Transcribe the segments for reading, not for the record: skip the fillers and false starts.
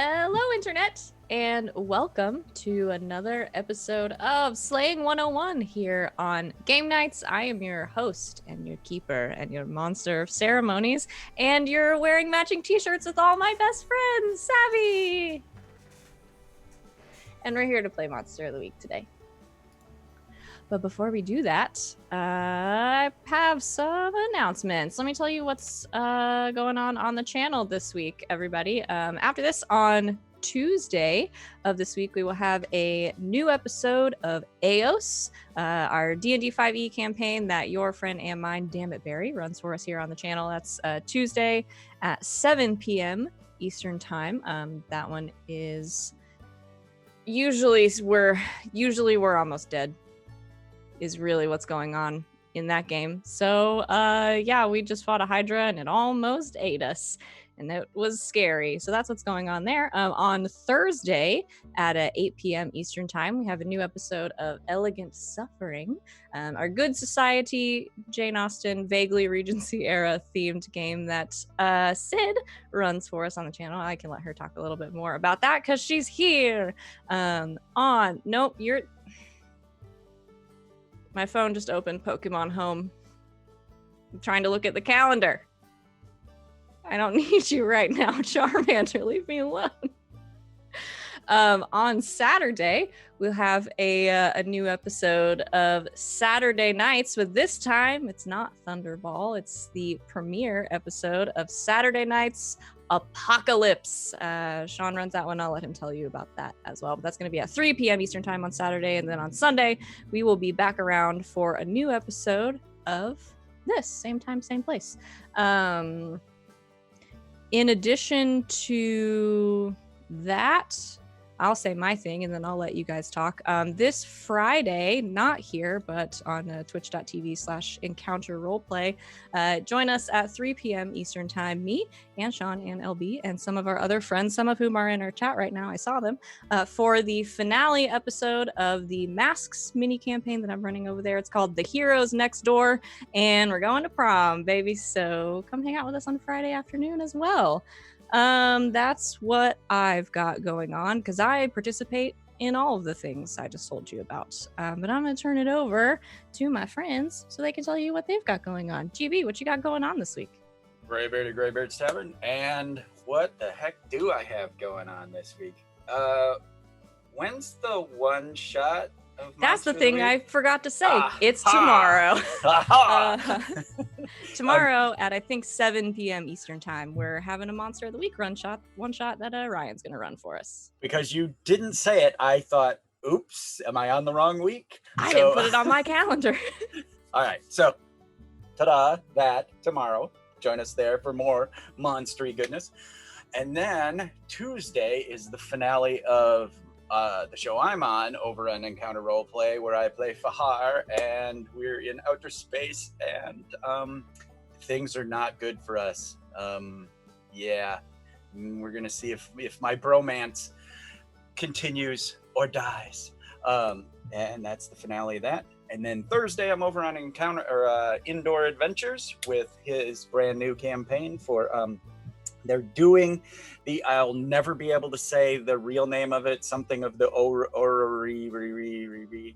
Hello, Internet, and welcome to another episode of Slaying 101 here on Game Nights. I am your host and your keeper and your monster of ceremonies, and you're wearing matching t-shirts with all my best friends, Savvy! And we're here to play Monster of the Week today. But before we do that, I have some announcements. Let me tell you what's going on the channel this week, everybody. After this, on Tuesday of this week, we will have a new episode of Eos, our D&D 5e campaign that your friend and mine, Dammit Barry, runs for us here on the channel. That's Tuesday at 7 p.m. Eastern Time. That one is usually we're almost dead. Is really what's going on in that game. So yeah, we just fought a Hydra and it almost ate us, and it was scary. So that's what's going on there. On Thursday at 8 p.m. Eastern Time, we have a new episode of Elegant Suffering, our Good Society, Jane Austen, vaguely Regency era themed game that Sid runs for us on the channel. I can let her talk a little bit more about that because she's here. My phone just opened Pokemon Home. I'm trying to look at the calendar. I don't need you right now, Charmander. Leave me alone. On Saturday, we'll have a new episode of Saturday Nights, but this time it's not Thunderball. It's the premiere episode of Saturday Nights Apocalypse. Sean runs that one. I'll let him tell you about that as well. But that's going to be at 3 p.m. Eastern Time on Saturday. And then on Sunday, we will be back around for a new episode of this. Same time, same place. In addition to that, I'll say my thing and then I'll let you guys talk. This Friday, not here, but on twitch.tv/encounter roleplay, join us at 3 p.m. Eastern Time, me and Sean and LB and some of our other friends, some of whom are in our chat right now. I saw them for the finale episode of the Masks mini campaign that I'm running over there. It's called The Heroes Next Door, and we're going to prom, baby. So come hang out with us on Friday afternoon as well. That's what I've got going on because I participate in all of the things I just told you about. But I'm going to turn it over to my friends so they can tell you what they've got going on. GB, what you got going on this week? Graybeard at Graybeard's Tavern. And what the heck do I have going on this week? When's the one shot? That's the thing I forgot to say. It's tomorrow. Tomorrow at I think 7 p.m. Eastern Time, we're having a Monster of the Week one shot that Ryan's gonna run for us. Because you didn't say it, I thought, oops, am I on the wrong week? I didn't put it on my calendar. All right, so ta-da, that tomorrow. Join us there for more monstery goodness. And then Tuesday is the finale of the show I'm on over on Encounter Roleplay, where I play Fahar, and we're in outer space, and things are not good for us. Yeah, we're gonna see if my bromance continues or dies. And that's the finale of that. And then Thursday, I'm over on Indoor Adventures with his brand new campaign for they're doing the, I'll never be able to say the real name of it, something of the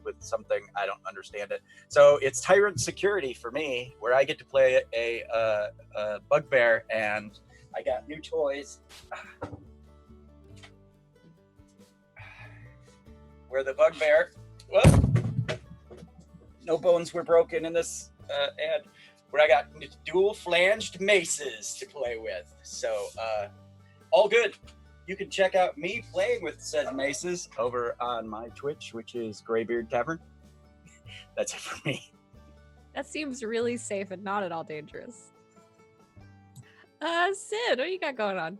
with something, I don't understand it. So it's Tyrant Security for me, where I get to play a bugbear, and I got new toys. Where the bugbear, no bones were broken in this ad. Where I got dual flanged maces to play with. So, all good. You can check out me playing with said maces over on my Twitch, which is Graybeard Tavern. That's it for me. That seems really safe and not at all dangerous. Sid, what you got going on?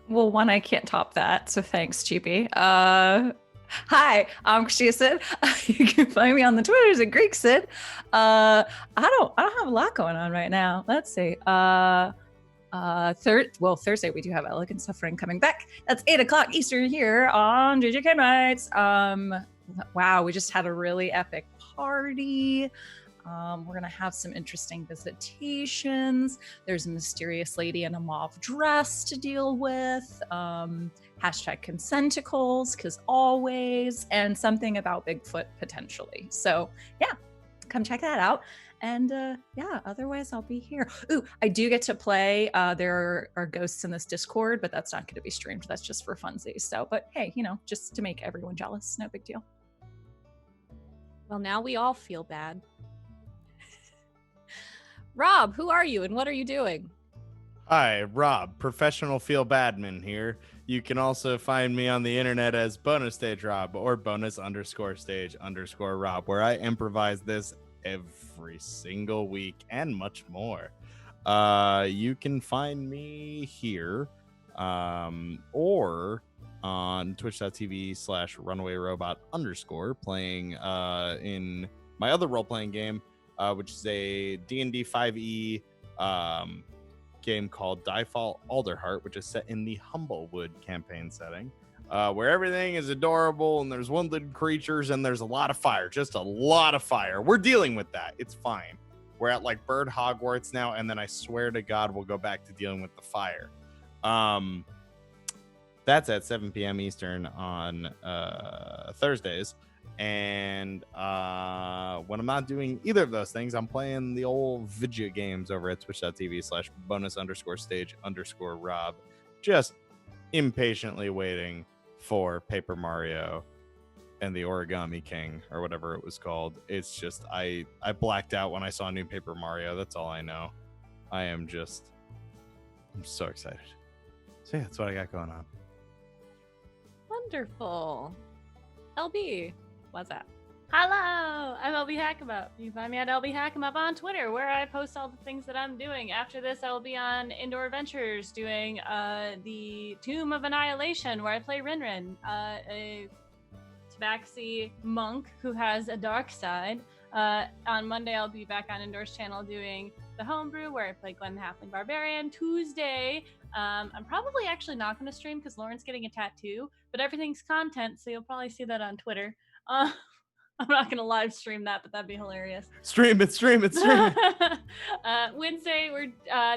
Well, one, I can't top that, so thanks, Cheapy. Hi, I'm Kashia Sid. You can find me on the Twitters at Greek Sid. I don't have a lot going on right now. Let's see. Thursday we do have Elegant Suffering coming back. That's 8 o'clock Eastern here on JJK Nights. Wow, we just had a really epic party. We're going to have some interesting visitations. There's a mysterious lady in a mauve dress to deal with. Hashtag consenticles, because always, and something about Bigfoot potentially. So yeah, come check that out. And yeah, otherwise I'll be here. Ooh, I do get to play. There are ghosts in this Discord, but that's not going to be streamed. That's just for funsies. So, but hey, just to make everyone jealous, no big deal. Well, now we all feel bad. Rob, who are you and what are you doing? Hi, Rob, professional feel badman here. You can also find me on the internet as bonus stage Rob or bonus_stage_Rob, where I improvise this every single week and much more. You can find me here or on twitch.tv/runawayrobot_ playing in my other role-playing game, which is a D&D 5e game called Diefall Alderheart, which is set in the Humblewood campaign setting, where everything is adorable and there's one-legged creatures and there's a lot of fire, just a lot of fire. We're dealing with that. It's fine. We're at like Bird Hogwarts now, and then I swear to God we'll go back to dealing with the fire. That's at 7 p.m. Eastern on Thursdays. And when I'm not doing either of those things, I'm playing the old video games over at twitch.tv/bonus_stage_Rob, just impatiently waiting for Paper Mario and the Origami King, or whatever it was called. It's just, I blacked out when I saw new Paper Mario. That's all I know. I'm so excited. So yeah, that's what I got going on. Wonderful. LB, what's that? Hello, I'm LB Hackamup. You can find me at LB Hackamup on Twitter, where I post all the things that I'm doing. After this, I will be on Indoor Adventures doing the Tomb of Annihilation, where I play Rinrin, a Tabaxi monk who has a dark side. On Monday, I'll be back on Indoor's channel doing the Homebrew, where I play Glenn the Halfling Barbarian. Tuesday, I'm probably actually not going to stream because Lauren's getting a tattoo, but everything's content, so you'll probably see that on Twitter. I'm not going to live stream that, but that'd be hilarious. Stream it. Wednesday, we're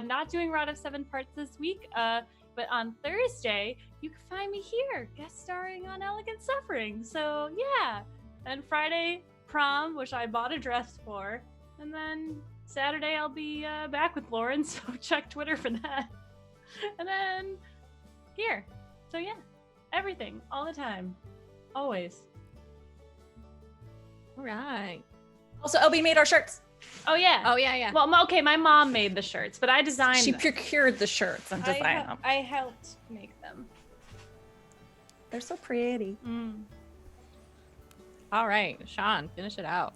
not doing Rod of 7 Parts this week, but on Thursday, you can find me here, guest starring on Elegant Suffering. So, yeah. And Friday, prom, which I bought a dress for. And then Saturday, I'll be back with Lauren, so check Twitter for that. And then here. So, yeah. Everything. All the time. Always. All right. Also, LB made our shirts. Oh, yeah. Oh, yeah. Well, okay, my mom made the shirts, but I designed She them. procured the shirts and designed them. I helped make them. They're so pretty. All right, Sean, finish it out.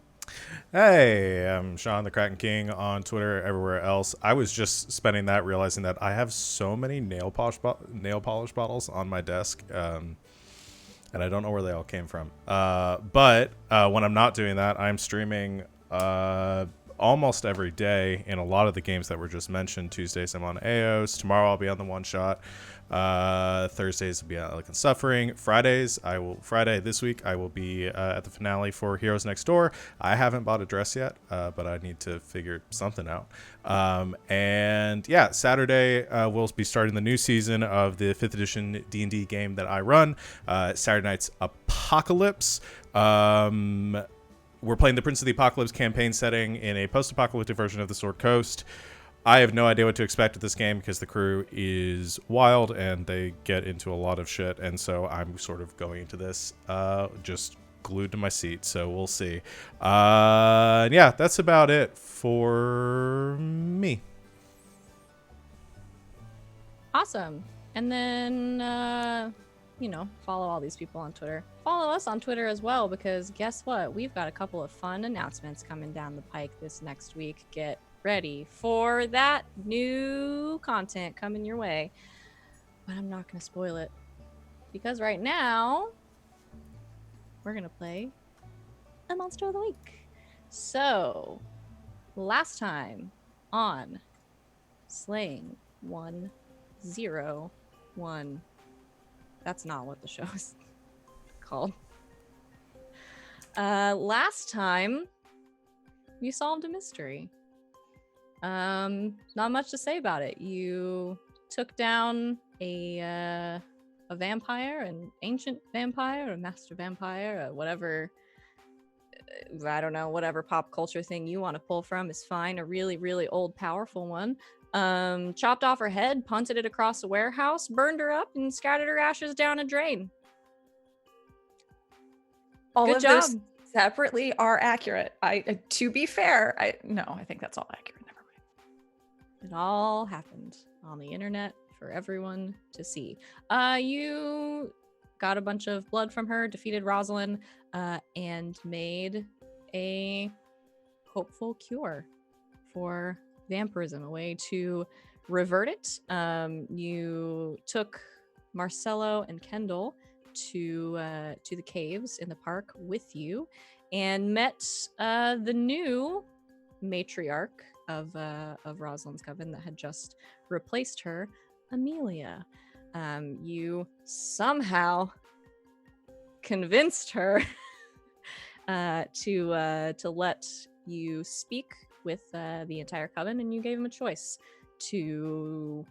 Hey, I'm Sean the Kraken King on Twitter, everywhere else. I was just spending that realizing that I have so many nail polish bottles on my desk, and I don't know where they all came from. But when I'm not doing that, I'm streaming almost every day in a lot of the games that were just mentioned. Tuesdays I'm on AOS. Tomorrow I'll be on the one shot. Thursdays will be on Elegant Suffering. Friday this week I will be at the finale for Heroes Next Door. I haven't bought a dress yet, but I need to figure something out. And yeah, Saturday we'll be starting the new season of the 5th edition D&D game that I run. Saturday night's Apocalypse. We're playing the Prince of the Apocalypse campaign setting in a post-apocalyptic version of the Sword Coast. I have no idea what to expect with this game because the crew is wild and they get into a lot of shit, and so I'm sort of going into this just glued to my seat, so we'll see. Yeah, that's about it for me. Awesome. And then, follow all these people on Twitter. Follow us on Twitter as well, because guess what? We've got a couple of fun announcements coming down the pike this next week. Get ready for that new content coming your way. But I'm not going to spoil it, because right now we're going to play a Monster of the Week. So, last time on Slaying 101. That's not what the show is called. Last time you solved a mystery. Not much to say about it. You took down a vampire, an ancient vampire, a master vampire, whatever. I don't know, whatever pop culture thing you want to pull from is fine. A really, really old, powerful one. Chopped off her head, punted it across a warehouse, burned her up, and scattered her ashes down a drain. All Good of job. this separately are accurate. To be fair, I think that's all accurate. Never mind. It all happened on the internet for everyone to see. You got a bunch of blood from her, defeated Rosalind, and made a hopeful cure for vampirism, a way to revert it. You took Marcello and Kendall to the caves in the park with you, and met the new matriarch of Rosalind's coven that had just replaced her, Amelia. You somehow convinced her to let you speak with the entire coven, and you gave them a choice to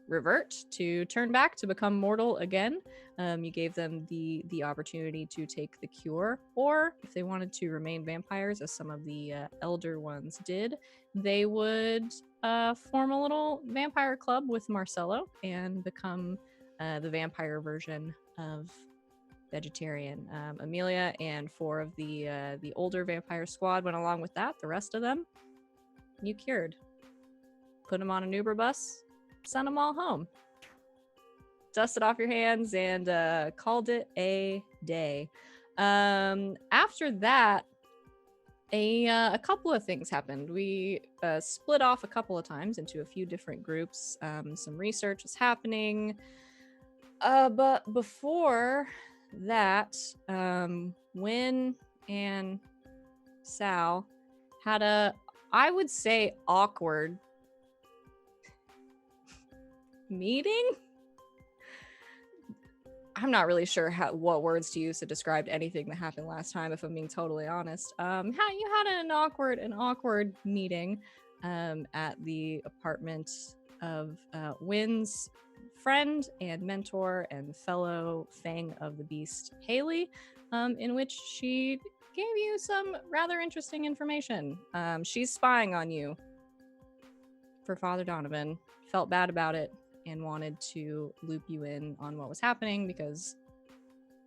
revert, to turn back, to become mortal again. You gave them the opportunity to take the cure, or if they wanted to remain vampires, as some of the elder ones did, they would form a little vampire club with Marcello and become the vampire version of vegetarian. Amelia and 4 of the older vampire squad went along with that. The rest of them, you cured. Put them on an Uber bus, sent them all home. Dusted off your hands and called it a day. After that, a couple of things happened. We split off a couple of times into a few different groups. Some research was happening. But before that, Wynn and Sal had a, I would say, awkward meeting. I'm not really sure what words to use to describe anything that happened last time, if I'm being totally honest. You had an awkward meeting at the apartment of Wynn's friend and mentor and fellow Fang of the Beast, Haley, in which she gave you some rather interesting information. She's spying on you for Father Donovan, felt bad about it, and wanted to loop you in on what was happening because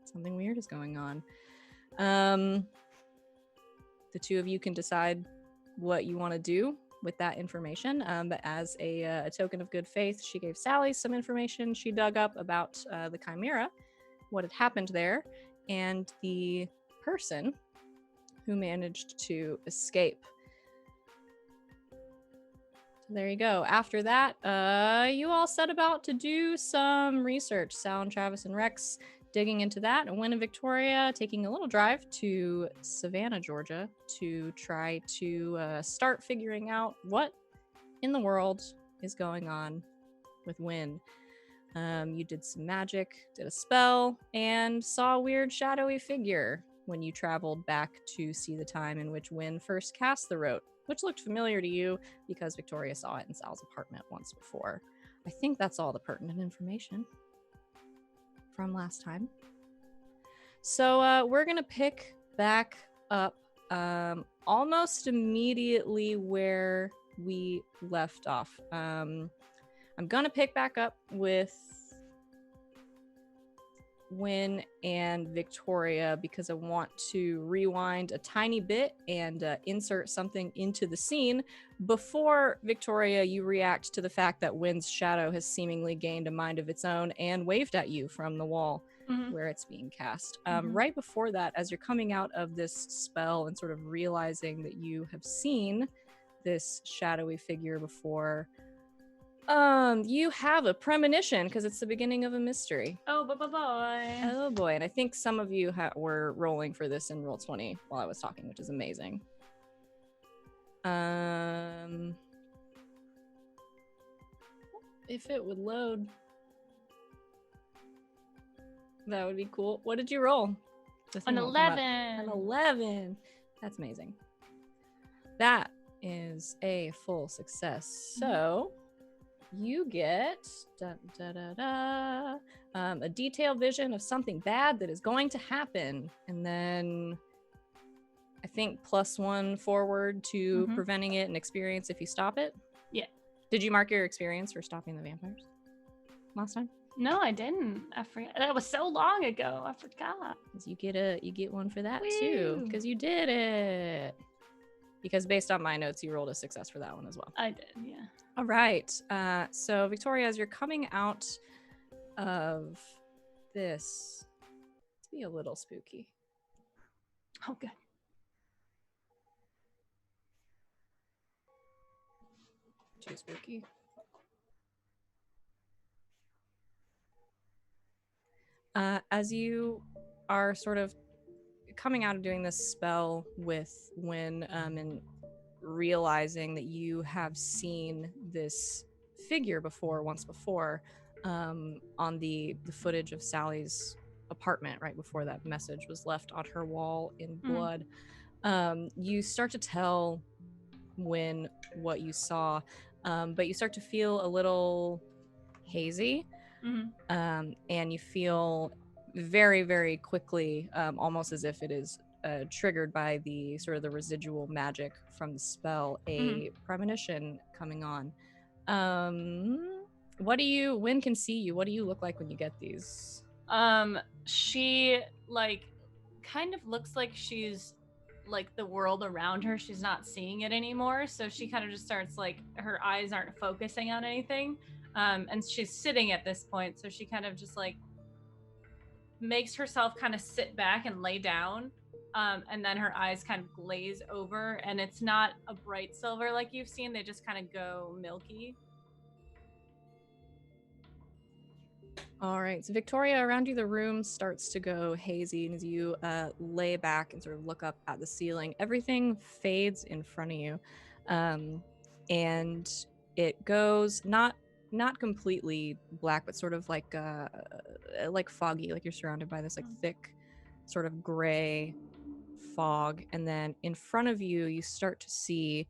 something weird is going on. The two of you can decide what you want to do with that information, but as a token of good faith, she gave Sally some information she dug up about the Chimera, what had happened there, and the person who managed to escape. There you go. After that, you all set about to do some research. Sal and Travis and Rex digging into that, and Wynn and Victoria taking a little drive to Savannah, Georgia, to try to start figuring out what in the world is going on with Wynn. You did some magic, did a spell, and saw a weird shadowy figure when you traveled back to see the time in which Wynn first cast the rote, which looked familiar to you because Victoria saw it in Sal's apartment once before. I think that's all the pertinent information from last time. So we're going to pick back up almost immediately where we left off. I'm going to pick back up with Wynn and Victoria because I want to rewind a tiny bit and insert something into the scene before, Victoria, you react to the fact that Wynn's shadow has seemingly gained a mind of its own and waved at you from the wall where it's being cast. Right before that, as you're coming out of this spell and sort of realizing that you have seen this shadowy figure before, you have a premonition because it's the beginning of a mystery. Oh, boy. Oh boy, and I think some of you were rolling for this in Roll20 while I was talking, which is amazing. If it would load, that would be cool. What did you roll? An 11. An 11. That's amazing. That is a full success. So you get a detailed vision of something bad that is going to happen, and then I think +1 forward to preventing it and experience if you stop it. Yeah. Did you mark your experience for stopping the vampires last time? No, I didn't. I forgot. That was so long ago. I forgot. You get one for that too, because you did it. Because based on my notes, you rolled a success for that one as well. I did, yeah. All right. So Victoria, as you're coming out of this, let's be a little spooky. Oh, good. Too spooky. As you are sort of coming out of doing this spell with Wynn, and realizing that you have seen this figure once before, on the footage of Sally's apartment right before that message was left on her wall in blood. You start to tell Wynn what you saw, but you start to feel a little hazy. And you feel very, very quickly, almost as if it is triggered by the sort of the residual magic from the spell, a premonition coming on. Wynn can see you. What do you look like when you get these? She kind of looks like she's the world around her, she's not seeing it anymore, so she kind of just starts her eyes aren't focusing on anything. And she's sitting at this point, so she kind of just makes herself kind of sit back and lay down, and then her eyes kind of glaze over, and it's not a bright silver like you've seen, they just kind of go milky. All right, so Victoria, around you the room starts to go hazy, and as you lay back and sort of look up at the ceiling, everything fades in front of you, and it goes not completely black, but sort of like foggy, like you're surrounded by this thick sort of gray fog, and then in front of you you start to see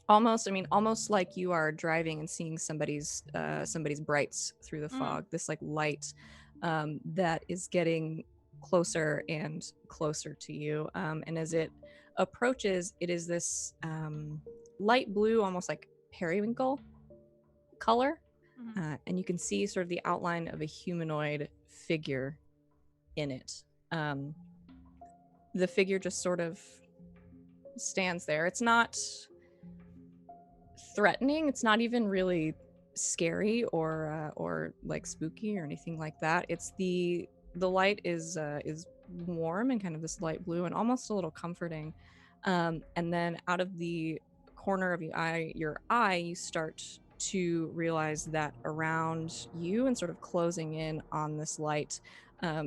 almost like you are driving and seeing somebody's brights through the fog, this light that is getting closer and closer to you, and as it approaches, it is this light blue, almost like periwinkle color, and you can see sort of the outline of a humanoid figure in it. The figure just sort of stands there. It's not threatening, it's not even really scary or spooky or anything like that. It's the light is warm and kind of this light blue and almost a little comforting, and then out of the corner of your eye you start to realize that around you and sort of closing in on this light,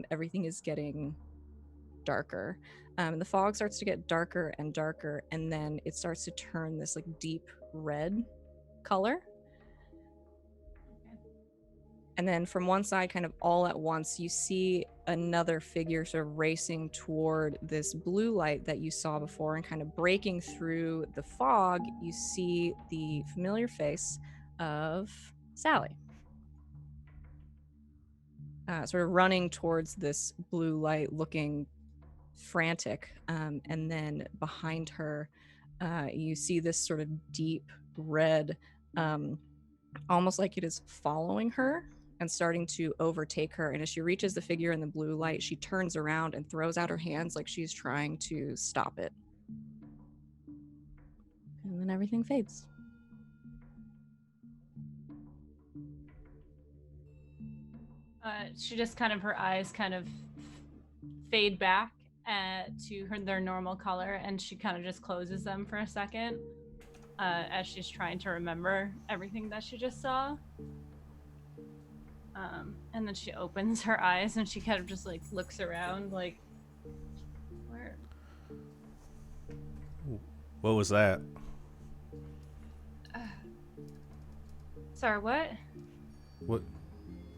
everything is getting darker. The fog starts to get darker and darker, and then it starts to turn this deep red color. And then from one side, kind of all at once, you see another figure sort of racing toward this blue light that you saw before, and kind of breaking through the fog, you see the familiar face of Sally. Sort of running towards this blue light, looking frantic. And then behind her, you see this sort of deep red, almost like it is following her and starting to overtake her. And as she reaches the figure in the blue light, she turns around and throws out her hands like she's trying to stop it. And then everything fades. She just her eyes kind of fade back to their normal color, and she kind of just closes them for a second, as she's trying to remember everything that she just saw. And then she opens her eyes and she kind of just looks around where? What was that? Sorry, what? What?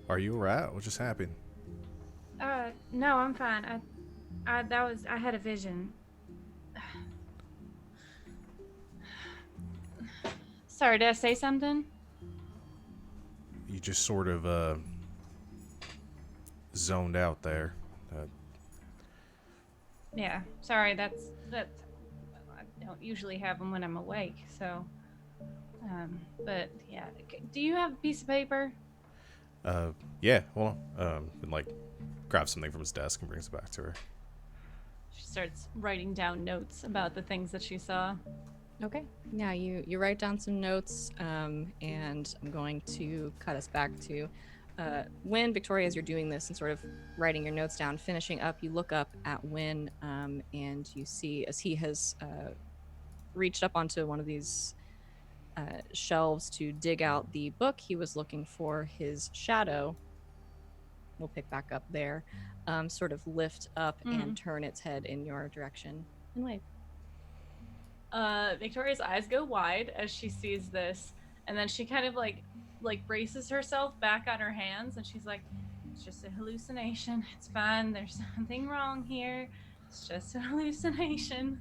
Are you alright? What just happened? No, I'm fine. I had a vision. Sorry, did I say something? You just sort of zoned out there. Yeah, sorry, that's I don't usually have them when I'm awake, so but yeah, do you have a piece of paper? Yeah, hold on. And like grabs something from his desk and brings it back to her. She starts writing down notes about the things that she saw. Okay. Yeah, you write down some notes, and I'm going to cut us back to Wynn, Victoria, as you're doing this and sort of writing your notes down, finishing up, you look up at Wynn, and you see as he has reached up onto one of these shelves to dig out the book he was looking for, his shadow. We'll pick back up there. Sort of lift up and turn its head in your direction and wave. Victoria's eyes go wide as she sees this, and then she kind of like braces herself back on her hands, and she's like, "It's just a hallucination. It's fine. There's nothing wrong here. It's just a hallucination."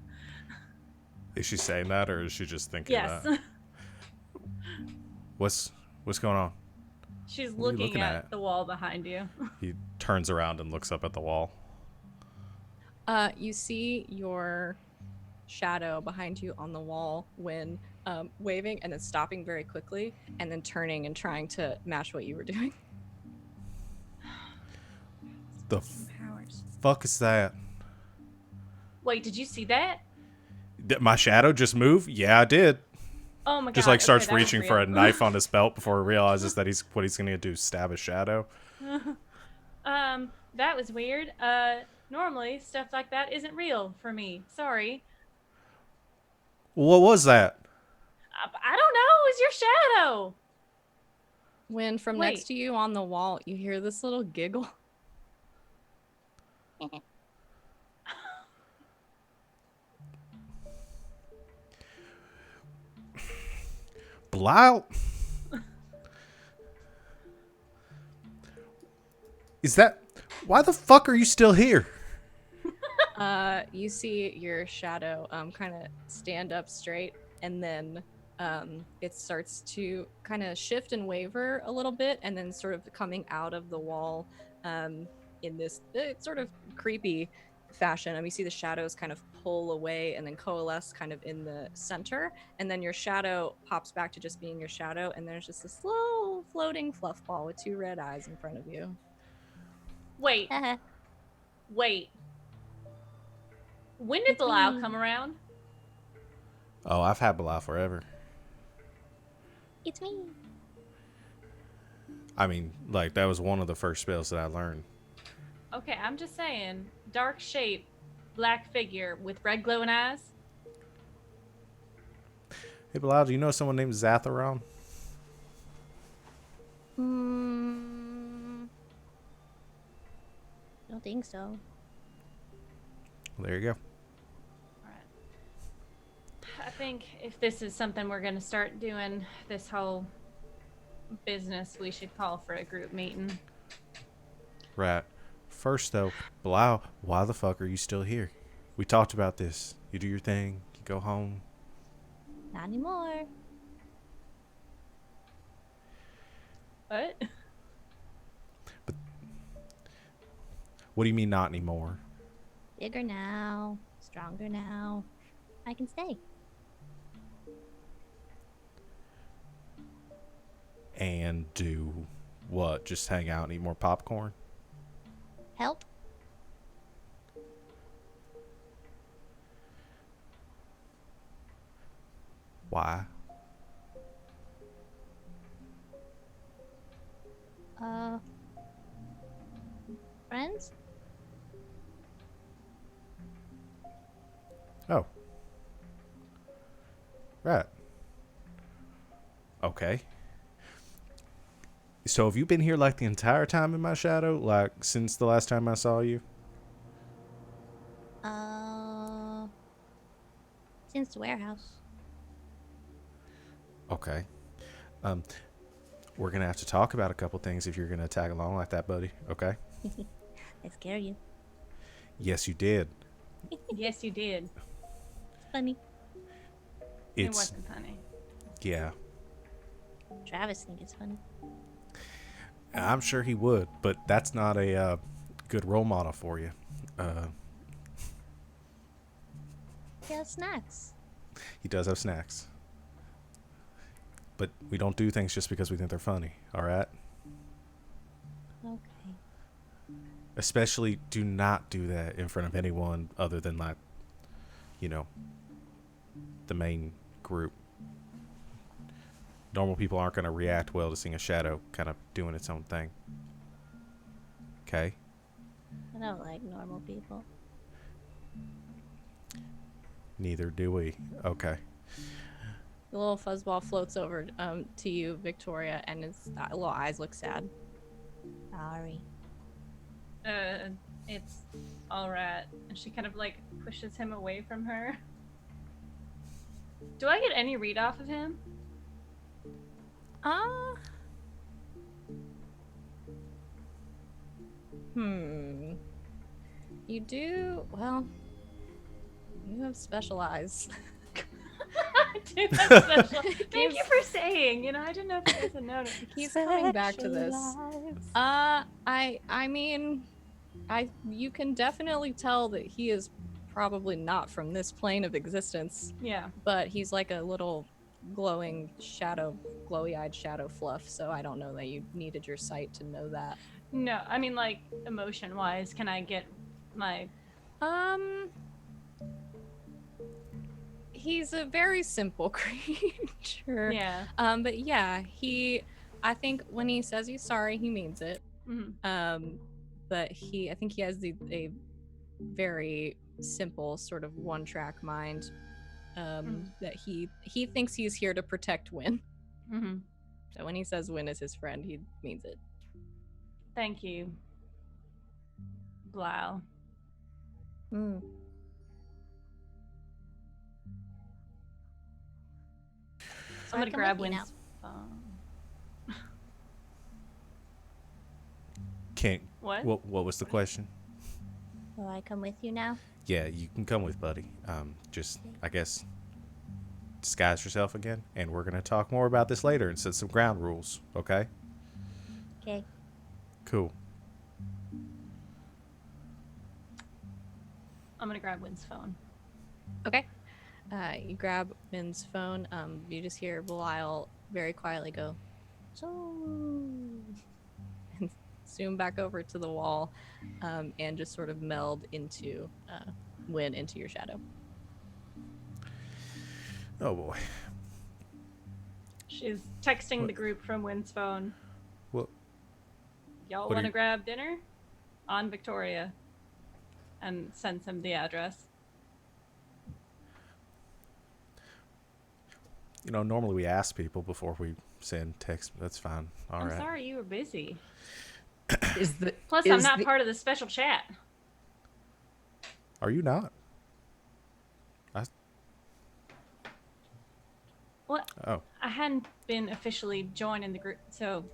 Is she saying that, or is she just thinking Yes. that? What's going on? She's What are you looking looking at at? the wall behind you. He turns around and looks up at the wall. You see your shadow behind you on the wall when waving and then stopping very quickly and then turning and trying to match what you were doing. The Powers. fuck is that? Wait, did you see that? Did my shadow just move? Yeah, I did. Oh my god. Just like starts okay, that was reaching for a real. knife on his belt before he realizes that what he's gonna do is stab his shadow. That was weird. Normally stuff like that isn't real for me. Sorry. What was that? I don't know. It's your shadow. When from Wait. next to you on the wall, you hear this little giggle. Blau? Is that... Why the fuck are you still here? You see your shadow kind of stand up straight, and then it starts to kind of shift and waver a little bit, and then sort of coming out of the wall in this sort of creepy fashion. You see the shadows kind of pull away and then coalesce kind of in the center, and then your shadow pops back to just being your shadow, and there's just a slow floating fluff ball with two red eyes in front of you. Wait. Wait. When did Bilal come around? Oh, I've had Blau forever. It's me. I mean, like, that was one of the first spells that I learned. Okay, I'm just saying. Dark shape, black figure with red glowing eyes. Hey, Blau, do you know someone named Zatharon? Don't think so. Well, there you go. I think if this is something we're going to start doing, this whole business, we should call for a group meeting. Right. First, though, Blau, why the fuck are you still here? We talked about this. You do your thing. You go home. Not anymore. What? What do you mean not anymore? Bigger now. Stronger now. I can stay. And do what? Just hang out and eat more popcorn? Help? Why? Friends? Oh. Right. Okay. So have you been here like the entire time in my shadow? Like since the last time I saw you? Since the warehouse. Okay. We're gonna have to talk about a couple things if you're gonna tag along like that, buddy. Okay? I scare you. Yes, you did. Yes, you did. It's funny. It It's wasn't funny. yeah. Travis think it's funny. I'm sure he would, but that's not a good role model for you. He has snacks. He does have snacks. But we don't do things just because we think they're funny, all right? Okay. Especially do not do that in front of anyone other than, like, you know, the main group. Normal people aren't going to react well to seeing a shadow kind of doing its own thing. Okay? I don't like normal people. Neither do we. Okay. The little fuzzball floats over to you, Victoria, and his little eyes look sad. Sorry. It's all right. And she kind of like pushes him away from her. Do I get any read off of him? You do, well, you have special eyes. I do have special. Thank you for saying. You know, I didn't know if you guys had noticed. It keeps coming back to this. I mean, you can definitely tell that he is probably not from this plane of existence, Yeah. but he's like a little glowing shadow, glowy-eyed shadow fluff, so I don't know that you needed your sight to know that. No, I mean like emotion-wise, can I get my He's a very simple creature. yeah. But yeah, I think when he says he's sorry, he means it. Mhm. But I think he has a very simple sort of one-track mind. That he thinks he's here to protect Wynn. Mhm. So when he says Wynn is his friend, he means it. Thank you. Blau. I'm gonna come grab with you Wynn's phone. Can't. What? What was the question? Will I come with you now? Yeah, you can come with, buddy. Just, I guess, disguise yourself again, and we're going to talk more about this later and set some ground rules, okay? Okay. Cool. I'm gonna grab Wynn's phone. Okay. You grab Wynn's phone. You just hear Belial very quietly go, so, and zoom back over to the wall, and just sort of meld into Wynn into your shadow. Oh boy. She's texting What? the group from Wynn's phone. What? Y'all What are want to you- grab dinner? On Victoria. And sends him the address. Normally we ask people before we send text. That's fine. All I'm right. sorry you were busy. Is the Plus, I'm not part of the special chat. Are you not? Well, Oh. I hadn't been officially joining the group, so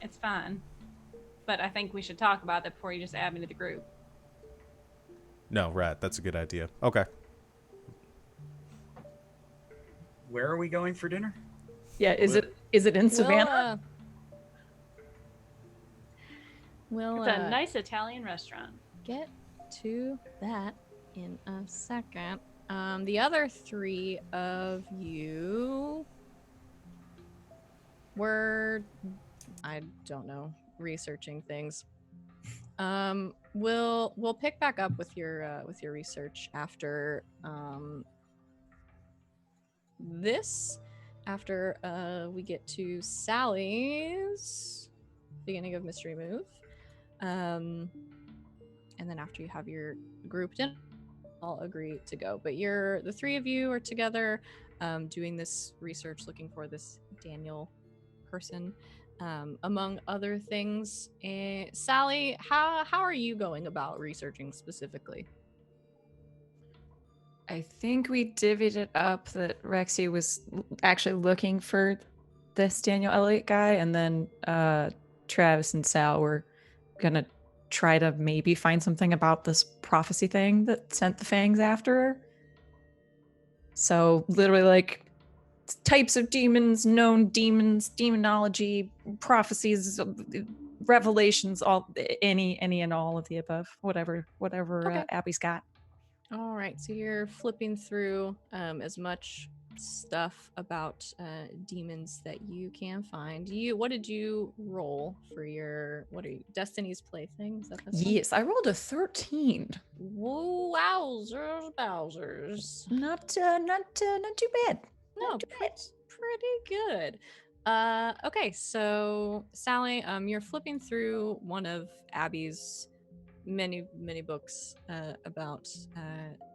it's fine. But I think we should talk about that before you just add me to the group. No, right. That's a good idea. Okay. Where are we going for dinner? Yeah, is it in Savannah? We'll It's a nice Italian restaurant. get to that in a second. The other three of you were, I don't know, researching things. We'll pick back up with your research after this, after we get to Sally's beginning of mystery move, and then after you have your group dinner, all agree to go. But the three of you are together, doing this research, looking for this Daniel person. Among other things, Sally, how are you going about researching specifically? I think we divvied it up that Rexy was actually looking for this Daniel Elliott guy, and then Travis and Sal were gonna try to maybe find something about this prophecy thing that sent the fangs after her. So literally, like, types of demons, known demons, demonology, prophecies, revelations, all any and all of the above, whatever Okay. Abby's got. All right, so you're flipping through as much stuff about demons that you can find. What did you roll for your Destiny's Plaything? Is that this one? Yes, I rolled a 13. Whoa, wowzers, bowsers. Not too bad. No, pretty good. Okay, so Sally, you're flipping through one of Abby's many books about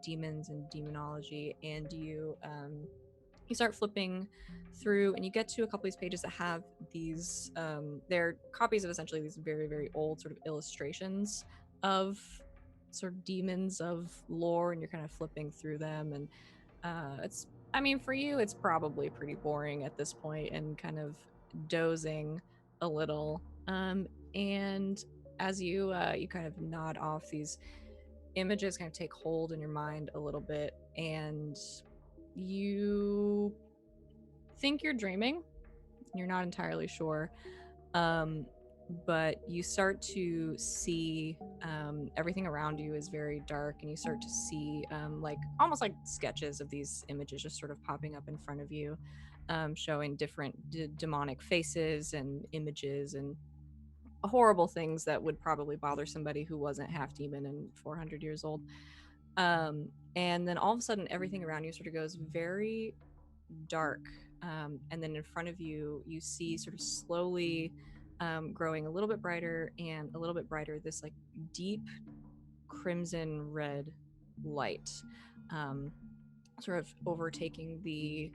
demons and demonology, and you start flipping through, and you get to a couple of these pages that have these they're copies of essentially these very old sort of illustrations of sort of demons of lore, and you're kind of flipping through them, and it's for you it's probably pretty boring at this point and kind of dozing a little, and as you you kind of nod off, these images kind of take hold in your mind a little bit, and you think you're dreaming. You're not entirely sure, but you start to see everything around you is very dark, and you start to see like almost like sketches of these images just sort of popping up in front of you, showing different demonic faces and images and horrible things that would probably bother somebody who wasn't half demon and 400 years old. And then all of a sudden, everything around you sort of goes very dark. And then in front of you, you see sort of slowly growing a little bit brighter and a little bit brighter, this like deep crimson red light, sort of overtaking the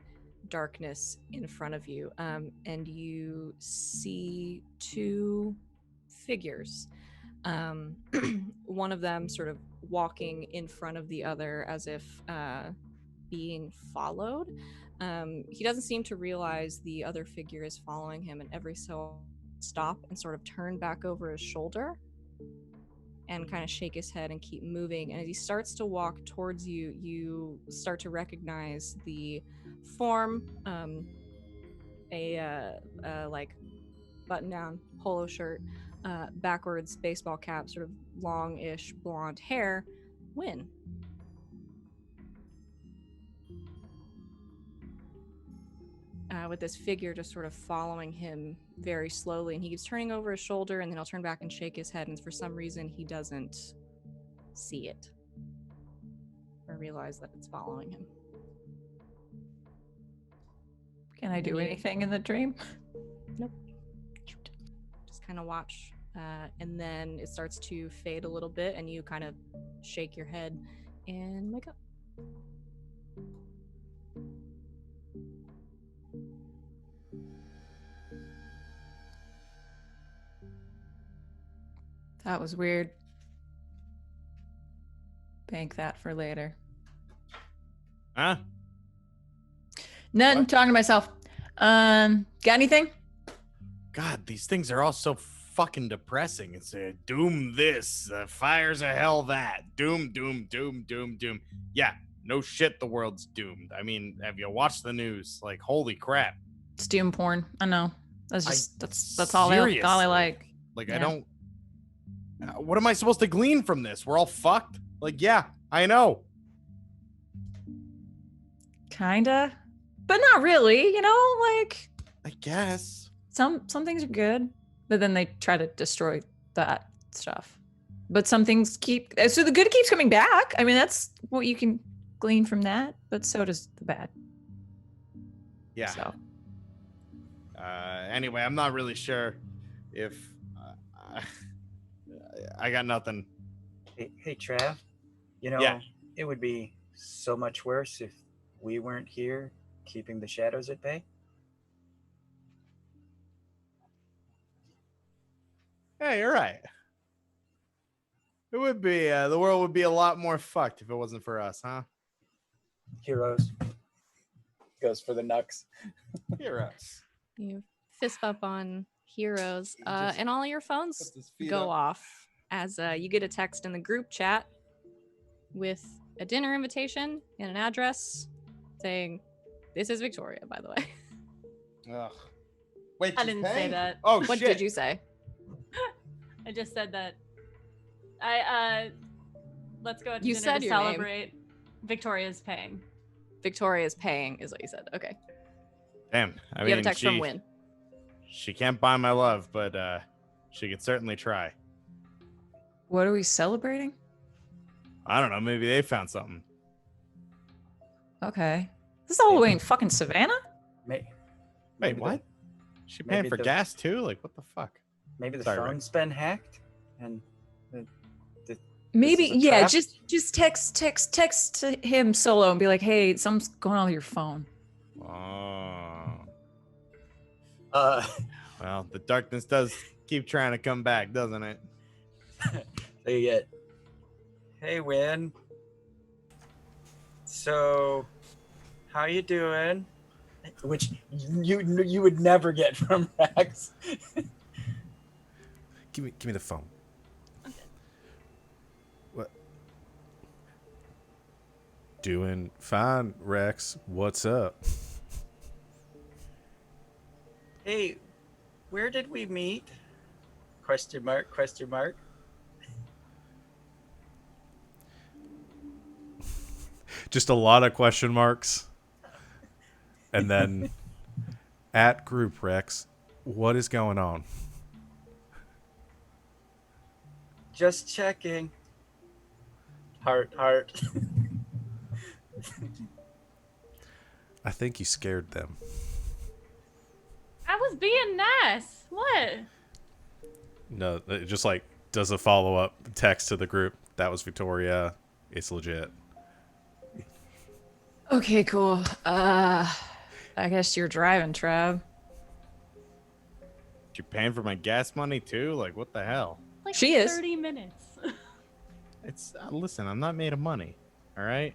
darkness in front of you. And you see two figures. One of them sort of walking in front of the other as if being followed. He doesn't seem to realize the other figure is following him, and every so stop and sort of turn back over his shoulder and kind of shake his head and keep moving. And as he starts to walk towards you, you start to recognize the form, a like button-down polo shirt, backwards baseball cap, sort of long-ish blonde hair, Wynn. With this figure just sort of following him very slowly, and he keeps turning over his shoulder, and then he'll turn back and shake his head, and for some reason he doesn't see it or realize that it's following him. Can I do anything in the dream? Nope. Just kind of watch, and then it starts to fade a little bit, and you kind of shake your head and wake up. That was weird. Bank that for later. Huh? None. What? Talking to myself. Got anything? God, these things are all so fucking depressing. It's doom this, fires of hell that, doom. Yeah, no shit, the world's doomed. I mean, have you watched the news? Like, holy crap. It's doom porn. I know. That's just that's all I like. Like, Yeah. I don't. What am I supposed to glean from this? We're all fucked. Like, yeah, I know. Kinda, but not really. You know, like I guess. some things are good, but then they try to destroy that stuff. But some things so the good keeps coming back. I mean, that's what you can glean from that. But so does the bad. Yeah. So Anyway, I'm not really sure if I got nothing. Hey, Trav. You know, Yeah. it would be so much worse if we weren't here keeping the shadows at bay. Hey, you're right. It would be, the world would be a lot more fucked if it wasn't for us, huh? Heroes. Goes for the Nux. Heroes. You fist bump on heroes, Just and all your phones puts his feet go up. off as you get a text in the group chat with a dinner invitation and an address saying, This is Victoria, by the way. Ugh. Wait, I she's didn't say paying? that. Oh What shit! did you say? I just said that. Let's go out to You dinner said to your name. celebrate. Victoria's paying. Victoria's paying is what you said. Okay. Damn. I You mean, have a text from Wynn. She can't buy my love, but she could certainly try. What are we celebrating? I don't know. Maybe they found something. Okay. This is all the way in fucking Savannah? May- Wait, maybe what? She paying maybe for the- gas too? Like, what the fuck? Maybe the Sorry, Rick. phone's been hacked, and Maybe, is a yeah, trap? just text to him solo and be like, hey, something's going on with your phone. Oh. so Well, the darkness does keep trying to come back, doesn't it? you get, hey Wynn. So, how you doing? Which you would never get from Rex. Give me the phone. What? Doing fine, Rex. What's up? Hey, where did we meet? Question mark, question mark. Just a lot of question marks. And then at Group Rex, what is going on? Just checking. Heart, heart. I think you scared them. I was being nice. What? No, it just like does a follow-up text to the group. That was Victoria. It's legit. Okay, cool. I guess you're driving, Trav. You paying for my gas money too? Like, what the hell? Like She is. 30 minutes. It's listen. I'm not made of money. All right.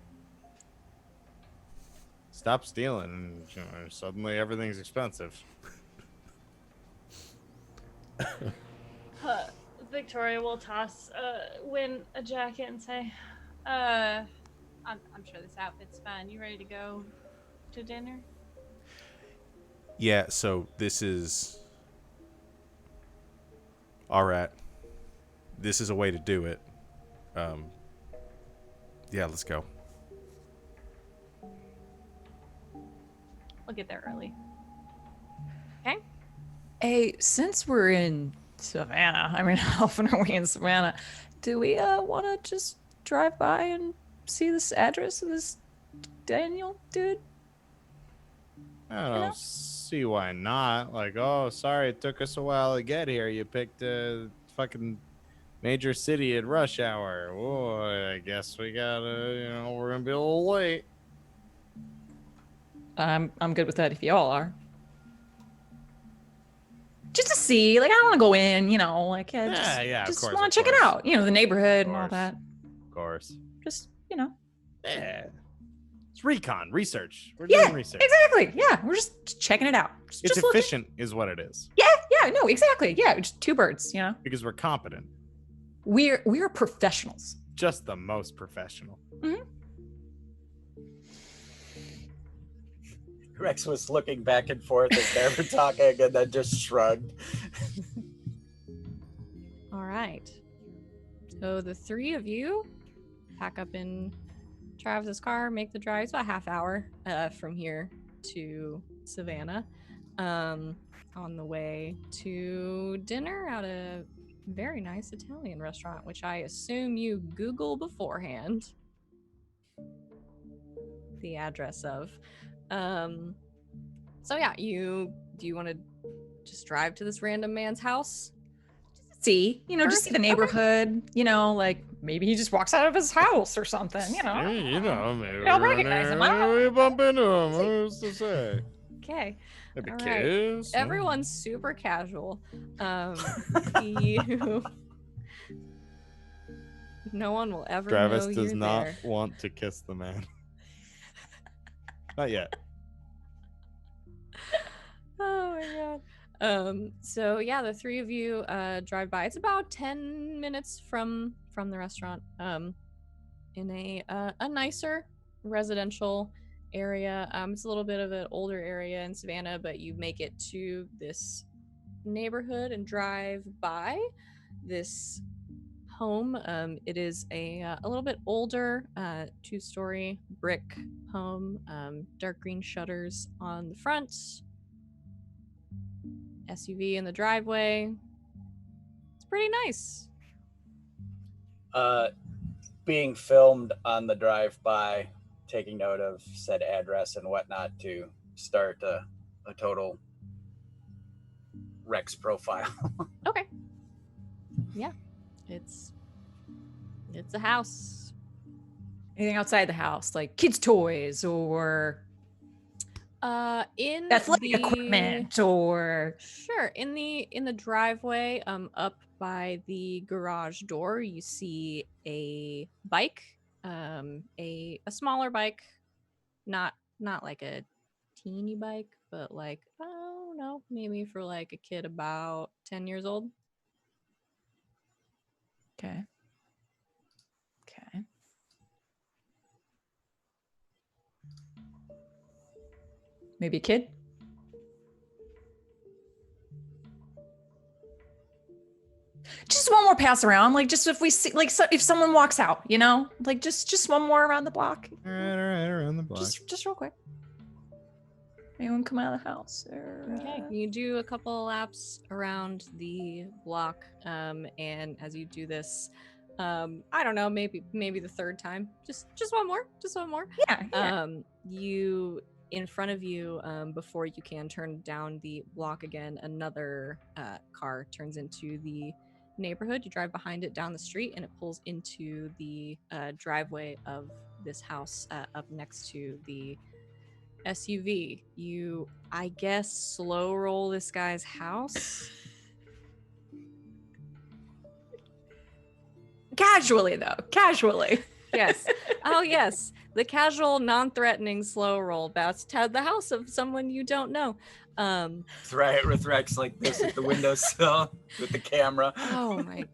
Stop stealing, and suddenly everything's expensive. Victoria will toss Wynn a jacket and say, I'm sure this outfit's fine. You ready to go to dinner? Yeah, so this is... Alright. This is a way to do it. Yeah, let's go. I'll get there early. Hey, since we're in Savannah, I mean, how often are we in Savannah? Do we want to just drive by and see this address of this Daniel dude? I don't see why not. Like, oh, sorry, it took us a while to get here. You picked a fucking major city at rush hour. Oh, I guess we gotta, we're gonna be a little late. I'm good with that if y'all are. Just to see, like, I don't want to go in, like, Yeah, of just course, want to of check it course. out, the neighborhood and all course. that. Of course. Just, Yeah. It's recon, research. We're yeah, doing research. exactly. Yeah, we're just checking it out. It's just looking. efficient, is what it is. Yeah, no, exactly. Yeah, just two birds. Because we're competent. We're professionals. Just the most professional. Rex was looking back and forth as they were talking and then just shrugged. All right. So the three of you pack up in Travis's car, make the drive. It's about a half hour from here to Savannah. On the way to dinner at a very nice Italian restaurant, which I assume you Google beforehand the address of. So yeah, do you want to just drive to this random man's house? See, just First? see the neighborhood. Like maybe he just walks out of his house or something. Maybe I'll recognize him. I don't know. we bump into him. Who's to say? Okay. Maybe All right. kiss. Everyone's super casual. You... No one will ever Travis know does you're not there. want to kiss the man. Not yet. Oh my god. So yeah, the three of you drive by. It's about 10 minutes from the restaurant. In a nicer residential area. It's a little bit of an older area in Savannah, but you make it to this neighborhood and drive by this home. It is a little bit older, 2-story brick home, dark green shutters on the front, SUV in the driveway. It's pretty nice. Being filmed on the drive-by, taking note of said address and whatnot to start a total Rex profile. Okay. Yeah, it's a house. Anything outside the house, like kids' toys or In athletic the equipment, or Sure. In the driveway, up by the garage door, you see a bike, a smaller bike, not like a teeny bike, but like, I don't know, maybe for like a kid about 10 years old. okay. Okay. Maybe a kid. Just one more pass around, like just if we see, like, so if someone walks out, you know, like just one more around the block. All right, around the block. Just real quick. Anyone come out of the house? Or, Okay. You do a couple of laps around the block, and as you do this, I don't know, maybe the third time, just one more. Yeah. You in front of you, before you can turn down the block again, another car turns into the neighborhood. You drive behind it down the street, and it pulls into the driveway of this house up next to the SUV. You, I guess, slow roll this guy's house. Casually though. Casually. Yes. Oh, yes. The casual, non-threatening slow roll bouts to the house of someone you don't know. With Rex like this at the windowsill with the camera. Oh my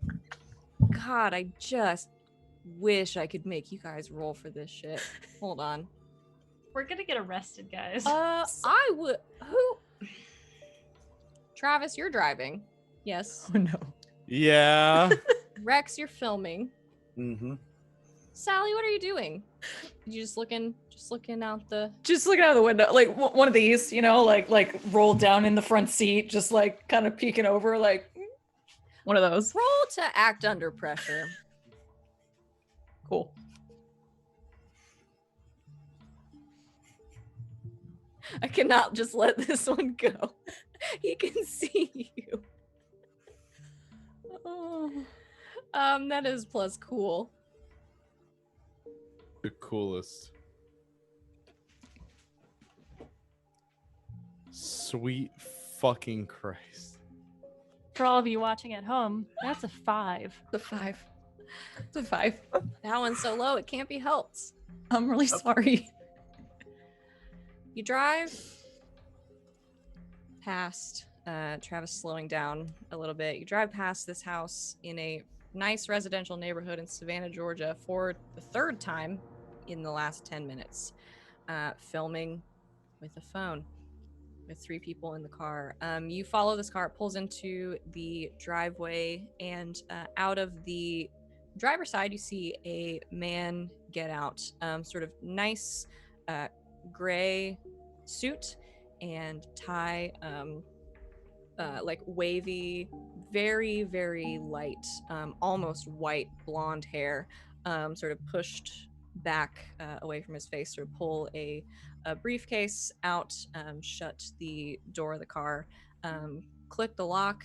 god, I just wish I could make you guys roll for this shit. Hold on. We're gonna get arrested, guys. I would. Who? Travis, you're driving. Yes. Oh no. Yeah. Rex, you're filming. Mm-hmm. Sally, what are you doing? You just looking out the. Just looking out the window, like one of these, you know, like rolled down in the front seat, just like kind of peeking over, like one of those. Roll to act under pressure. Cool. I cannot just let this one go. He can see you. Oh. That is plus cool. The coolest. Sweet fucking Christ. For all of you watching at home, that's a 5. The 5. The 5. That one's so low it can't be helped. I'm really sorry. You drive past Travis, slowing down a little bit. You drive past this house in a nice residential neighborhood in Savannah, Georgia, for the third time in the last 10 minutes, filming with a phone with 3 people in the car. You follow this car, it pulls into the driveway, and out of the driver's side, you see a man get out, sort of nice gray suit and tie, like wavy, very, very light, almost white blonde hair, sort of pushed back away from his face, sort of pull a briefcase out, shut the door of the car, click the lock,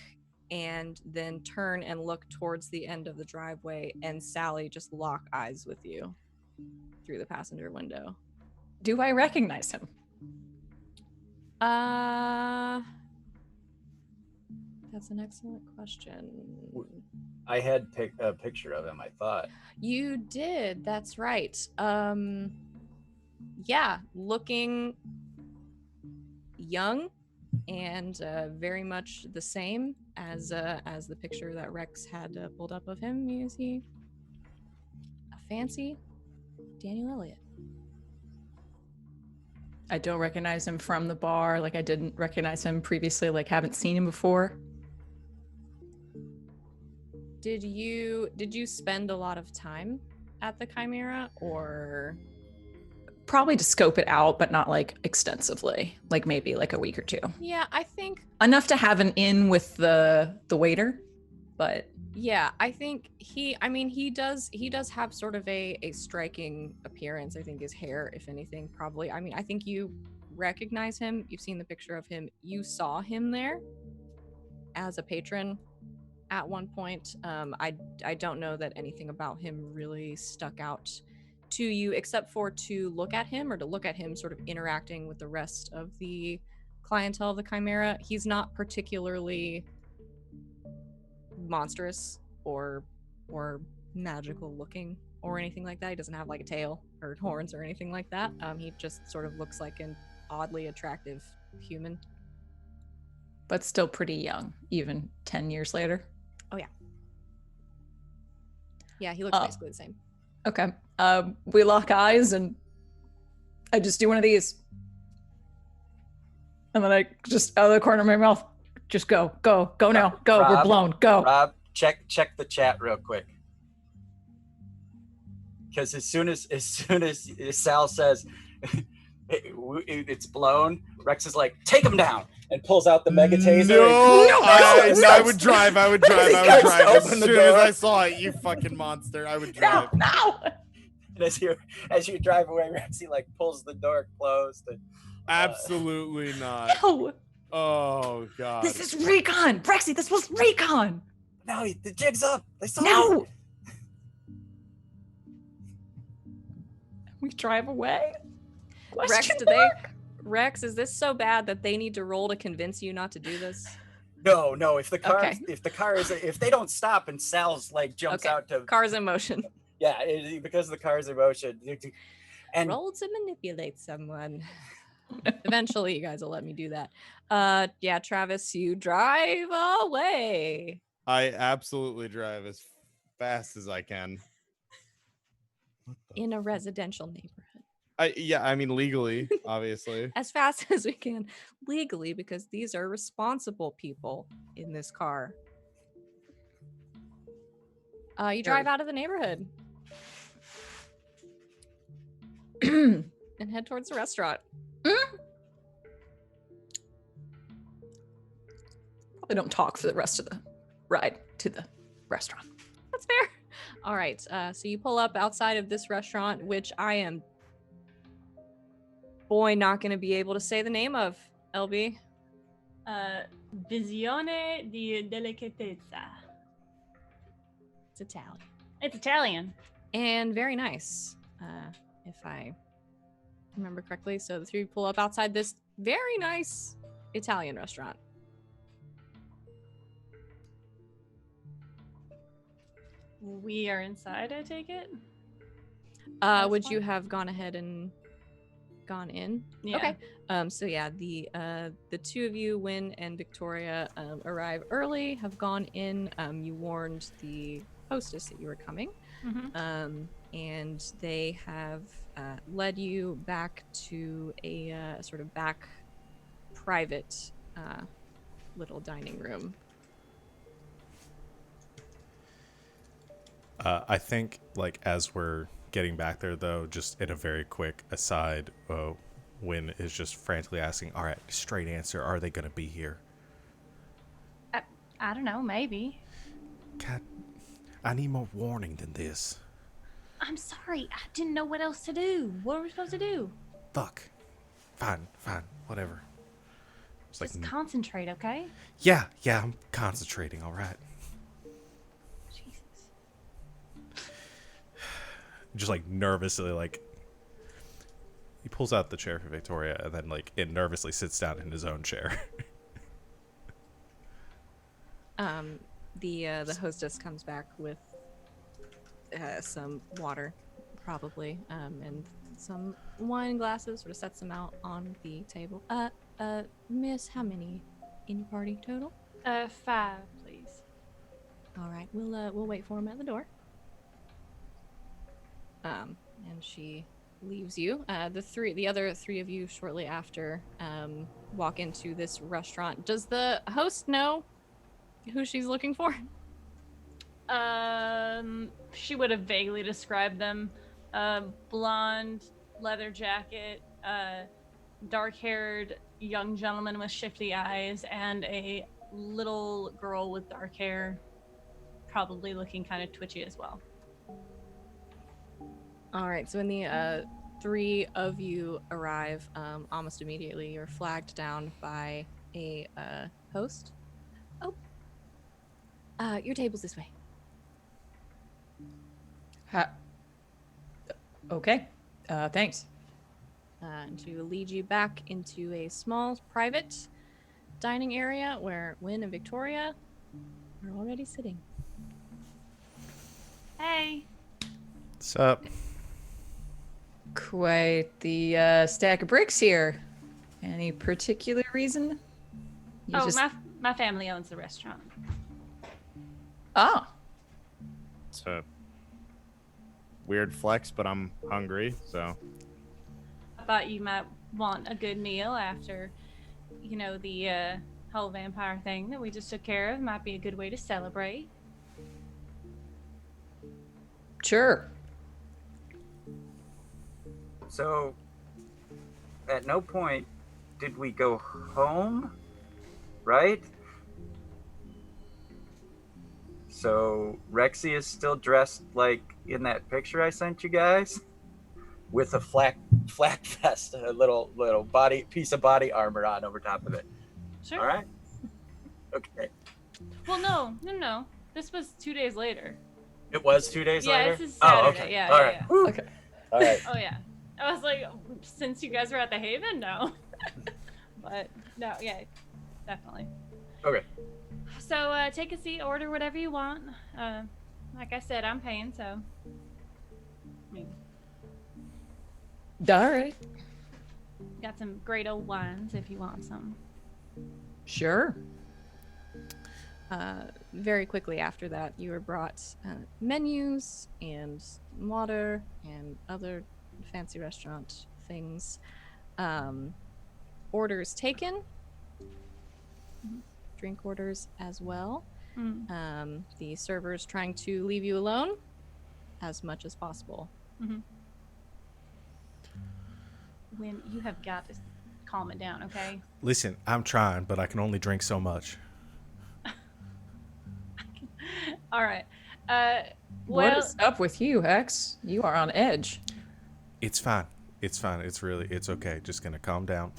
and then turn and look towards the end of the driveway, and Sally just lock eyes with you through the passenger window. Do I recognize him? That's an excellent question. I had a picture of him, I thought. You did, that's right. Yeah, looking young and very much the same as the picture that Rex had pulled up of him. You see a fancy Daniel Elliott. I don't recognize him from the bar. Like I didn't recognize him previously. Like haven't seen him before. Did you spend a lot of time at the Chimera, or Probably to scope it out, but not like extensively. Like maybe like a week or two. yeah, I think Enough to have an in with the waiter, but yeah, I think he does have sort of a striking appearance. I think his hair, if anything, probably. I mean, I think you recognize him. You've seen the picture of him. You saw him there as a patron at one point. I don't know that anything about him really stuck out to you, except for to look at him sort of interacting with the rest of the clientele of the Chimera. He's not particularly monstrous or magical looking or anything like that. He doesn't have like a tail or horns or anything like that. He just sort of looks like an oddly attractive human. but still pretty young, even 10 years later. Yeah, he looks basically the same. Okay. We lock eyes and I just do one of these. And then I just out of the corner of my mouth, just go now, go. We're Rob, blown, go. Rob, check the chat real quick. Because as soon as Sal says it's blown, Rex is like, take him down, and pulls out the mega taser. I would drive. As Open the soon as door. I saw it, you fucking monster, I would drive. No. And as you drive away, Rexy like pulls the door closed. And, Absolutely not. No. Oh god. This is recon. Brexy, this was recon. no, the jig's up. They saw No. it. We drive away. Rex, is this so bad that they need to roll to convince you not to do this? No. If the car, Okay. if they don't stop and Sal's like jumps Okay. out to, Car's in motion. yeah, because the car's in motion. And Roll to manipulate someone. Eventually, you guys will let me do that. Yeah, Travis, you drive away. I absolutely drive as fast as I can. In a residential neighborhood. I mean legally, obviously. As fast as we can legally, because these are responsible people in this car. You drive out of the neighborhood and head towards the restaurant. Probably don't talk for the rest of the ride to the restaurant. That's fair. All right. So you pull up outside of this restaurant, which I am, not going to be able to say the name of. LB. Visione di delicatezza. It's Italian. It's Italian. And very nice, if I remember correctly. So the three pull up outside this very nice Italian restaurant. We are inside, I take it? Would you have gone ahead and gone in? Yeah. Okay. So yeah, the two of you, Wynn and Victoria, arrive early, have gone in. You warned the hostess that you were coming. Mm-hmm. And they have led you back to a sort of back private little dining room. I think, like, as we're getting back there, though, just in a very quick aside, Wynn is just frantically asking, all right, straight answer, are they going to be here? I don't know, maybe. God, I need more warning than this. I'm sorry, I didn't know what else to do. What are we supposed to do? Fuck. Fine, whatever. It's Just concentrate, okay? yeah, I'm concentrating, all right. Jesus. Just, like, nervously, like, he pulls out the chair for Victoria and then, like, it nervously sits down in his own chair. The hostess comes back with some water, probably, and some wine glasses, sort of sets them out on the table. Miss, how many in your party total? 5, please. All right, we'll wait for him at the door. And she leaves you. The other three of you shortly after walk into this restaurant. Does the host know who she's looking for? She would have vaguely described them. Blonde, leather jacket, dark-haired young gentleman with shifty eyes, and a little girl with dark hair, probably looking kind of twitchy as well. All right, so when the three of you arrive, almost immediately, you're flagged down by a host. Oh, your table's this way. Okay. Thanks. To lead you back into a small private dining area where Wynn and Victoria are already sitting. Hey. What's up? Quite the stack of bricks here. Any particular reason? My family owns the restaurant. Oh. It's a weird flex, but I'm hungry, so. I thought you might want a good meal after, the whole vampire thing that we just took care of. Might be a good way to celebrate. Sure. So, at no point did we go home, right? So, Rexy is still dressed like in that picture I sent you guys, with a flak vest, a little piece of body armor on over top of it. Sure. All right. Okay. Well, no. This was 2 days later. It was 2 days later. Yeah, this is Saturday. Oh, okay. Yeah, All yeah, right. yeah. Whew. Okay. All right. Oh yeah. I was like, since you guys were at the Haven, no. But no, yeah, definitely. Okay. So take a seat, order whatever you want. Like I said, I'm paying, so. I mean, All right. got some great old wines if you want some. Sure. Very quickly after that, you were brought menus and water and other fancy restaurant things. Orders taken. Drink orders as well. Mm. The servers trying to leave you alone as much as possible. Mm-hmm. When you have got to calm it down, okay? Listen, I'm trying, but I can only drink so much. All right. What is up with you, Hex? You are on edge. It's fine. It's fine. It's okay. Just gonna calm down.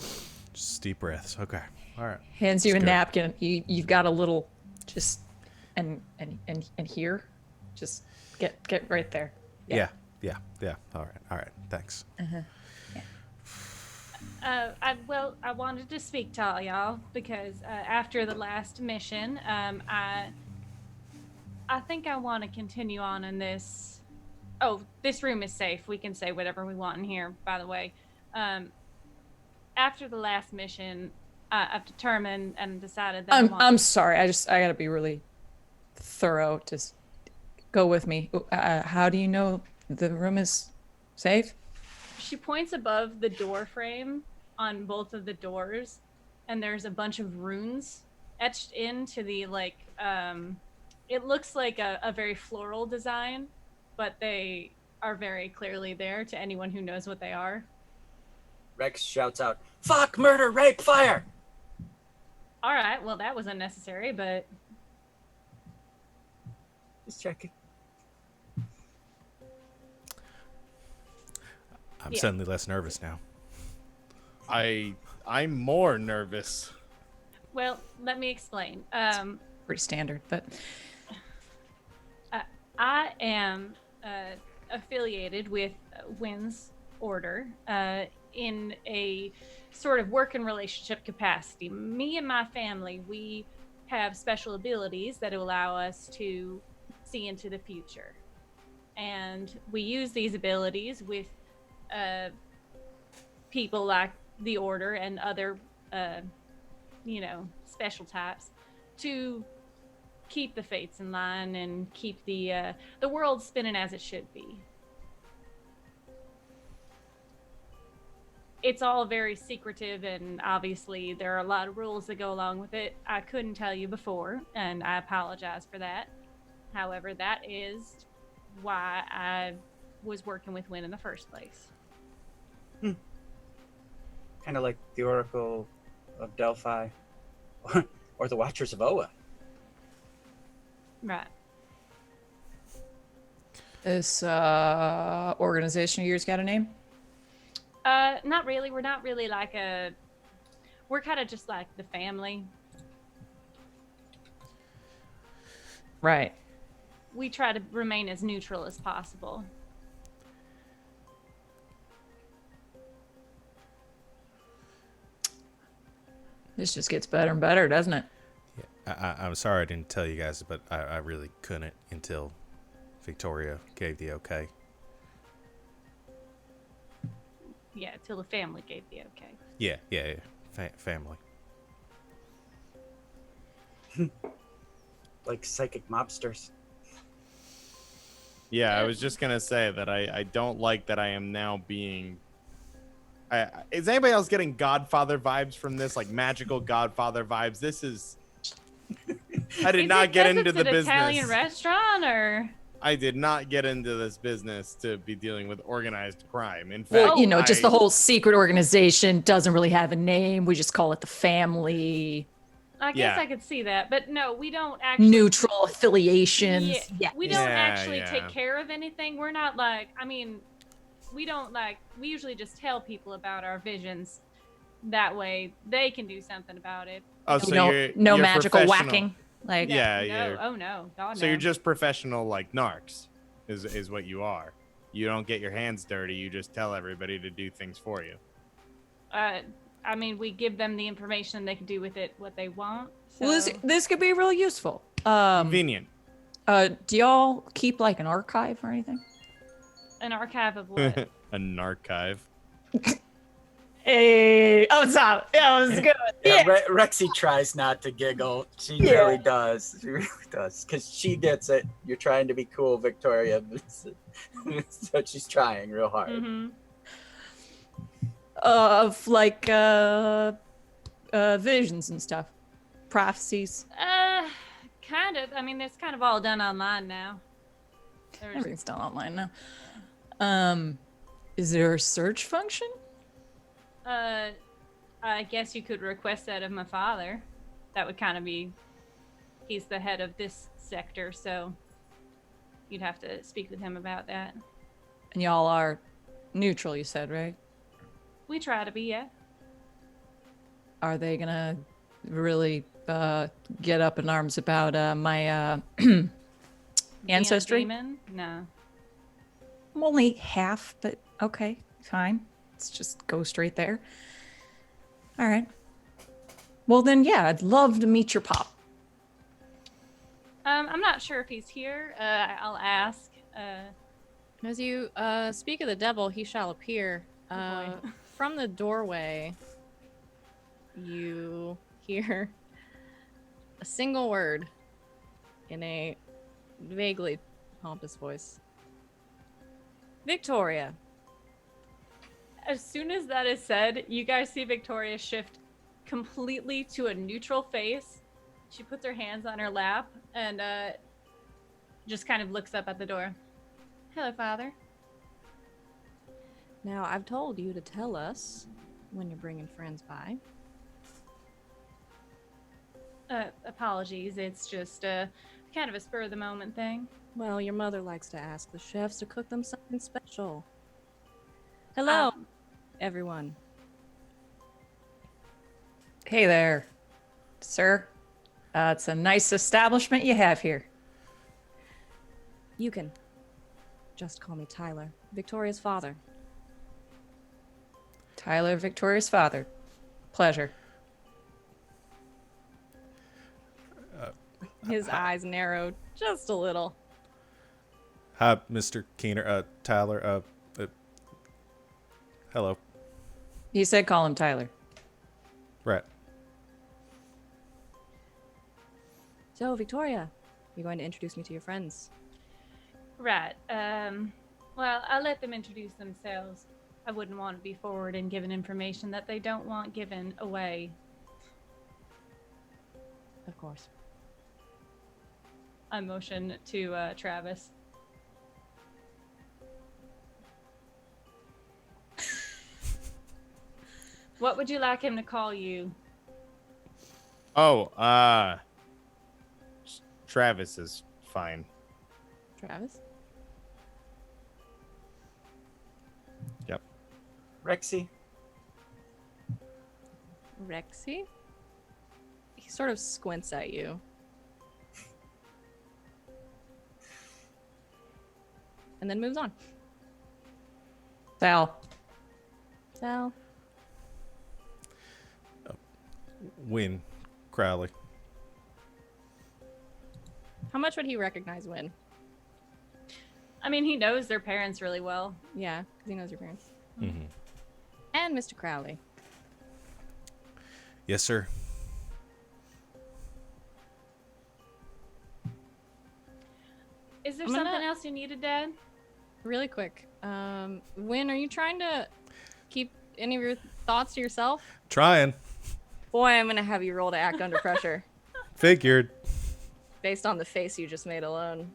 Just deep breaths. Okay. All right. Hands you It's a good. napkin. You've got a little, just and here, just get right there. Yeah. All right. Thanks. I wanted to speak to all y'all because after the last mission, I think I want to continue on in this. Oh, this room is safe. We can say whatever we want in here, by the way. After the last mission, I've determined and decided that I'm sorry. I gotta be really thorough. Just go with me. How do you know the room is safe? She points above the door frame on both of the doors, and there's a bunch of runes etched into the it looks like a very floral design, but they are very clearly there to anyone who knows what they are. Rex shouts out, "Fuck, murder, rape, fire!" All right, well, that was unnecessary, but Just checking. I'm Yeah. suddenly less nervous now. I'm more nervous. well, let me explain. Pretty standard, but I am affiliated with Wynn's Order in a sort of working relationship capacity. Me and my family, we have special abilities that allow us to see into the future. And we use these abilities with people like the Order and other, special types to keep the fates in line and keep the world spinning as it should be. it's all very secretive, and obviously there are a lot of rules that go along with it. I couldn't tell you before, and I apologize for that. However, that is why I was working with Wynn in the first place. Kind of like the Oracle of Delphi, or the Watchers of Oa. Right. This organization of yours got a name? Not really. We're not really like we're kind of just like the family. Right. We try to remain as neutral as possible. This just gets better and better, doesn't it? I'm sorry I didn't tell you guys, but I really couldn't until Victoria gave the okay. Yeah, till the family gave the okay. Yeah. Family. Like psychic mobsters. Yeah, I was just gonna say that I don't like that I am now being. Is anybody else getting Godfather vibes from this? Like magical Godfather vibes? This is. I did not get into the business. Italian restaurant, or I did not get into this business to be dealing with organized crime. In fact, Well, you know, just the whole secret organization doesn't really have a name. We just call it the family. I guess Yeah. I could see that, but no, we don't actually. Neutral affiliations. Yeah, we don't Yeah, actually yeah. take care of anything. We're not like, we don't like, we usually just tell people about our visions. That way they can do something about it. Oh, You so know, you're no you're magical professional. whacking. Like, Yeah, no, yeah. oh no, God, So no. you're just professional, like narcs, is what you are. You don't get your hands dirty. You just tell everybody to do things for you. We give them the information, they can do with it what they want. So. well, this could be really useful. Convenient. Do y'all keep like an archive or anything? An archive of what? An archive. Hey, oh, stop. Yeah, it was good. Yeah, Rexy tries not to giggle. She really does. She really does. Because she gets it. You're trying to be cool, Victoria. So she's trying real hard. Mm-hmm. Of like visions and stuff, prophecies. Kind of. It's kind of all done online now. Everything's done online now. Is there a search function? I guess you could request that of my father. That would kind of be. He's the head of this sector, so you'd have to speak with him about that. And y'all are neutral, you said, right? We try to be, yeah. Are they gonna really get up in arms about my ancestry? Demon? No. I'm only half, but okay, fine. Let's just go straight there. All right. Well, then, yeah, I'd love to meet your pop. I'm not sure if he's here. I'll ask. As you speak of the devil, he shall appear. boy. From the doorway, you hear a single word in a vaguely pompous voice. Victoria. As soon as that is said, you guys see Victoria shift completely to a neutral face. She puts her hands on her lap and just kind of looks up at the door. Hello, Father. Now, I've told you to tell us when you're bringing friends by. Apologies. It's just kind of a spur of the moment thing. Well, your mother likes to ask the chefs to cook them something special. Hello, everyone. Hey there, sir. It's a nice establishment you have here. You can just call me Tyler, Victoria's father. Tyler, Victoria's father. Pleasure. His eyes narrowed just a little. Hi, Mr. Keener. Tyler. Hello. He said call him Tyler. Right. So, Victoria, you're going to introduce me to your friends. Right. Well, I'll let them introduce themselves. I wouldn't want to be forward and given information that they don't want given away. Of course. I motion to Travis. What would you like him to call you? Oh, Travis is fine. Travis? Yep. Rexy. Rexy? He sort of squints at you. And then moves on. Sal. Sal. Wynn, Crowley. How much would he recognize Wynn? I mean, he knows their parents really well. Yeah, because he knows your parents. Mm-hmm. And Mr. Crowley. Yes, sir. Is there I'm gonna- something else you needed, Dad? Really quick. Wynn, are you trying to keep any of your thoughts to yourself? Trying. Boy, I'm going to have you roll to act under pressure. Figured. Based on the face you just made alone.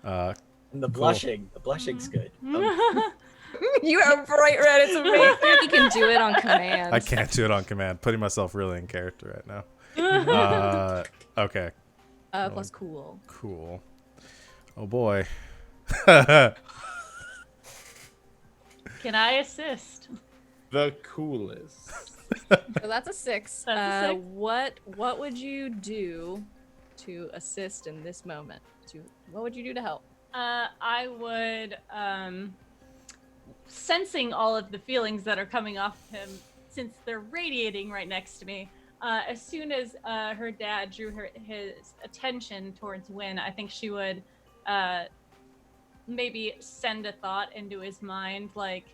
And the Cool. blushing. The blushing's good. You have bright red. It's amazing. He can do it on command. I can't do it on command. Putting myself really in character right now. Okay. Plus cool. Cool. Oh boy. Can I assist? The coolest. So that's a 6. That's a 6. What would you do to assist in this moment? What would you do to help? I would, sensing all of the feelings that are coming off him, since they're radiating right next to me, as soon as her dad drew his attention towards Wynn, I think she would maybe send a thought into his mind, like,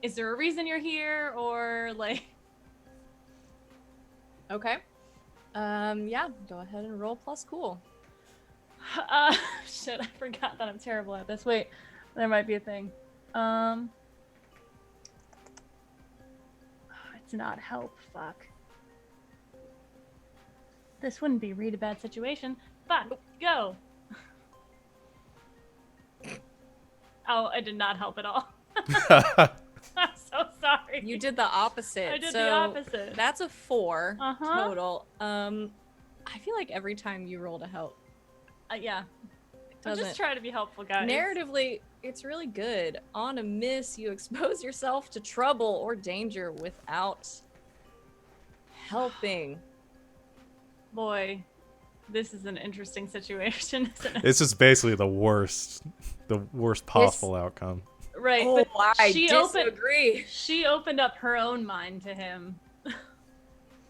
is there a reason you're here? Or, like... Okay. Yeah, go ahead and roll plus cool. Shit, I forgot that I'm terrible at this. Wait, there might be a thing. It's not help. Fuck. This wouldn't be read a bad situation. Fuck, go. Oh, I did not help at all. I'm so sorry. You did the opposite. I did so the opposite. That's a 4 Uh-huh. total. I feel like every time you roll to help, Yeah. it I'm doesn't. just trying to be helpful, guys. Narratively, it's really good. On a miss, you expose yourself to trouble or danger without helping. Boy, this is an interesting situation, isn't it? This is basically the worst possible outcome. Right, Oh, but I she disagree. she opened up her own mind to him.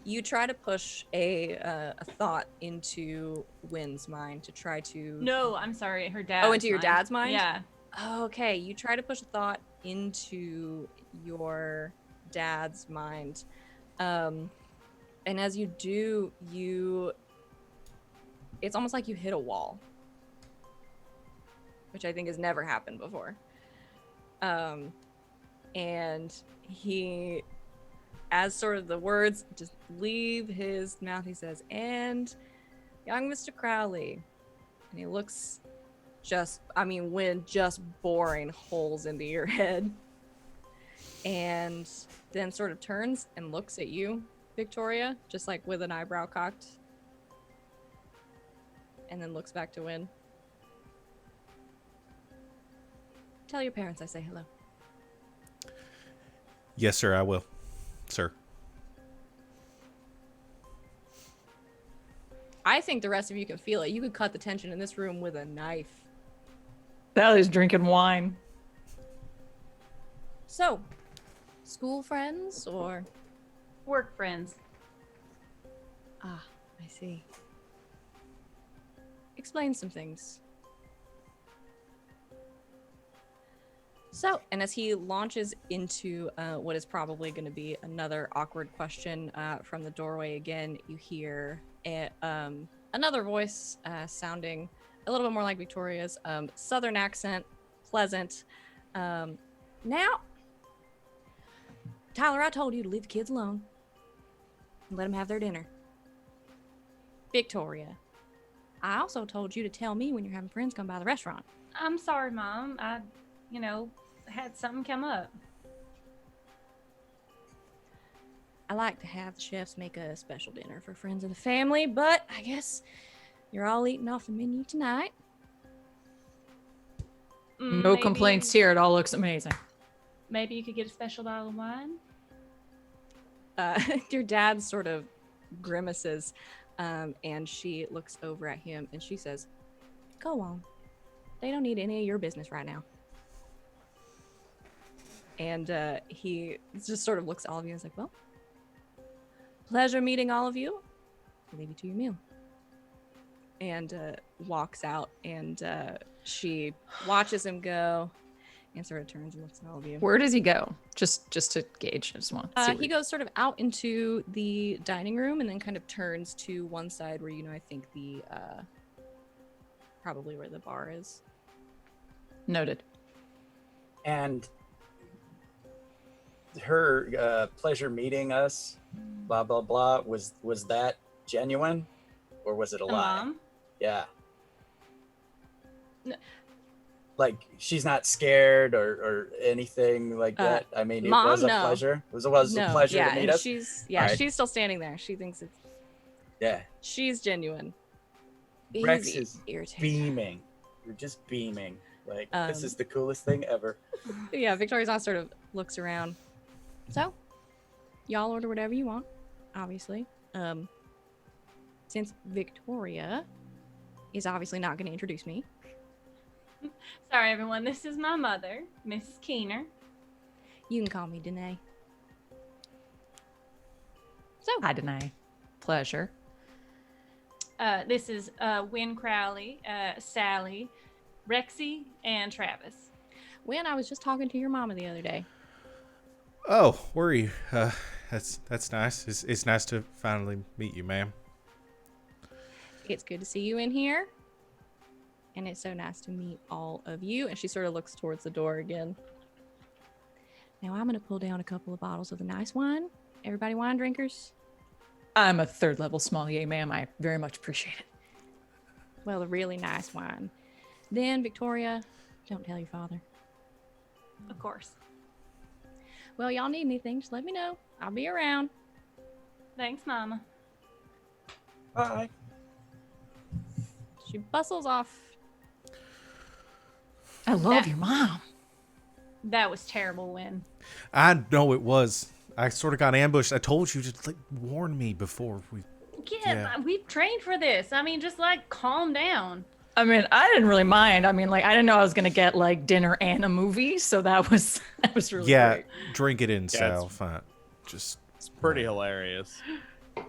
You try to push a thought into Wynn's mind to try to. No, I'm sorry, her dad. Oh, into your dad's mind? Yeah. Okay, you try to push a thought into your dad's mind. And as you do, it's almost like you hit a wall, which I think has never happened before. And he, as sort of the words just leave his mouth, he says, "And young Mr. Crowley," and he looks Wynn just boring holes into your head, and then sort of turns and looks at you, Victoria, just like with an eyebrow cocked, and then looks back to Wynn. Tell your parents I say hello. Yes, sir, I will. Sir. I think the rest of you can feel it. You could cut the tension in this room with a knife. Sally's drinking wine. So, school friends or... Work friends. Ah, I see. Explain some things. So, and as he launches into what is probably going to be another awkward question from the doorway again, you hear another voice sounding a little bit more like Victoria's, southern accent, pleasant, Now, Tyler, I told you to leave the kids alone and let them have their dinner. Victoria, I also told you to tell me when you're having friends come by the restaurant. I'm sorry, Mom. I, had something come up. I like to have the chefs make a special dinner for friends of the family, but I guess you're all eating off the menu tonight. No Maybe- complaints here. It all looks amazing. Maybe you could get a special bottle of wine. Your dad sort of grimaces, and she looks over at him and she says, "Go on. They don't need any of your business right now." And he just sort of looks at all of you and is like, "Well, pleasure meeting all of you. I'll leave you to your meal." And walks out, and she watches him go and sort of turns and looks at all of you. Where does he go? Just to gauge. I just want to see. He goes sort of out into the dining room and then kind of turns to one side where, I think the probably where the bar is. Noted. And her pleasure meeting us, blah blah blah. Was that genuine, or was it a lie? Mom? Yeah. No. Like she's not scared or anything like that. I mean, it Mom, was a no. pleasure. It was a pleasure yeah, to meet and us. she's Alright. she's still standing there. She thinks it's Yeah. she's genuine. Rex He's is irritated. beaming. You're just beaming. Like this Um, is the coolest thing ever. Yeah, Victoria's on sort of looks around. So, y'all order whatever you want, obviously. Since Victoria is obviously not going to introduce me, Sorry, everyone. This is my mother, Mrs. Keener. you can call me Danae. So, I deny. Pleasure. This is Wynn Crowley, Sally, Rexy, and Travis. Wynn, I was just talking to your mama the other day. Oh, were you? That's nice. It's nice to finally meet you, ma'am. It's good to see you in here. And it's so nice to meet all of you. And she sort of looks towards the door again. Now I'm going to pull down a couple of bottles of the nice wine. Everybody wine drinkers? I'm a third level sommelier, ma'am. I very much appreciate it. Well, a really nice wine. Then, Victoria, don't tell your father. Of course. Well, y'all need anything, just let me know. I'll be around. Thanks, Mama. Bye. She bustles off. I love your mom. That was terrible, Wynn. I know it was. I sort of got ambushed. I told you to warn me before we. Yeah, we've trained for this. I mean, just calm down. I mean, I didn't really mind. I mean, I didn't know I was gonna get dinner and a movie, so that was really great. Drink it in, Yeah, Sal. Fine. Just. It's pretty hilarious. I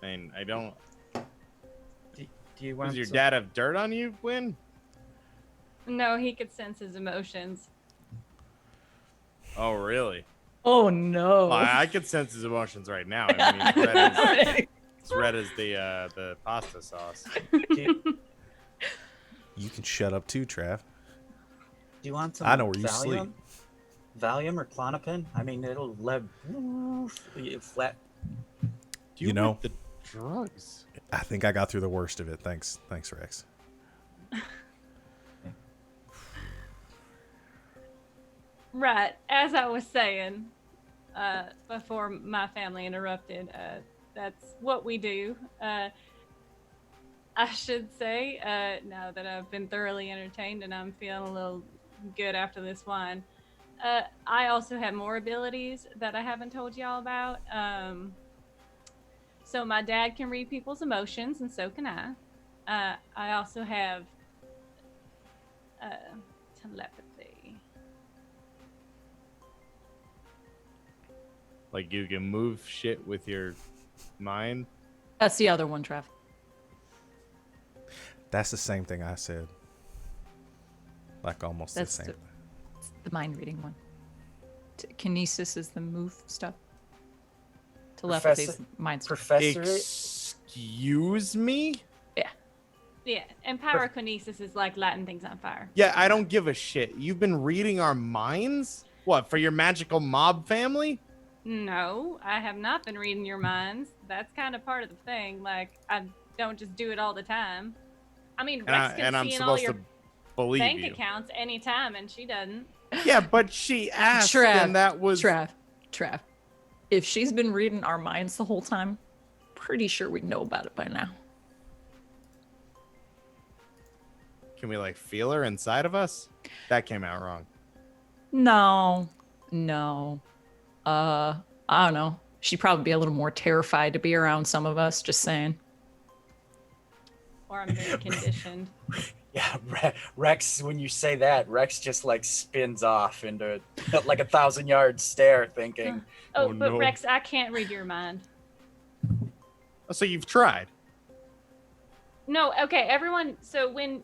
mean, I don't. Do you want Does your some- dad have dirt on you, Wynn? No, he could sense his emotions. Oh, really? Oh no. Well, I could sense his emotions right now. I mean, it's red as the pasta sauce. You can shut up too, Trav. Do you want some? I know where you Valium? sleep. Valium or Clonopin? I mean, it'll flat. You know- with the drugs. I think I got through the worst of it. Thanks, Rex. Right. As I was saying, before my family interrupted, that's what we do. I should say, now that I've been thoroughly entertained and I'm feeling a little good after this wine, I also have more abilities that I haven't told y'all about. So my dad can read people's emotions, and so can I. I also have telepathy. Like you can move shit with your mind. That's the other one, Trev. That's the same thing I said. Like almost That's the same. It's the mind reading one. Kinesis is the move stuff. Telepathy is mind stuff. Professor. Excuse me? Yeah, and pyrokinesis is like lighting things on fire. Yeah, I don't give a shit. You've been reading our minds? What, for your magical mob family? No, I have not been reading your minds. That's kind of part of the thing. Like, I don't just do it all the time. I mean, Rex can I'm see in all supposed your to believe bank you. accounts anytime, and she doesn't. Yeah, but she asked, Trav, and that was... Trav. If she's been reading our minds the whole time, pretty sure we'd know about it by now. Can we, like, feel her inside of us? That came out wrong. No. I don't know. She'd probably be a little more terrified to be around some of us, just saying. Or I'm very conditioned. Yeah, Rex, when you say that, Rex just like spins off into like 1,000-yard stare thinking, Oh, Oh, but no. Rex, I can't read your mind. Oh, so you've tried. No, okay, everyone. So when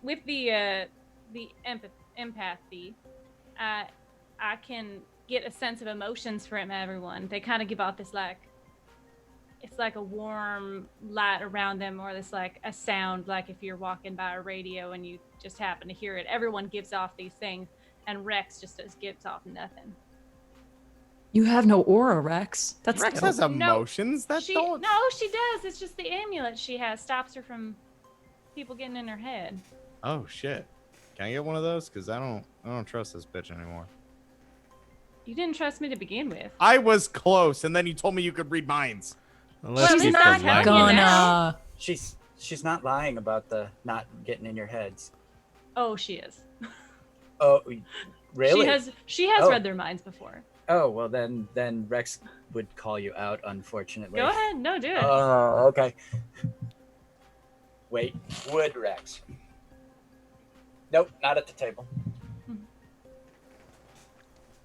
with the empathy, I can get a sense of emotions from everyone. They kind of give off this like, it's like a warm light around them, or this like a sound, like if you're walking by a radio and you just happen to hear it. Everyone gives off these things, and Rex just gives off nothing. You have no aura, Rex. That's Rex dope. has emotions. That she don't... no, she does. It's just the amulet she has stops her from people getting in her head. Oh, shit. Can I get one of those? Because I don't trust this bitch anymore. You didn't trust me to begin with. I was close, and then you told me you could read minds. Let's Well, keep it's not the line gonna- going. Gonna. she's not lying about the not getting in your heads. Oh, she is. Oh, really? She has Oh. read their minds before. Oh, well then Rex would call you out, unfortunately. Go ahead. No, do it. Oh, okay. Wait, would Rex? Nope, not at the table.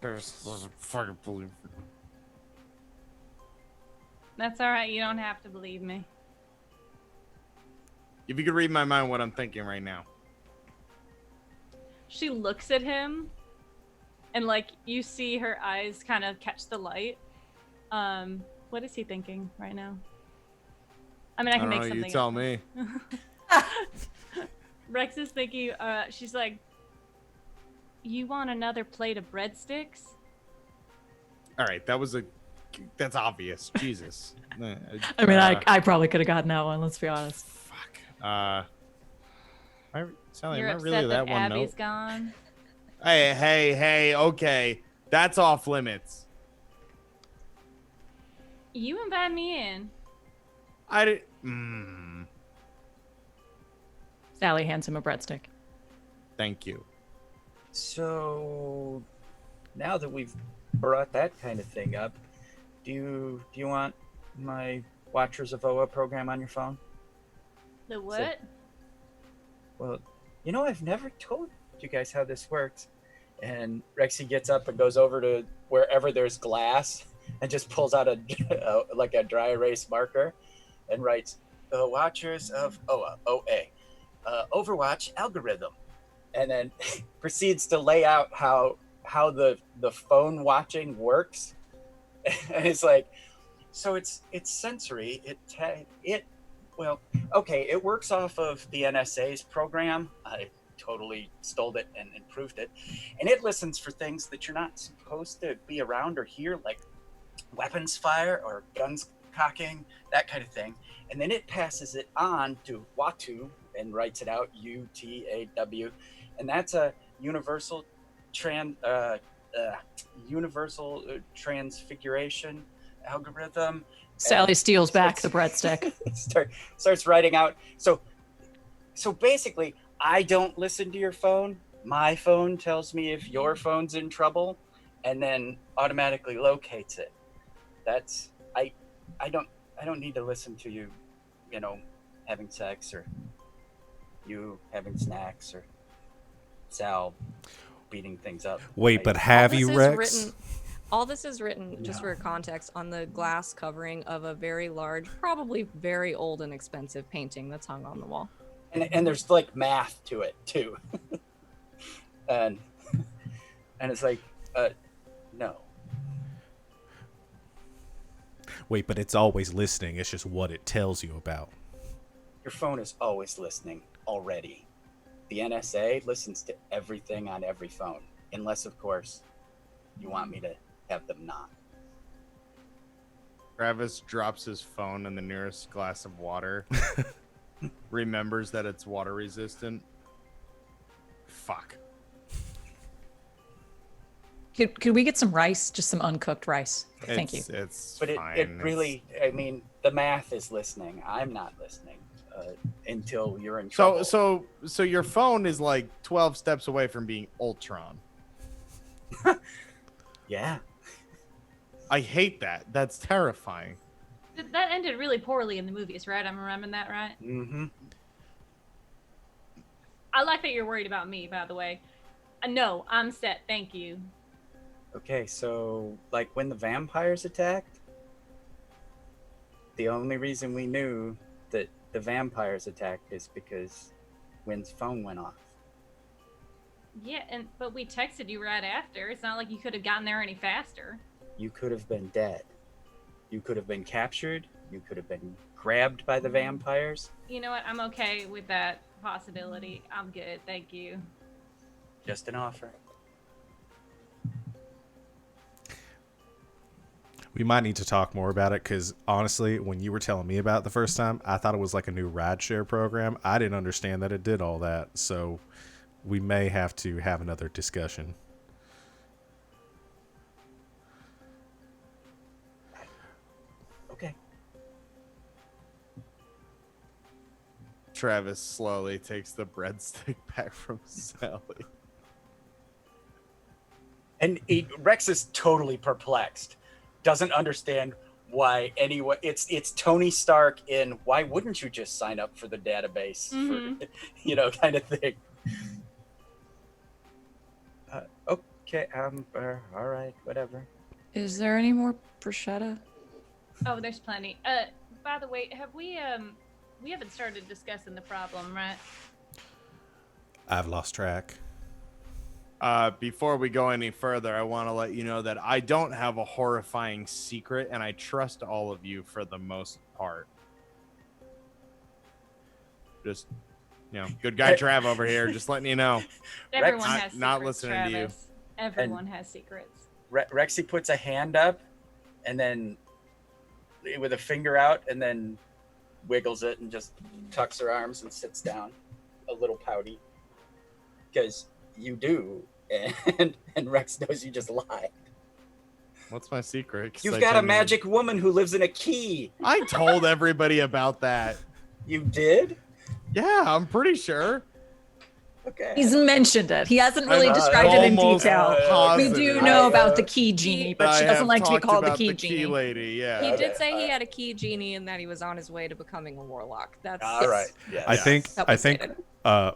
There's fucking believe. That's all right. You don't have to believe me. If you could read my mind, what I'm thinking right now. She looks at him, and like you see her eyes kind of catch the light. What is he thinking right now? I mean, I can make know, something. you tell up. me. Rex is thinking. She's like, "You want another plate of breadsticks?" All right, that's obvious. Jesus. I mean, I probably could have gotten that one. Let's be honest. Fuck. Sally, You're am I upset really that that one Abby's note? gone. Hey, okay. That's off limits. You invite me in. I did. Sally hands him a breadstick. Thank you. So now that we've brought that kind of thing up, do you want my Watchers of Oa program on your phone? The what? Well, you know, I've never told you guys how this works. And Rexy gets up and goes over to wherever there's glass and just pulls out a dry erase marker and writes, "The Watchers of Oa, OA, Overwatch algorithm," and then proceeds to lay out how the phone watching works. And it's like, so it's sensory. It works off of the NSA's program. I totally stole it and improved it, and it listens for things that you're not supposed to be around or hear, like weapons fire or guns cocking, that kind of thing. And then it passes it on to Watu and writes it out, UTAW, and that's a universal transfiguration algorithm. Sally steals back the breadstick. starts writing out. So basically, I don't listen to your phone. My phone tells me if your phone's in trouble, and then automatically locates it. That's I don't need to listen to you, having sex, or you having snacks, or Sal beating things up. Wait, but have you, Rex? All this is written, just for context, on the glass covering of a very large, probably very old and expensive painting that's hung on the wall. And there's like math to it too. and it's like, no. Wait, but it's always listening. It's just what it tells you about. Your phone is always listening already. The NSA listens to everything on every phone, unless, of course, you want me to have them not. Travis drops his phone in the nearest glass of water. Remembers that it's water resistant. Fuck. Could we get some rice? Just some uncooked rice. Thank you. It's But fine. it really, I mean, the math is listening. I'm not listening until you're in trouble. So your phone is like 12 steps away from being Ultron. Yeah. I hate that. That's terrifying. That ended really poorly in the movies, right? I'm remembering that right. Mm-hmm. I like that you're worried about me, by the way. No, I'm set. Thank you. Okay, so like when the vampires attacked, the only reason we knew that the vampires attacked is because Wynn's phone went off. Yeah, but we texted you right after. It's not like you could have gotten there any faster. You could have been dead. You could have been captured. You could have been grabbed by the vampires. You know what? I'm okay with that possibility. I'm good. Thank you. Just an offer. We might need to talk more about it because honestly, when you were telling me about it the first time, I thought it was like a new ride share program. I didn't understand that it did all that. So we may have to have another discussion. Okay. Travis slowly takes the breadstick back from Sally. And Rex is totally perplexed. Doesn't understand why anyone. It's Tony Stark in why wouldn't you just sign up for the database for, kind of thing. Okay. All right. Whatever. Is there any more bruschetta? Oh, there's plenty. By the way, have we haven't started discussing the problem, right? I've lost track. Before we go any further, I want to let you know that I don't have a horrifying secret, and I trust all of you for the most part. Just, good guy Trav over here, just letting you know. Everyone Rex, has secrets, not listening to you. Travis. Everyone has secrets. Rexy puts a hand up, and then with a finger out, and then wiggles it and just tucks her arms and sits down, a little pouty, because you do, and Rex knows you just lied. What's my secret? 'Cause You've I got a genuinely- magic woman who lives in a key. I told everybody about that. You did? Yeah, I'm pretty sure. Okay. He's mentioned it. He hasn't really I'm described it in almost detail. We positive. do know about the key genie, but she I doesn't have like to be talked called the about key the genie. key lady. Yeah. He Okay, did say he alright. had a key genie and that he was on his way to becoming a warlock. That's All right. Yeah. I think that was stated.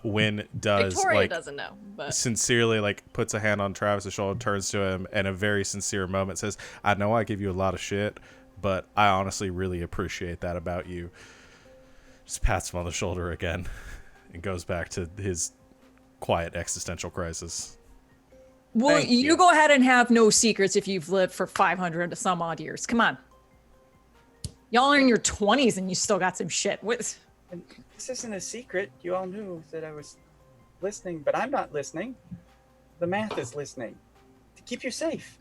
Wynn does Victoria doesn't know, but sincerely puts a hand on Travis's shoulder, turns to him, and a very sincere moment says, "I know I give you a lot of shit, but I honestly really appreciate that about you." Just pats him on the shoulder again, and goes back to his quiet existential crisis. Well, Thank you you. go ahead and have no secrets if you've lived for 500 to some odd years. Come on. Y'all are in your 20s and you still got some shit. What? And this isn't a secret. You all knew that I was listening, but I'm not listening. The math is listening to keep you safe.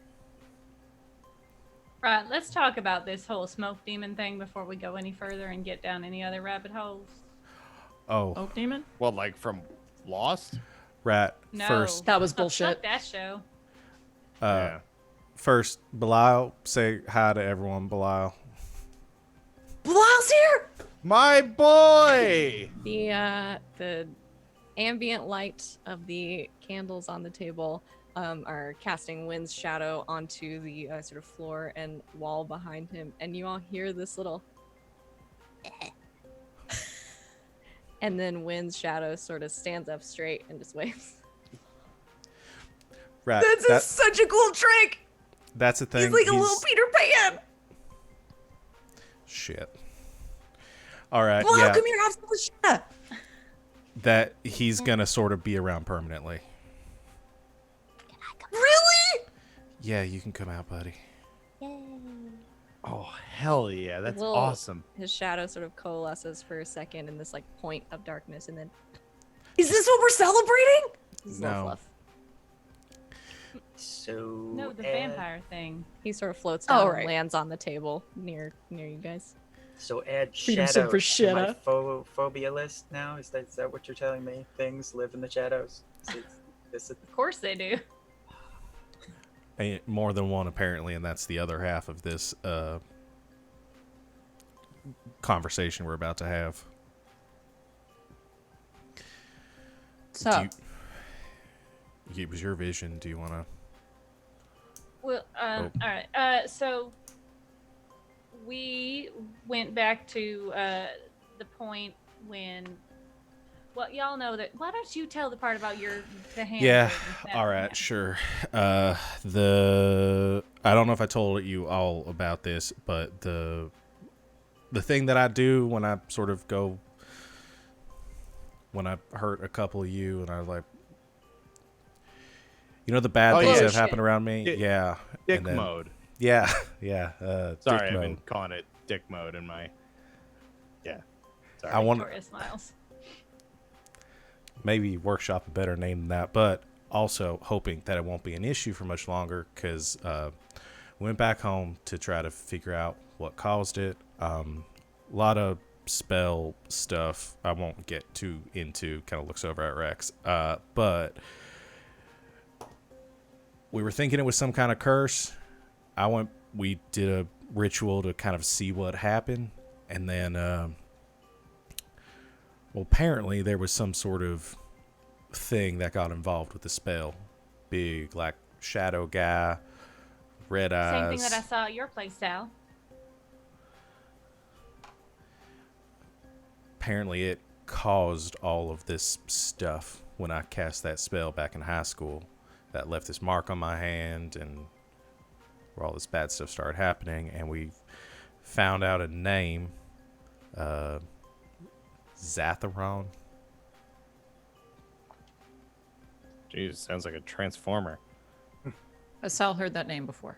Right, let's talk about this whole smoke demon thing before we go any further and get down any other rabbit holes. Oh, Oak demon? Well, like from Lost? Rat. No. First, That was Fuck bullshit. that show. Yeah. first, Belial, say hi to everyone, Belial. Belial's here! My boy! the ambient light of the candles on the table are casting Wynn's shadow onto the sort of floor and wall behind him, and you all hear this little and then Wynn's shadow sort of stands up straight and just waves. Rat. Such a cool trick! That's a thing. He's like a little Peter Pan! Shit. All right. Belial, yeah. come here, have some bruschetta! That he's gonna sort of be around permanently. Really? Yeah, you can come out, buddy. Yay. Oh, hell yeah. That's Well- awesome. His shadow sort of coalesces for a second in this point of darkness, and then Is this what we're celebrating? this is a little No. fluff. So No, the Ed, vampire thing. He sort of floats Oh, down right. and lands on the table near you guys. So add Freedom sim for shadows to my shadow. phobia list now. Is that what you're telling me? Things live in the shadows. This is Of course they do. More than one, apparently, and that's the other half of this conversation we're about to have. So, It was your vision. Do you want to? Well, Oh. all right. So we went back to the point when. Well, y'all know that. Why don't you tell the part about the hand? Yeah. that All right. happened? Sure. I don't know if I told you all about this, but the thing that I do when I sort of go when I hurt a couple of you, and I was like, the bad Oh, things yeah. that have happened around me. Dick- Yeah. Dick and then- mode. Yeah. Sorry, dick I've mode. been calling it dick mode in my. Yeah. Sorry. I want Victoria smiles. maybe workshop a better name than that, but also hoping that it won't be an issue for much longer, because went back home to try to figure out what caused it. A lot of spell stuff I won't get too into, kind of looks over at Rex, but we were thinking it was some kind of curse. We did a ritual to kind of see what happened, and then apparently there was some sort of thing that got involved with the spell. Big, like, shadow guy, red eyes. Same thing that I saw at your place, Sal. Apparently it caused all of this stuff when I cast that spell back in high school. That left this mark on my hand, and where all this bad stuff started happening. And we found out a name, Zatheron. Jeez, sounds like a transformer. has Sal heard that name before?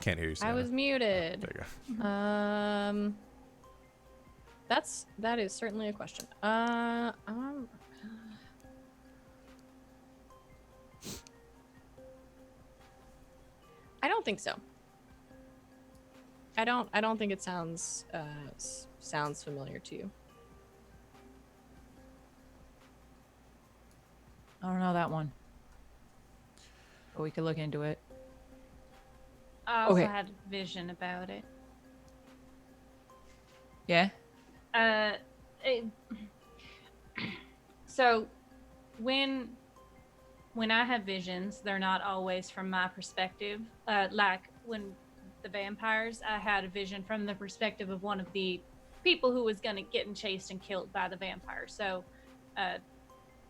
Can't hear you. I Sarah. was muted. There you go. That is certainly a question. I don't think so. I don't think it sounds familiar to you. I don't know that one. But we could look into it. I also Okay. had a vision about it. Yeah? So when I have visions, they're not always from my perspective. Like when the vampires, I had a vision from the perspective of one of the people who was going to get chased and killed by the vampire. So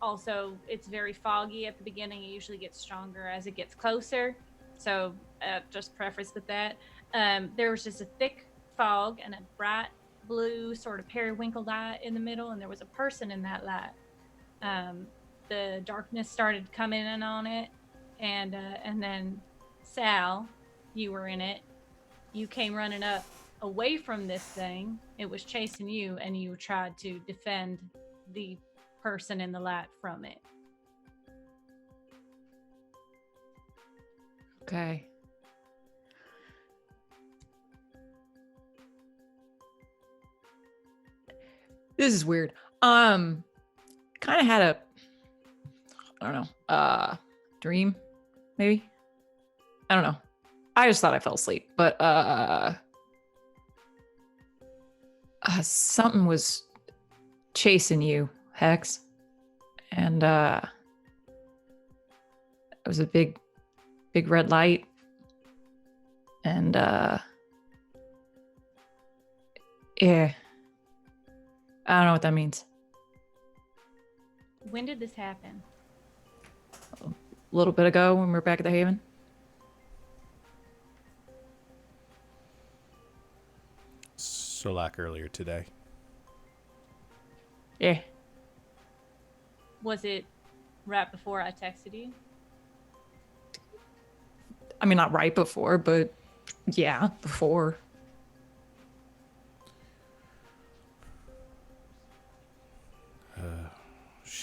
also it's very foggy at the beginning. It usually gets stronger as it gets closer. So just preface with that. There was just a thick fog and a bright blue sort of periwinkle light in the middle, and there was a person in that light. The darkness started coming in on it, and then Sal, you were in it. You came running up away from this thing. It was chasing you, and you tried to defend the person in the light from it. Okay. This is weird. Kind of had a, I don't know, dream, maybe. I don't know. I just thought I fell asleep, but something was chasing you, Hex, and it was a big red light, and yeah, I don't know what that means. When did this happen? A little bit ago when we were back at the Haven. So like earlier today. Yeah. Was it right before I texted you? I mean, not right before, but yeah, before.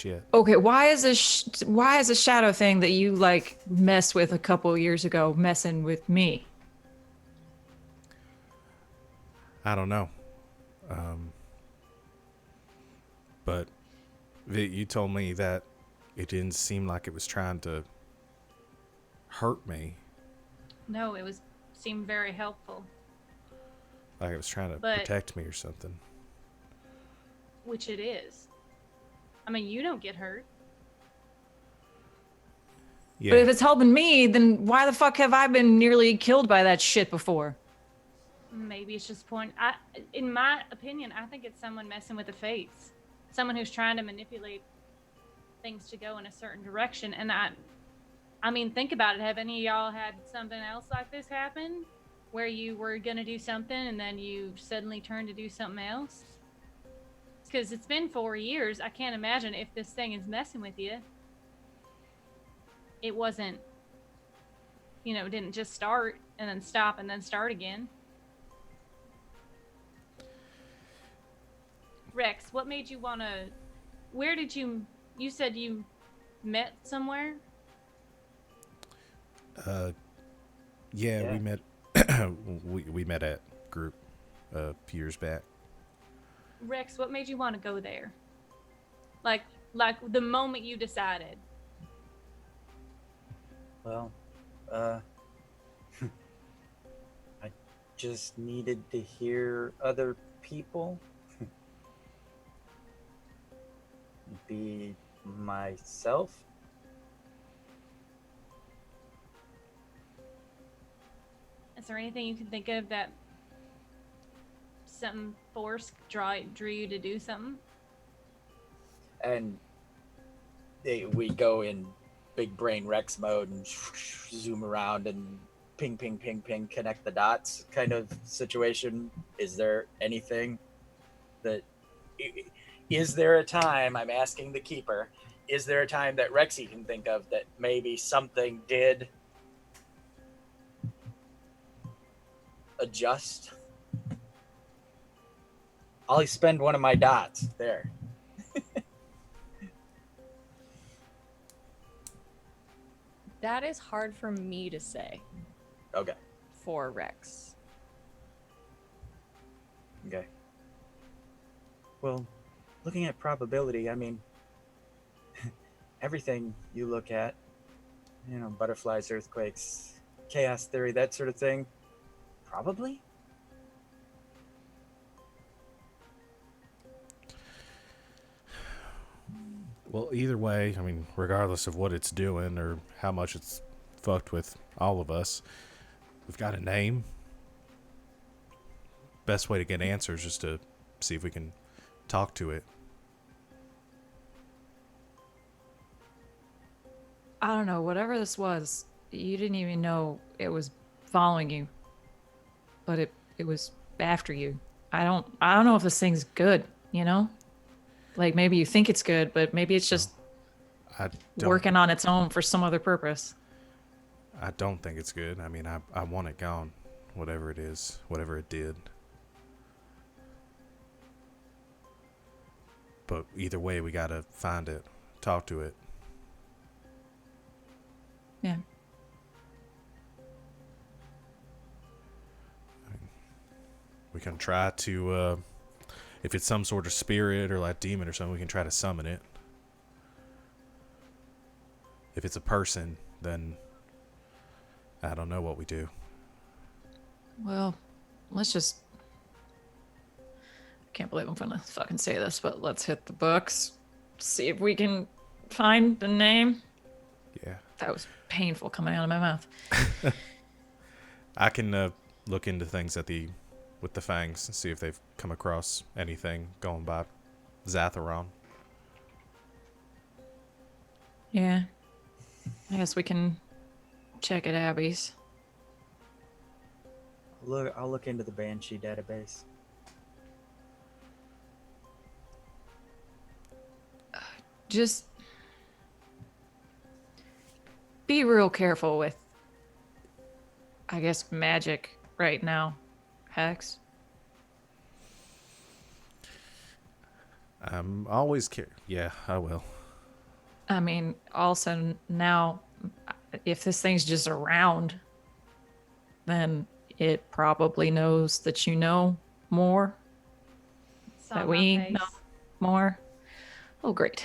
shit. Okay, why is a shadow thing that you like messed with a couple years ago messing with me? I don't know. But you told me that it didn't seem like it was trying to hurt me. No, it seemed very helpful, Like it was trying to But- protect me or something. which it is. I mean, you don't get hurt. Yeah. But if it's helping me, then why the fuck have I been nearly killed by that shit before? Maybe it's just in my opinion, I think it's someone messing with the fates. Someone who's trying to manipulate things to go in a certain direction. And I mean, think about it. Have any of y'all had something else like this happen? Where you were going to do something and then you suddenly turned to do something else? Because it's been 4 years. I can't imagine if this thing is messing with you. It wasn't, didn't just start and then stop and then start again. Rex, what made you want to... Where did you said you met somewhere? Yeah, we met. we met at group a few years back. Rex, what made you want to go there? Like the moment you decided. Well, I just needed to hear other people. Be myself. Is there anything you can think of that some force drew you to do something? And we go in big brain Rex mode and zoom around and ping, ping, ping, ping, connect the dots kind of situation. Is there anything that... Is there a time, I'm asking the keeper, is there a time that Rexy can think of that maybe something did adjust? I'll spend one of my dots there. That is hard for me to say Okay. for Rex. Okay. Well, looking at probability, I mean, everything you look at, butterflies, earthquakes, chaos theory, that sort of thing, probably. Well, either way, I mean, regardless of what it's doing or how much it's fucked with all of us, we've got a name. Best way to get answers is to see if we can talk to it. I don't know, whatever this was, you didn't even know it was following you. But it was after you. I don't know if this thing's good, Like maybe you think it's good, but maybe it's just I don't, working on its own for some other purpose. I don't think it's good. I mean, I want it gone, whatever it is, whatever it did. But either way, we gotta find it, talk to it. Yeah. We can try to, if it's some sort of spirit or like demon or something, we can try to summon it. If it's a person, then I don't know what we do. Well, let's just... I can't believe I'm gonna fucking say this, but let's hit the books. See if we can find the name. Yeah. That was painful coming out of my mouth. I can look into things with the fangs and see if they've come across anything going by Zatharon. Yeah. I guess we can check at Abby's. I'll look into the Banshee database. Just be real careful with, I guess, magic right now. Hex. I'm always Yeah, I will. I mean, also now, if this thing's just around, then it probably knows that you know more, Saw that my we face. know more. Oh, great.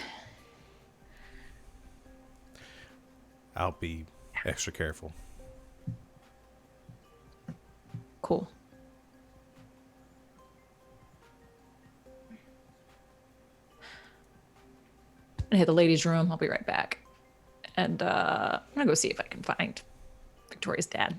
I'll be extra careful. Cool. I'm gonna hit the ladies' room. I'll be right back. And I'm gonna go see if I can find Victoria's dad.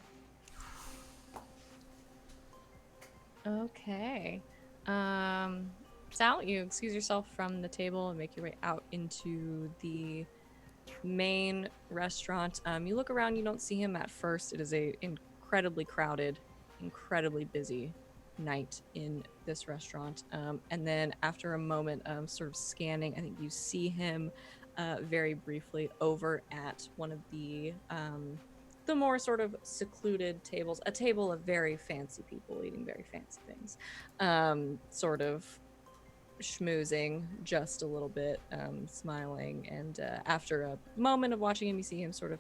Okay. Sal, you excuse yourself from the table and make your way out into the main restaurant. You look around, you don't see him at first. It is a incredibly crowded, incredibly busy night in this restaurant. And then after a moment of sort of scanning, I think you see him very briefly over at one of the more sort of secluded tables, a table of very fancy people eating very fancy things, sort of schmoozing just a little bit, smiling. And after a moment of watching him, you see him sort of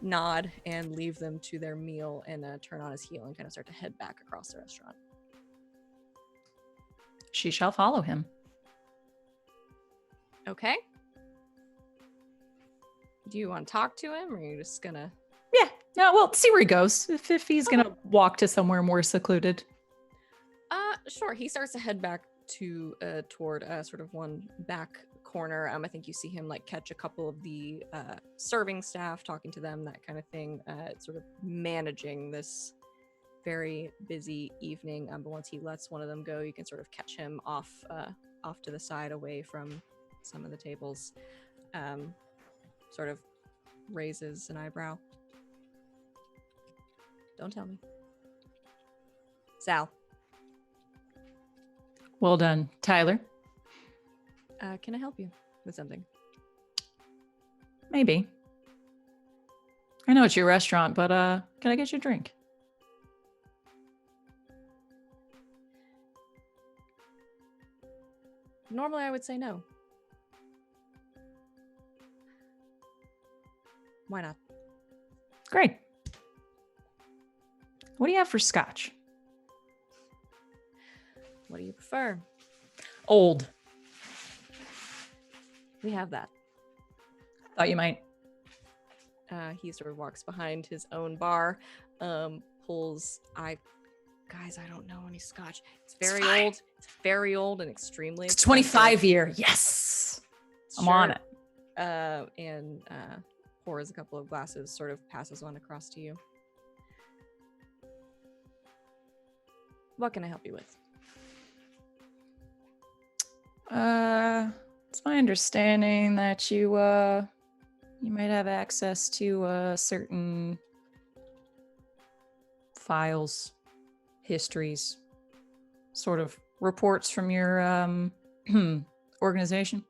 nod and leave them to their meal and turn on his heel and kind of start to head back across the restaurant. She shall follow him. Okay. Do you want to talk to him, or are you just gonna? Yeah. No, well, see where he goes. If he's gonna walk to somewhere more secluded. Sure. He starts to head back to toward sort of one back corner. I think you see him like catch a couple of the serving staff, talking to them, that kind of thing, sort of managing this very busy evening. But once he lets one of them go, you can sort of catch him off to the side, away from some of the tables. Sort of raises an eyebrow. Don't tell me. Sal. Well done, Tyler. Can I help you with something? Maybe. I know it's your restaurant, but can I get you a drink? Normally I would say no. Why not? Great. What do you have for scotch? What do you prefer? Old. We have that. Thought you might. He sort of walks behind his own bar, pulls. Guys, I don't know any scotch. It's very fine. old. It's very old and extremely. It's expensive. 25 year. Yes. I'm on it. And pours a couple of glasses, sort of passes one across to you. What can I help you with? It's my understanding that you might have access to certain files, histories, sort of reports from your organization.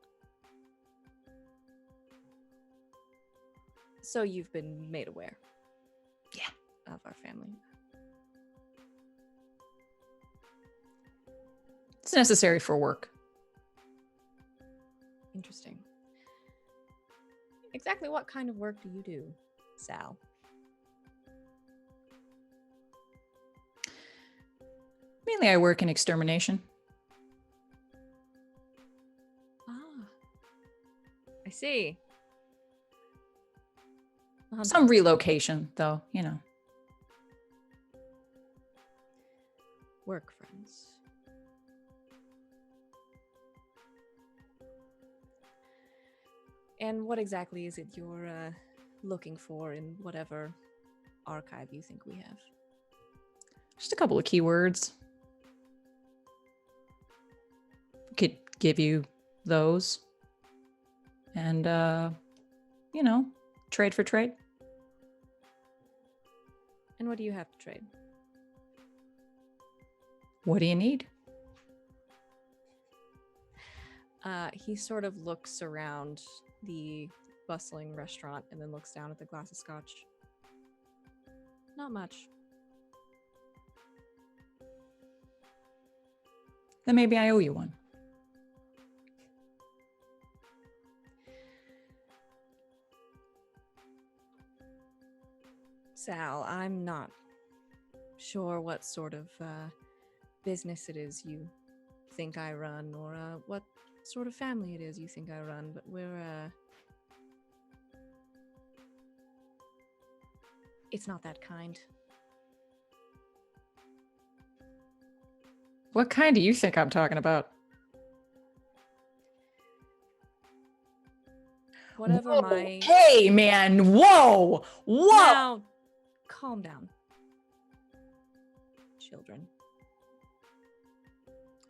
So you've been made aware. Yeah. Of our family. It's necessary for work. Interesting. Exactly what kind of work do you do, Sal? Mainly I work in extermination. Ah. I see. Some relocation, though, you know. Work friends. And what exactly is it you're looking for in whatever archive you think we have? Just a couple of keywords. Could give you those. And, you know, trade for trade. And what do you have to trade? What do you need? He sort of looks around the bustling restaurant and then looks down at the glass of scotch. Not much. Then maybe I owe you one. Sal, I'm not sure what sort of business it is you think I run, or what sort of family it is you think I run, but we're it's not that kind. What kind do you think I'm talking about? Whatever Whoa, my Hey, man. Whoa. Whoa. Now, calm down, children.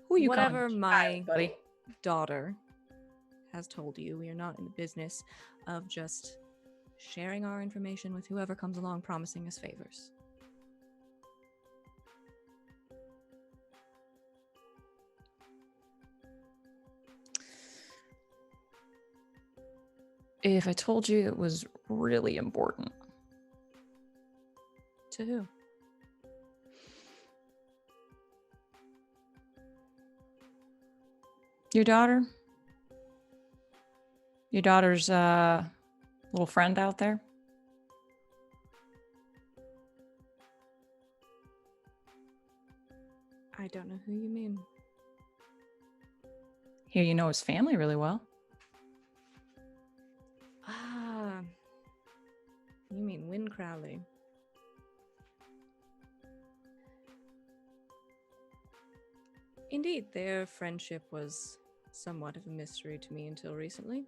Who are you Whatever calling my child, buddy? daughter has told you, we are not in the business of just sharing our information with whoever comes along promising us favors. If I told you it was really important. To who? Your daughter? Your daughter's little friend out there? I don't know who you mean. Here, you know his family really well. Ah, you mean Wynn Crowley. Indeed, their friendship was somewhat of a mystery to me until recently.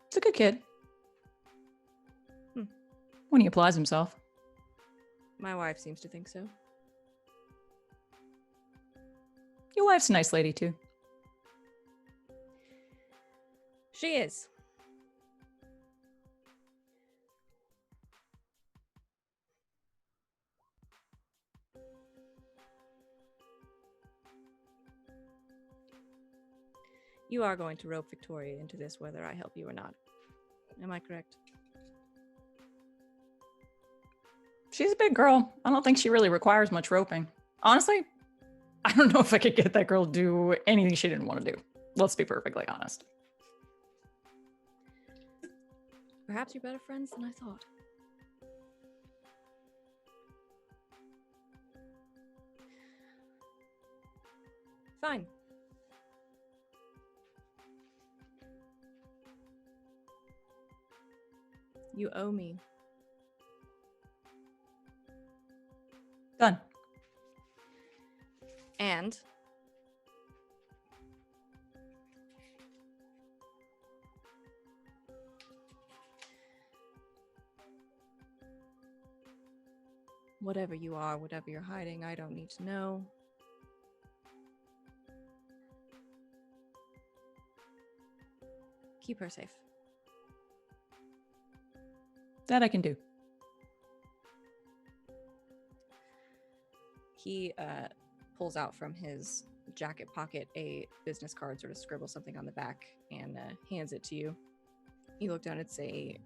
He's a good kid. Hmm. When he applies himself. My wife seems to think so. Your wife's a nice lady, too. She is. You are going to rope Victoria into this whether I help you or not. Am I correct? She's a big girl. I don't think she really requires much roping. Honestly, I don't know if I could get that girl to do anything she didn't want to do. Let's be perfectly honest. Perhaps you're better friends than I thought. Fine. You owe me. Done. And whatever you are, whatever you're hiding, I don't need to know. Keep her safe. That I can do. He pulls out from his jacket pocket a business card, sort of scribbles something on the back, and hands it to you. You look down, it's a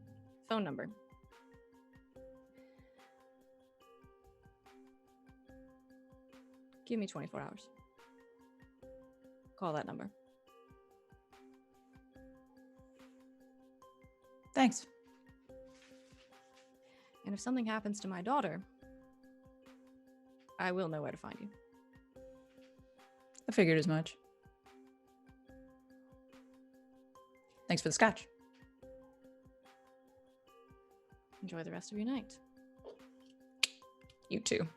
phone number. Give me 24 hours. Call that number. Thanks. And if something happens to my daughter, I will know where to find you. I figured as much. Thanks for the scotch. Enjoy the rest of your night. You too.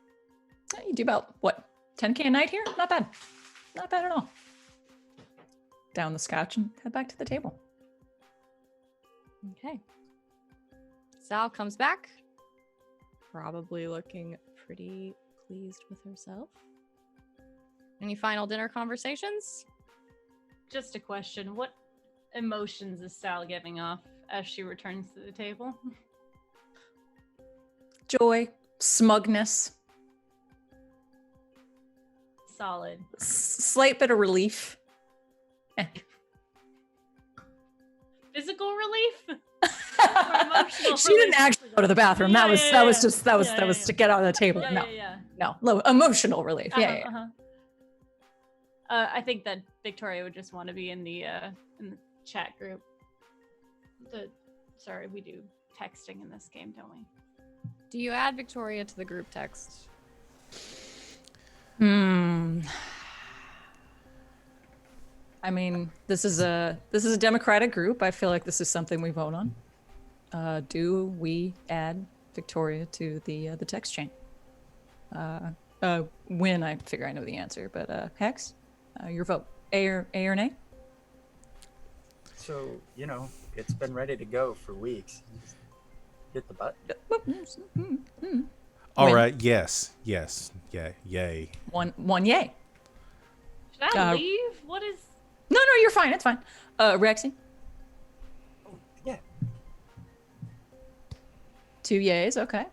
You do about, what, 10K a night here? Not bad. Not bad at all. Down the scotch and head back to the table. Okay. Sal comes back, probably looking pretty pleased with herself. Any final dinner conversations? Just a question. What emotions is Sal giving off as she returns to the table? Joy, smugness, Solid. slight bit of relief. Physical relief? Or emotional She didn't relief? actually go to the bathroom. Yeah, that was yeah, that was yeah. to get on the table. Yeah, no, yeah, no, emotional relief. yeah. Yeah, yeah. I think that Victoria would just want to be in the chat group. Sorry, we do texting in this game, don't we? Do you add Victoria to the group text? I mean, this is a democratic group. I feel like this is something we vote on. Do we add Victoria to the text chain? Wynn, I figure I know the answer, but Hex, your vote. A or nay? So, it's been ready to go for weeks. Just hit the button. All Win. right. Yes. Yeah. Yay. One yay. Should I leave? What is? No, you're fine. It's fine. Rexy, Oh, yeah. 2 yays. Okay.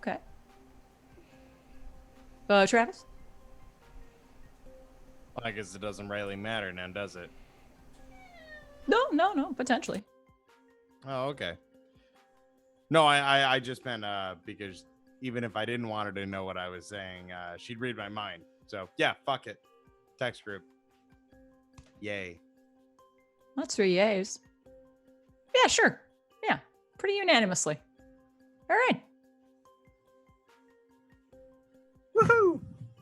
Travis? I guess it doesn't really matter now, does it? No, potentially. Oh, okay. No, I just meant because even if I didn't want her to know what I was saying, she'd read my mind. So yeah, fuck it. Text group. Yay. That's 3 yays. Yeah, sure. Yeah, pretty unanimously. All right. Woohoo!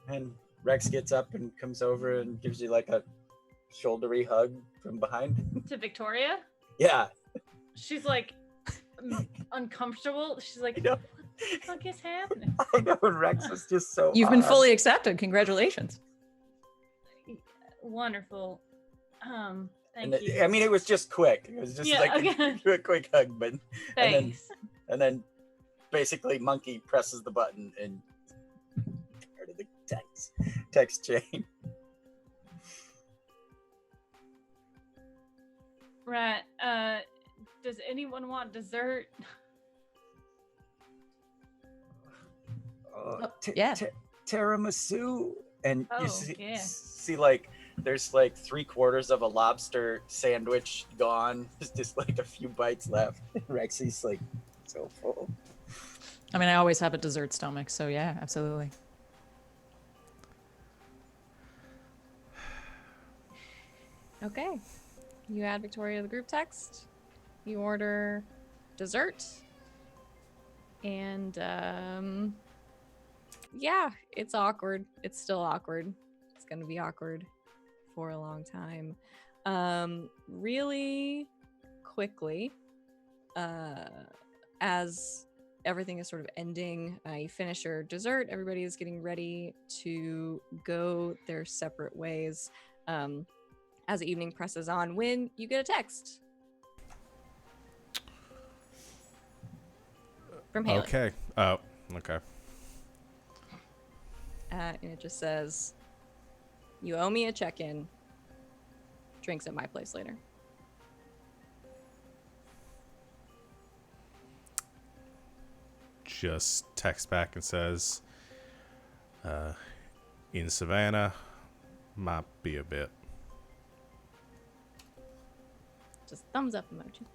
And Rex gets up and comes over and gives you like a shouldery hug from behind. To Victoria? Yeah. She's like uncomfortable. She's like, I know. what the fuck is happening? I know. And Rex is just so. You've been odd. fully accepted. Congratulations. Wonderful. Thank And you. I mean, it was just quick. It was just Yeah, like okay. a quick hug, but Thanks. and then basically Monkey presses the button and part of the text chain. Right. Does anyone want dessert? Yeah. Tiramisu, and Oh, you see, yeah. see like there's like 3/4 of a lobster sandwich gone. There's just like a few bites left. Rexy's like so full. I mean, I always have a dessert stomach, so yeah, absolutely. Okay. You add Victoria to the group text. You order dessert. And yeah, it's awkward. It's still awkward. It's gonna be awkward for a long time. Really quickly, as everything is sort of ending, you finish your dessert. Everybody is getting ready to go their separate ways. As the evening presses on, Wynn, you get a text from Haley. Okay. Oh. Okay. And it just says, "You owe me a check-in. Drinks at my place later." Just text back and says, in Savannah, might be a bit. Just thumbs up emoji.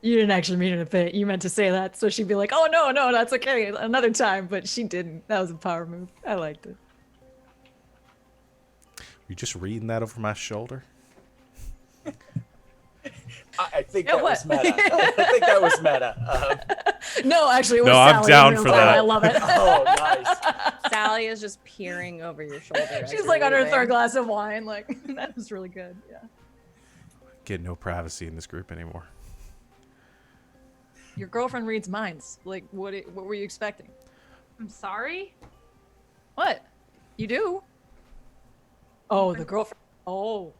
You didn't actually mean it a bit. You meant to say that, so she'd be like, "Oh no, that's okay, another time." But she didn't. That was a power move. I liked it. You just reading that over my shoulder? I think Yeah, that was what? meta. I think that was meta. No, actually, it was No, I'm Sally in down real for time. that. I love it. Oh, nice. Sally is just peering over your shoulder. as She's you're like on her leaving. third glass of wine. Like that was really good. Yeah. Get no privacy in this group anymore. Your girlfriend reads minds. Like what were you expecting? I'm sorry. What? You do? Oh, the girlfriend. Oh,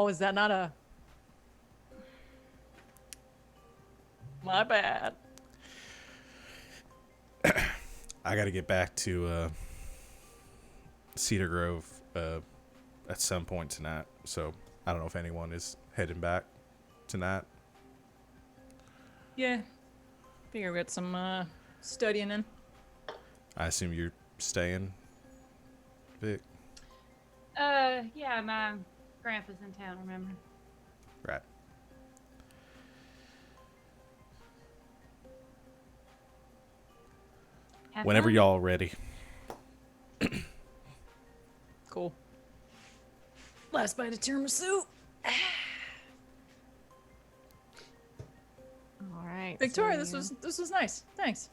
is that not a? My bad. I got to get back to Cedar Grove at some point tonight. So I don't know if anyone is heading back tonight. Yeah. Figure we got some studying in. I assume you're staying, Vic? Yeah, my grandpa's in town, remember? Right. Have Whenever fun. y'all ready. Cool. Last bite of tiramisu. All right. Victoria, so this was nice. Thanks.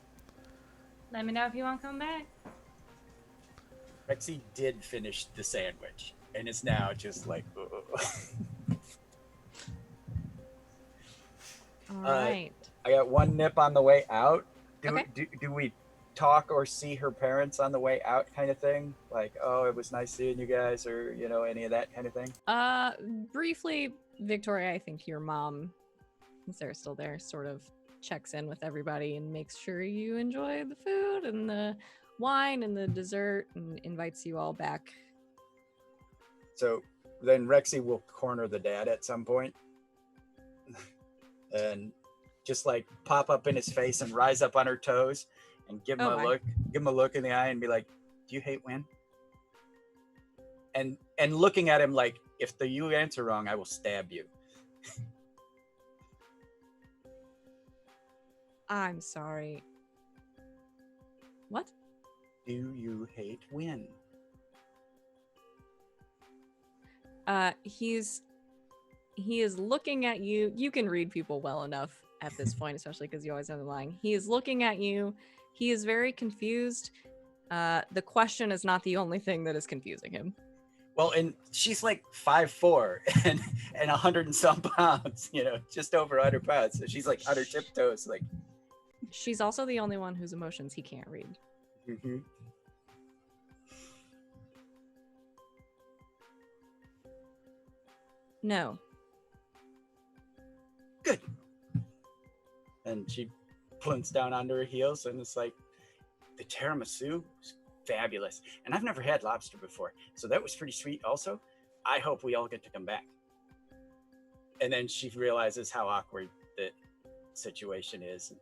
Let me know if you want to come back. Rexy did finish the sandwich and is now just like, ugh. All right. I got one nip on the way out. Okay. Do we talk or see her parents on the way out kind of thing? Like, oh, it was nice seeing you guys, or, you know, any of that kind of thing? Briefly, Victoria, I think your mom, since they're still there, sort of checks in with everybody and makes sure you enjoy the food and the wine and the dessert and invites you all back. So then Rexy will corner the dad at some point and just like pop up in his face and rise up on her toes and give him give him a look in the eye and be like, do you hate Wynn? And looking at him like, if you answer wrong, I will stab you. I'm sorry. What? Do you hate Wynn? He is looking at you. You can read people well enough at this point, especially because you always have the line. He is looking at you. He is very confused. The question is not the only thing that is confusing him. Well, and she's like 5'4" and 100 and some pounds, you know, just over 100 pounds. So she's like on her tiptoes, like. She's also the only one whose emotions he can't read. Mm-hmm. No. Good. And she plunks down onto her heels and it's like, the tiramisu was fabulous. And I've never had lobster before, so that was pretty sweet also. I hope we all get to come back. And then she realizes how awkward the situation is.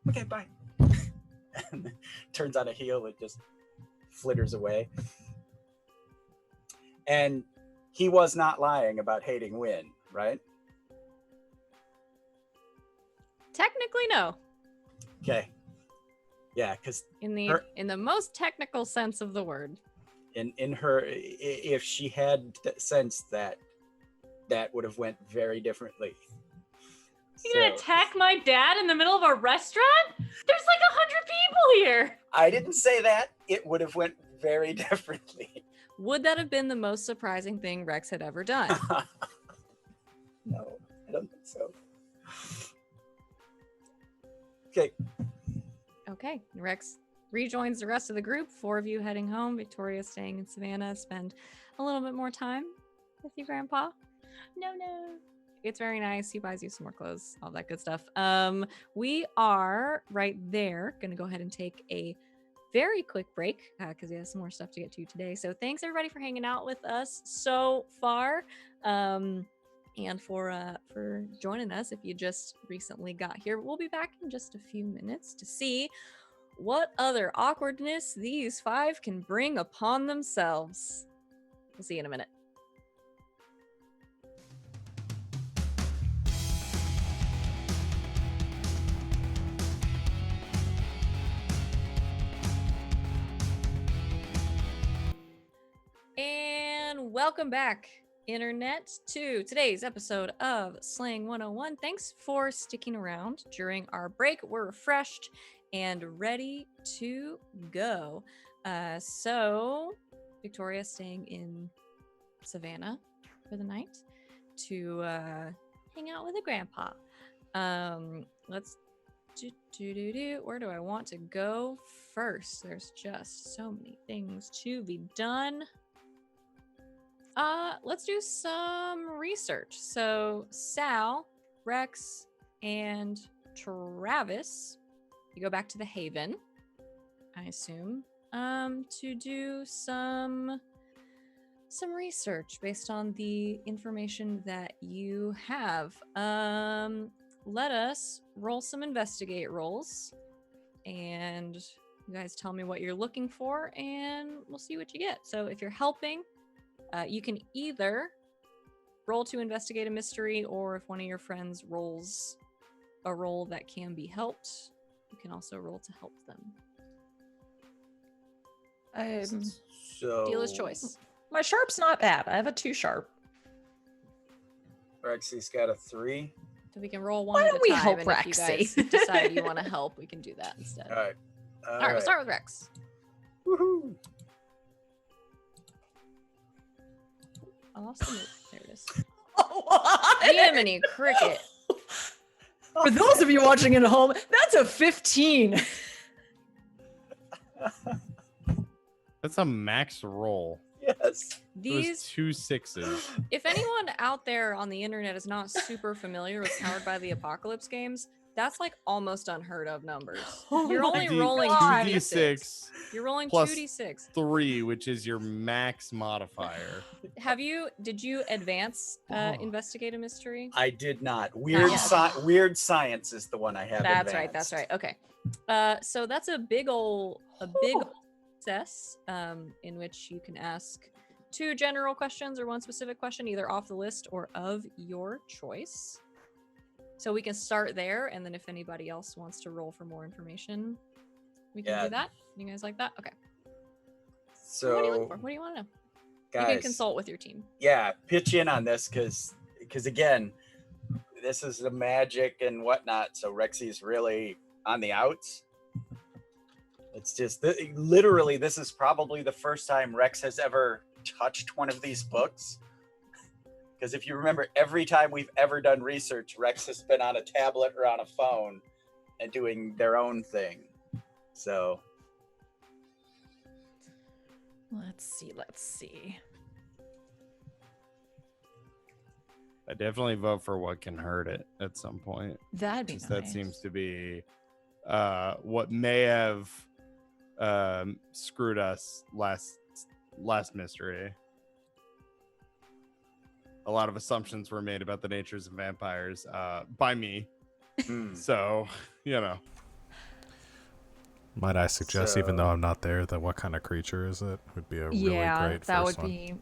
Okay, bye. And turns on a heel and just flitters away. And he was not lying about hating Wynn, right? Technically, no. Okay. Yeah, because In the most technical sense of the word. in her, if she had sensed that, that would have went very differently. You gonna attack my dad in the middle of a restaurant? There's like 100 people here. I didn't say that. It would have went very differently. Would that have been the most surprising thing Rex had ever done? No, I don't think so. Okay. Okay, Rex rejoins the rest of the group. 4 of you heading home. Victoria staying in Savannah. Spend a little bit more time with your grandpa. No. It's very nice. He buys you some more clothes, all that good stuff. We are right there. Gonna go ahead and take a very quick break because we have some more stuff to get to today. So thanks everybody for hanging out with us so far. And for joining us if you just recently got here. We'll be back in just a few minutes to see what other awkwardness these 5 can bring upon themselves. We'll see you in a minute. And welcome back, Internet, to today's episode of Slang 101. Thanks for sticking around during our break. We're refreshed and ready to go. So Victoria staying in Savannah for the night to hang out with a grandpa. Let's do. Where do I want to go first? There's just so many things to be done. Let's do some research. So Sal, Rex, and Travis, you go back to the Haven, I assume, to do some research based on the information that you have. Let us roll some investigate rolls, and you guys tell me what you're looking for, and we'll see what you get. So if you're helping, you can either roll to investigate a mystery, or if one of your friends rolls a roll that can be helped, you can also roll to help them. So Dealer's choice. My sharp's not bad. I have a 2 sharp. Rexy's got a 3. If we can roll one Why at a don't we time, help and if you guys Rexy? decide you want to help, we can do that instead. All right. All right, we'll start with Rex. Woohoo! I lost the note. There it is. What? Jiminy Cricket. For those of you watching at home, that's a 15. That's a max roll. Yes. It was These, 2 6s. if anyone out there on the internet is not super familiar with Powered by the Apocalypse games, that's like almost unheard of numbers. Oh You're my only D- rolling God. 2d6. You're rolling plus 2d6. 3, which is your max modifier. Did you advance investigate a mystery? I did not. Weird, Yeah. weird science is the one I have. That's right. advanced. That's right. Okay. So that's a big ol' success, in which you can ask 2 general questions or 1 specific question, either off the list or of your choice. So we can start there, and then if anybody else wants to roll for more information, we can do that. You guys like that? Okay. So What are you looking for? What do you want to know? guys, You can consult with your team. yeah, pitch in on this because again, this is the magic and whatnot. So Rexy's really on the outs. It's just literally, this is probably the first time Rex has ever touched one of these books. Because if you remember, every time we've ever done research, Rex has been on a tablet or on a phone and doing their own thing. So Let's see. I definitely vote for what can hurt it at some point. That'd be 'Cause nice. that seems to be what may have screwed us last mystery. A lot of assumptions were made about the natures of vampires by me. So, you know. Might I suggest, even though So- I'm not there, that what kind of creature is it? Would be a really Yeah, great that first would one. be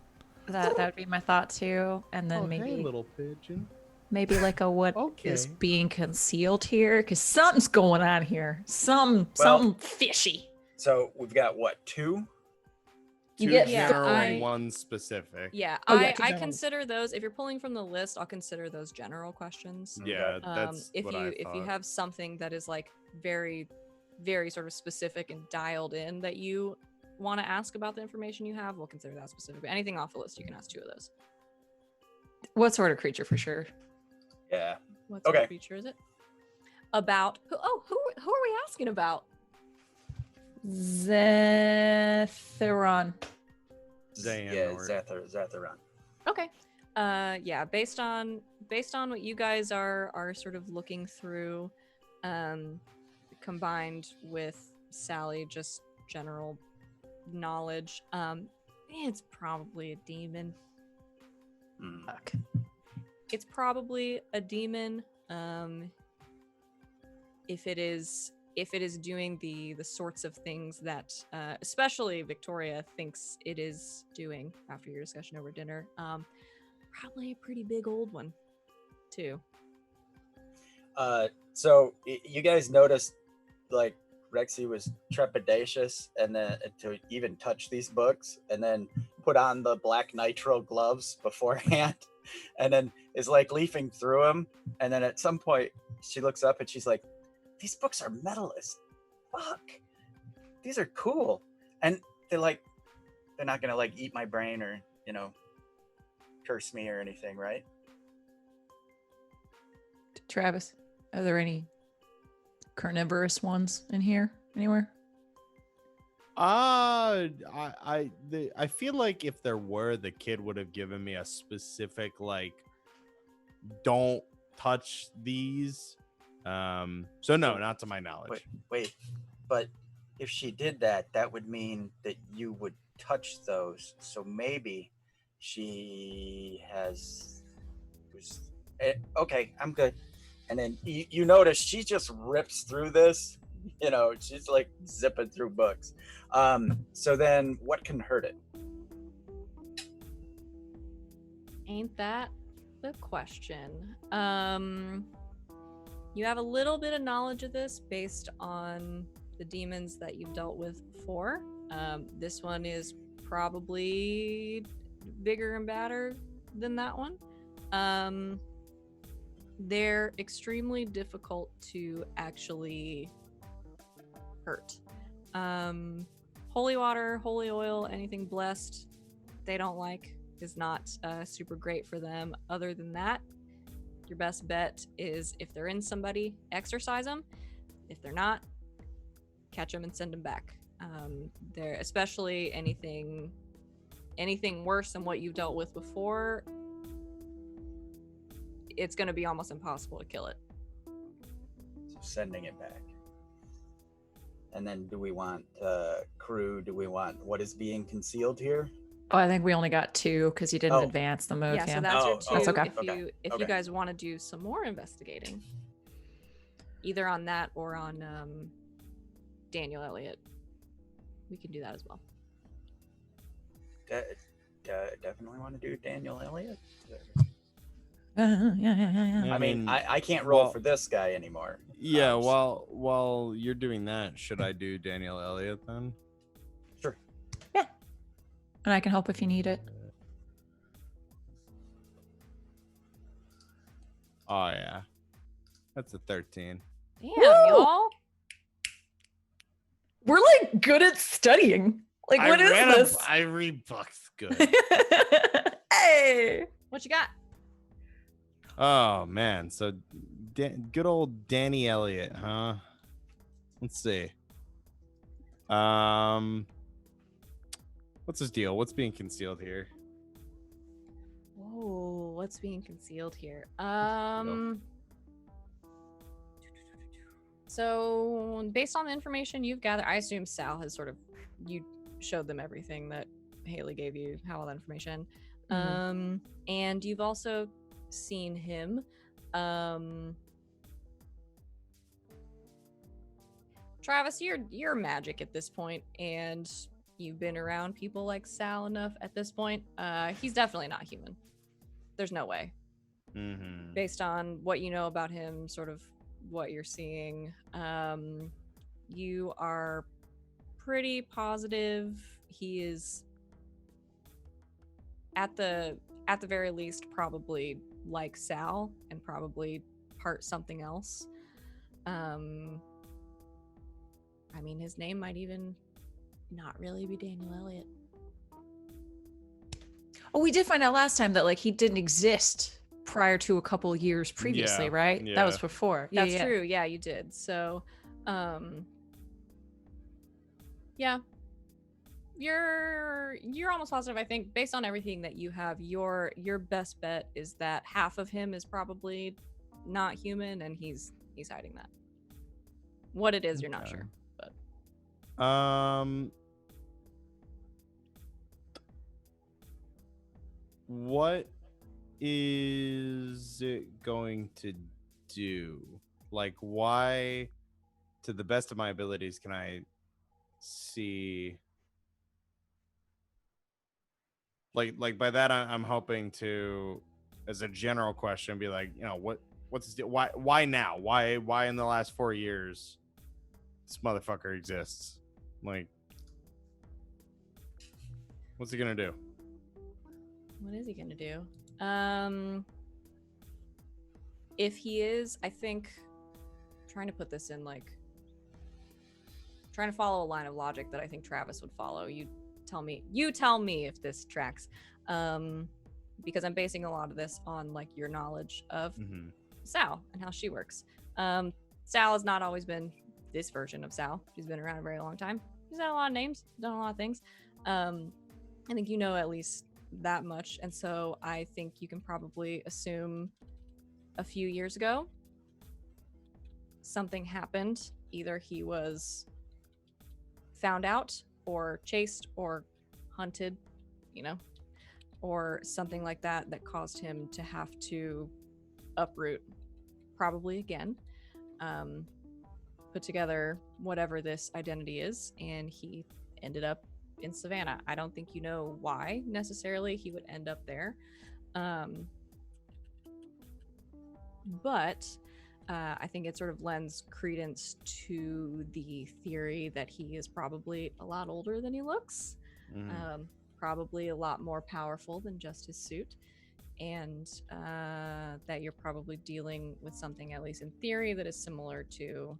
that would be my thought too. And then Hey, little pigeon. maybe like a what is Okay. being concealed here, because something's going on here. Something fishy. So we've got what, 2? You Two get general, I- 1 specific. Yeah, Oh, yeah, I 2 general. consider those, if you're pulling from the list, I'll consider those general questions. Yeah, that's if what you I if you thought. have something that is like very very sort of specific and dialed in that you want to ask about the information you have, we'll consider that specific. But anything off the list, you can ask 2 of those. What sort of creature for sure? Yeah. What sort Okay. of creature is it? About who are we asking about? Zetheron. Xehanort. Zatheron. Okay. Yeah, based on what you guys are sort of looking through, combined with Sally, just general knowledge, it's probably a demon. Fuck. It's probably a demon. If it is doing the sorts of things that especially Victoria thinks it is doing after your discussion over dinner, probably a pretty big old one too. So you guys noticed, like, Rexy was trepidatious, and then to even touch these books, and then put on the black nitro gloves beforehand, and then is like leafing through them, and then at some point she looks up and she's like, "These books are metal as fuck. These are cool," and they're not gonna like eat my brain or curse me or anything, right? Travis, are there carnivorous ones in here anywhere? I feel like if there were, the kid would have given me a specific don't touch these. So no, not to my knowledge. Wait, but if she did that, that would mean that you would touch those. So maybe she okay, I'm good. And then you notice she just rips through this. She's like zipping through books. So then what can hurt it? Ain't that the question? You have a little bit of knowledge of this based on the demons that you've dealt with before. This one is probably bigger and badder than that one. they're extremely difficult to actually hurt. Holy water, holy oil, anything blessed, they don't like, is not super great for them. Other than that, your best bet is if they're in somebody, exorcise them. If they're not, catch them and send them back. They're especially anything worse than what you've dealt with before. It's going to be almost impossible to kill it. So sending it back. And then do we want crew? Do we want what is being concealed here? Oh, I think we only got 2 because you didn't Oh. advance the move. Yeah, Yeah, so that's your Oh, two. that's okay. If Okay. you guys want to do some more investigating, either on that or on Daniel Elliott, we can do that as well. Definitely want to do Daniel Elliott. Yeah. I mean, I can't roll well- for this guy anymore. Yeah, So- while you're doing that, should I do Daniel Elliott then? Sure. And I can help if you need it. Oh yeah, that's a 13. Damn, Woo! y'all. We're like good at studying. Like, what is this? I read books good. Hey. What you got? Oh man, so good old Danny Elliott, huh? Let's see. What's his deal? What's being concealed here? Whoa, what's being concealed here? So based on the information you've gathered, I assume Sal has you showed them everything that Haley gave you, how all that information. Mhm. And you've also seen him. Travis, you're magic at this point, and you've been around people like Sal enough at this point. He's definitely not human. There's no way. Mm-hmm. Based on what you know about him, sort of what you're seeing, you are pretty positive he is at the very least probably like Sal and probably part something else. I mean, his name might even not really be Daniel Elliott. Oh, we did find out last time that like he didn't exist prior to a couple years previously, Yeah, right? That was yeah. before. That's true. Yeah, you did. So, yeah, you're almost positive. I think based on everything that you have, your best bet is that half of him is probably not human, and he's hiding that. What it is, you're not Okay. sure. What is it going to do? Like, why, to the best of my abilities, can I see? Like by that, I'm hoping to, as a general question, be like, what's his deal? Why now? Why in the last 4 years this motherfucker exists? Like, what's he gonna do? What is he gonna do? If he is, I think, trying to put this in trying to follow a line of logic that I think Travis would follow. You tell me if this tracks. Because I'm basing a lot of this on your knowledge of Mm-hmm. Sal and how she works. Sal has not always been this version of Sal. She's been around a very long time. She's had a lot of names, done a lot of things. I think you know at least that much, and so I think you can probably assume a few years ago something happened. Either he was found out or chased or hunted, or something like that caused him to have to uproot, probably again, put together whatever this identity is, and he ended up in Savannah. I don't think you know why necessarily he would end up there, but I think it sort of lends credence to the theory that he is probably a lot older than he looks, probably a lot more powerful than just his suit, and that you're probably dealing with something, at least in theory, that is similar to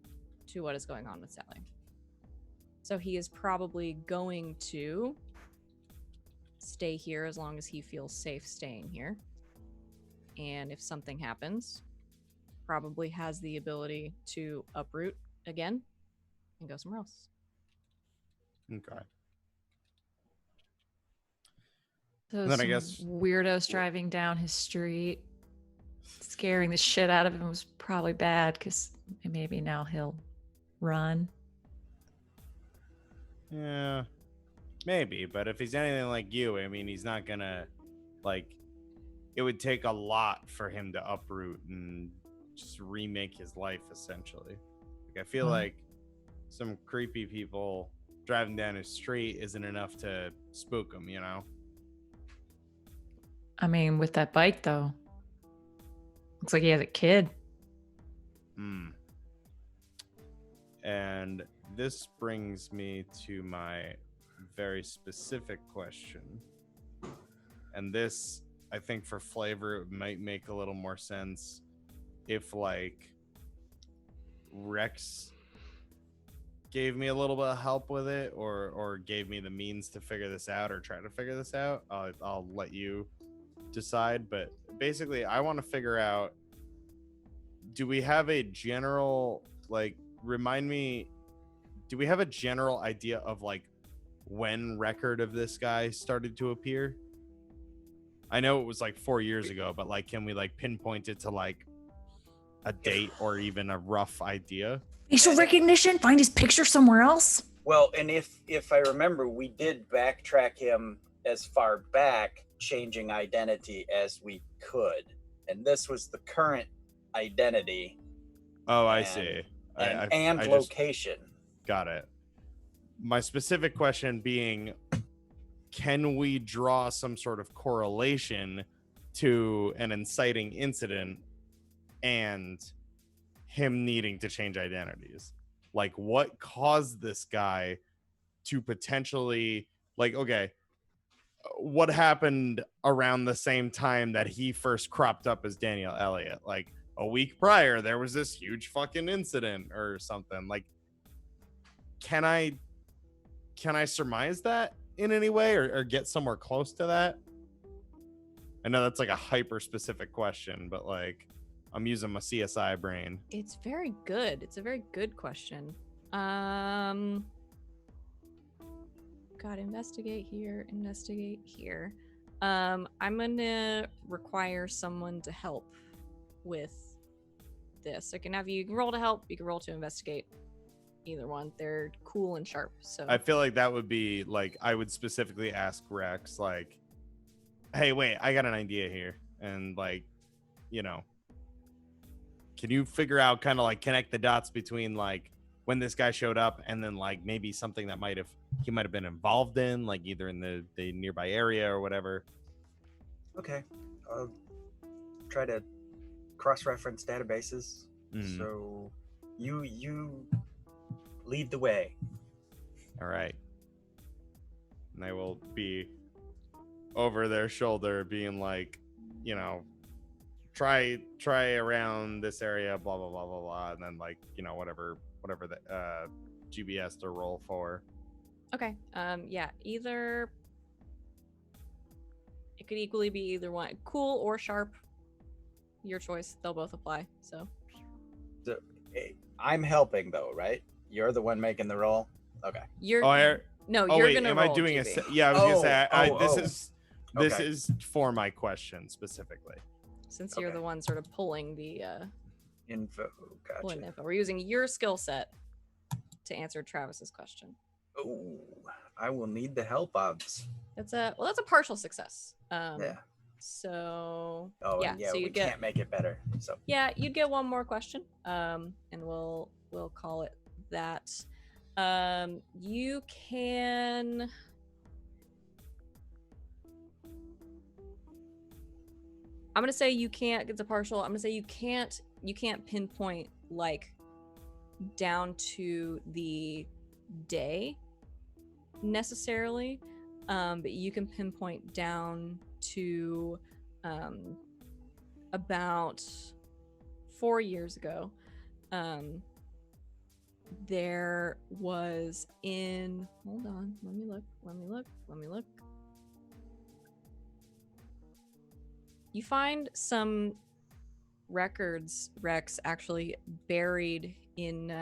what is going on with Sally. So he is probably going to stay here as long as he feels safe staying here. And if something happens, probably has the ability to uproot again and go somewhere else. Okay. So And then I some guess- weirdos driving down his street, scaring the shit out of him was probably bad because maybe now he'll run. Yeah, maybe. But if he's anything like you, I mean, he's not gonna like. It would take a lot for him to uproot and just remake his life, essentially. Like, I feel like some creepy people driving down his street isn't enough to spook him, you know? I mean, with that bike though, looks like he has a kid. And this brings me to my very specific question. And this, I think for flavor, it might make a little more sense if, like, Rex gave me a little bit of help with it, or gave me the means to figure this out or try to figure this out. I'll let you decide. But basically, I want to figure out, do we have a general, like, remind me, do we have a general idea of, like, when record of this guy started to appear? I know it was like 4 years ago, but, like, can we, like, pinpoint it to, like, a date or even a rough idea? Facial recognition? Find his picture somewhere else? Well, and if I remember, we did backtrack him as far back, changing identity as we could, and this was the current identity. Oh, I see. And I just location. got it. My specific question being, can we draw some sort of correlation to an inciting incident and him needing to change identities? Like, what caused this guy to potentially, like, okay, what happened around the same time that he first cropped up as Daniel Elliott? Like, a week prior, there was this huge fucking incident or something. Like, can I surmise that in any way, or get somewhere close to that? I know that's like a hyper specific question, but, like, I'm using my CSI brain. It's very good. It's a very good question. God, investigate here, investigate here. I'm gonna require someone to help with this. I can have you can roll to help, you can roll to investigate. Either one. They're cool and sharp. So I feel like that would be, like, I would specifically ask Rex, like, hey, wait, I got an idea here. And, like, you know, can you figure out, kind of like connect the dots between, like, when this guy showed up and then, like, maybe something that he might have been involved in, like, either in the nearby area or whatever. Okay. I'll try to cross-reference databases. So you lead the way. All right. And I will be over their shoulder being like, you know, try around this area, blah, blah, blah, blah, blah. And then, like, you know, whatever the GBS to roll for. okay. Yeah, either it could equally be either one. Cool or sharp. Your choice. They'll both apply. So I'm helping though, right? You're the one making the roll. Okay. you're Oh, no, oh you're wait, gonna am roll, I doing GB. yeah, I was gonna say this Okay. is for my question specifically. Since you're Okay. the one sort of pulling the Info. pulling Gotcha. info. We're using your skill set to answer Travis's question. Oh, I will need the help, Obs. That's a partial success. Yeah. So Oh, yeah, and yeah, so we you get can't make it better. So yeah, you'd get one more question. And we'll call it that. You can I'm gonna say you can't get the partial. I'm gonna say you can't pinpoint, like, down to the day necessarily, but you can pinpoint down to about 4 years ago, there was in, hold on, let me look. You find some records, Rex, actually buried in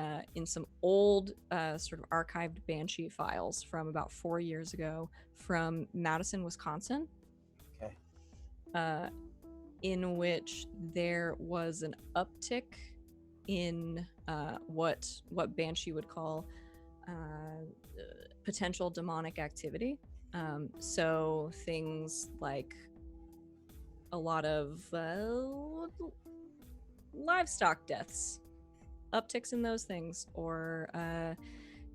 some old sort of archived Banshee files from about 4 years ago from Madison, Wisconsin. Okay. In which there was an uptick in what Banshee would call potential demonic activity. So things like a lot of livestock deaths, upticks in those things, or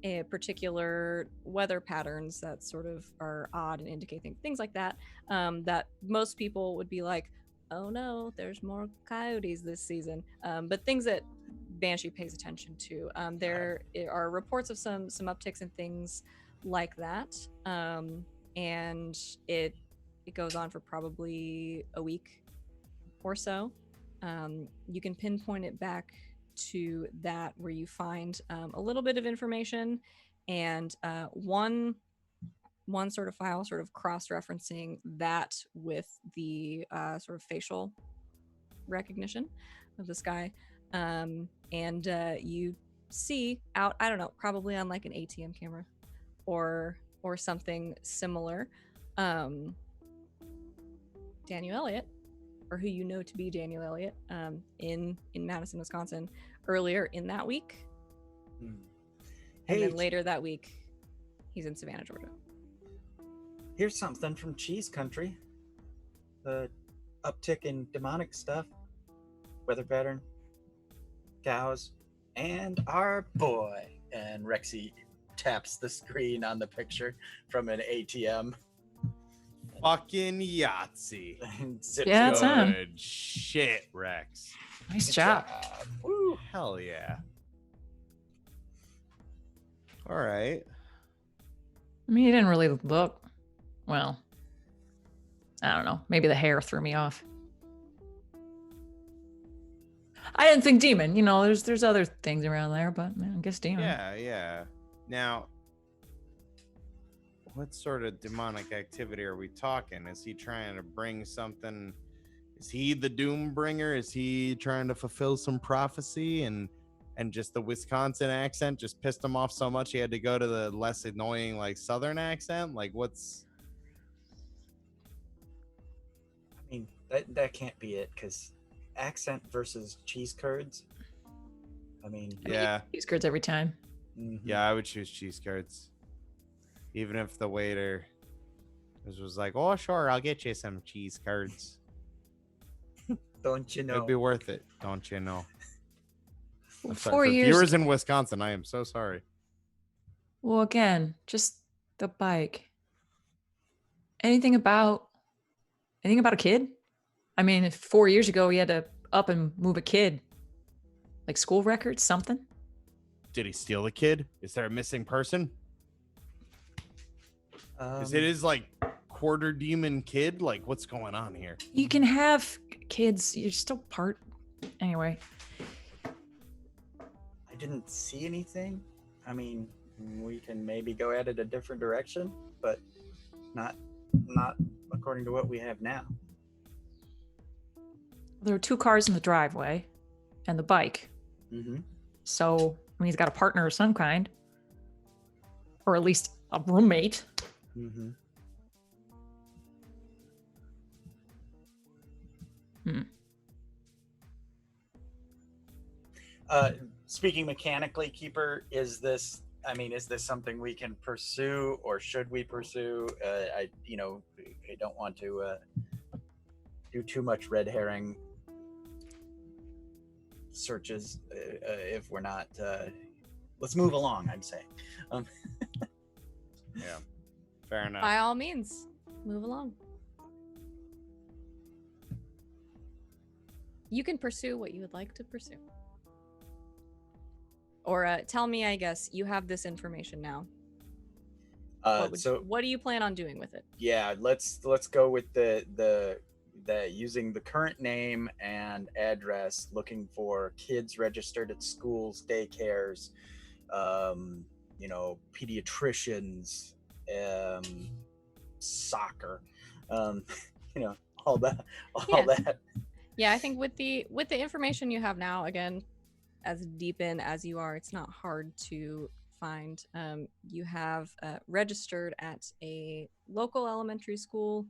a particular weather patterns that sort of are odd and indicate things like that, that most people would be like, oh no, there's more coyotes this season. But things that Banshee pays attention to. There are reports of some upticks and things like that. And it goes on for probably a week or so. You can pinpoint it back to that, where you find a little bit of information and one sort of file sort of cross-referencing that with the sort of facial recognition of this guy. And you see out, I don't know, probably on like an ATM camera or something similar, Daniel Elliott, or who you know to be Daniel Elliott, in Madison, Wisconsin, earlier in that week. And then later that week, he's in Savannah, Georgia. Here's something from Cheese Country. The uptick in demonic stuff, weather pattern, cows, and our boy. And Rexy taps the screen on the picture from an ATM. Fucking Yahtzee. Yeah, it's him. Good shit, Rex. Nice Good job. Woo. Hell yeah. All right. I mean, he didn't really look, well, I don't know. Maybe the hair threw me off. I didn't think demon. You know, there's other things around there, but I guess demon. Yeah. Now, what sort of demonic activity are we talking? Is he trying to bring something? Is he the doom bringer? Is he trying to fulfill some prophecy? And just the Wisconsin accent just pissed him off so much he had to go to the less annoying, like, Southern accent? Like, what's... I mean, that can't be it, because accent versus cheese curds. I mean, Yeah. Cheese curds every time. Yeah, I would choose cheese curds. Even if the waiter was like, oh, sure, I'll get you some cheese curds. Don't you know? It'd be worth it, don't you know? I'm sorry. 4 For years. viewers in Wisconsin, I am so sorry. Well, again, just the bike. Anything about a kid? I mean, if 4 years ago he had to up and move a kid, like school records, something. Did he steal the kid? Is there a missing person? Is it his like quarter demon kid? Like, what's going on here? You can have kids. You're still part. Anyway. I didn't see anything. I mean, we can maybe go at it a different direction, but not according to what we have now. There were 2 cars in the driveway and the bike. Mm-hmm. So, I mean, he's got a partner of some kind. Or at least a roommate. Mm-hmm. Speaking mechanically, Keeper, is this something we can pursue, or should we pursue? I don't want to do too much red herring searches if we're not. Let's move along, I'm saying. Yeah, fair enough. By all means, move along. You can pursue what you would like to pursue. Or tell me, I guess, you have this information now. So what do you plan on doing with it? yeah, let's go with the that using the current name and address, looking for kids registered at schools, daycares, pediatricians, soccer, um, you know, all that, all Yeah. that. Yeah, I think with the information you have now, again, as deep in as you are, it's not hard to find. You have registered at a local elementary school.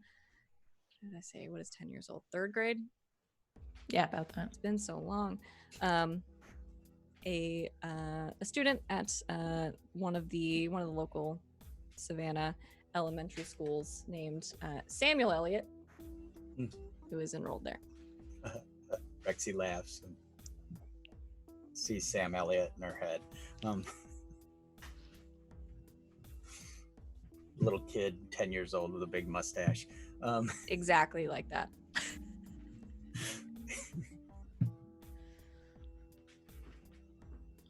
What did I say? What is 10 years old? Third grade? Yeah, about that. It's been so long. A student at one of the local Savannah elementary schools named Samuel Elliott, who is enrolled there. Rexy laughs and sees Sam Elliott in her head. Little kid, 10 years old with a big mustache. Exactly like that.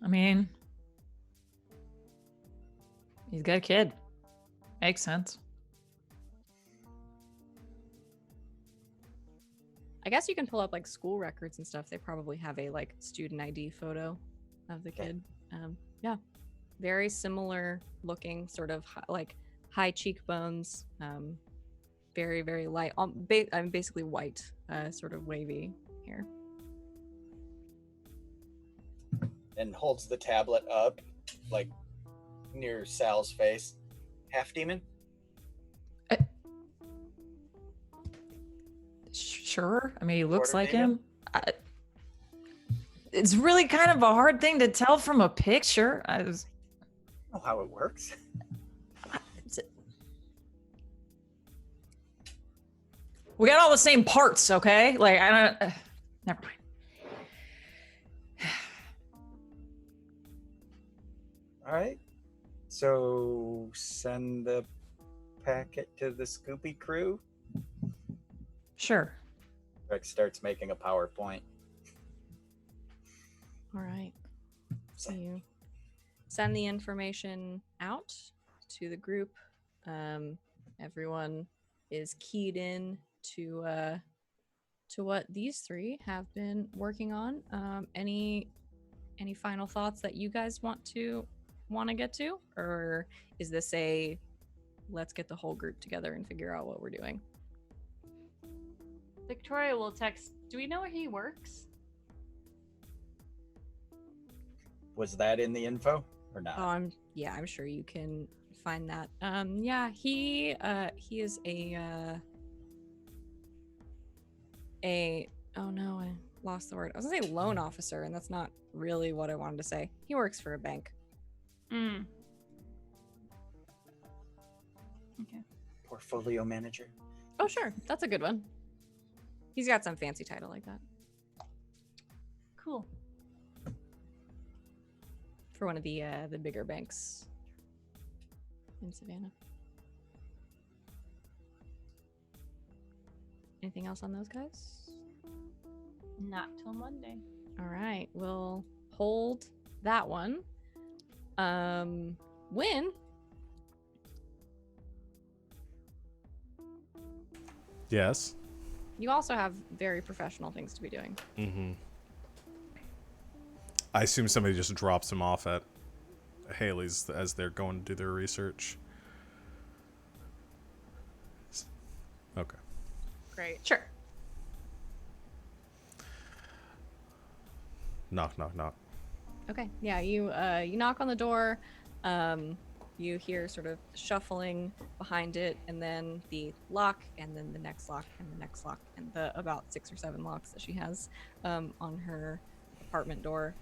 I mean, he's got a kid. Makes sense. I guess you can pull up like school records and stuff. They probably have a like student ID photo of the kid. Yeah, very similar looking, sort of like high cheekbones, very very light. Basically white, sort of wavy hair. And holds the tablet up, like near Sal's face. Half demon? Sure. I mean, he looks Quarter like demon? him. It's really kind of a hard thing to tell from a picture. I don't know how it works. We got all the same parts, okay? Like, I don't. Never mind. All right. So send the packet to the Scoopy crew. Sure. Rex starts making a PowerPoint. All right. So you send the information out to the group. Everyone is keyed in to what these three have been working on. Any final thoughts that you guys want to get to, or is this a let's get the whole group together and figure out what we're doing? Victoria will text. Do we know where he works? Was that in the info or not? I'm sure you can find that. Yeah, he is a oh no, I lost the word. I was gonna say loan officer, and that's not really what I wanted to say. He works for a bank. Okay. Portfolio manager. Oh sure, that's a good one. He's got some fancy title like that Cool. for one of the bigger banks in Savannah. Anything else on those guys? Not till Monday. All right, we'll hold that one. Wynn. Yes. You also have very professional things to be doing. Mm-hmm. I assume somebody just drops him off at Haley's as they're going to do their research. Okay. Great. Sure. Knock, knock, knock. Okay. Yeah, you knock on the door. You hear sort of shuffling behind it, and then the lock, and then the next lock, and the next lock, and the about 6 or 7 locks that she has on her apartment door.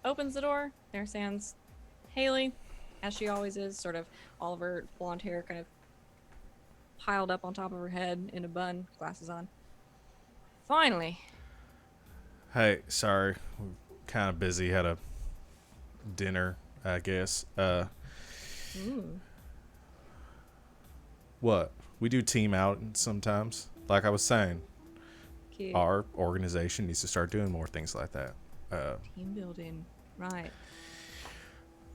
Opens the door. There stands Haley, as she always is, sort of all of her blonde hair kind of piled up on top of her head in a bun, glasses on. Finally. Hey, sorry. We're kind of busy. Had a dinner, I guess. What? We do team out sometimes. Like I was saying, Cute. our organization needs to start doing more things like that. Team building. Right.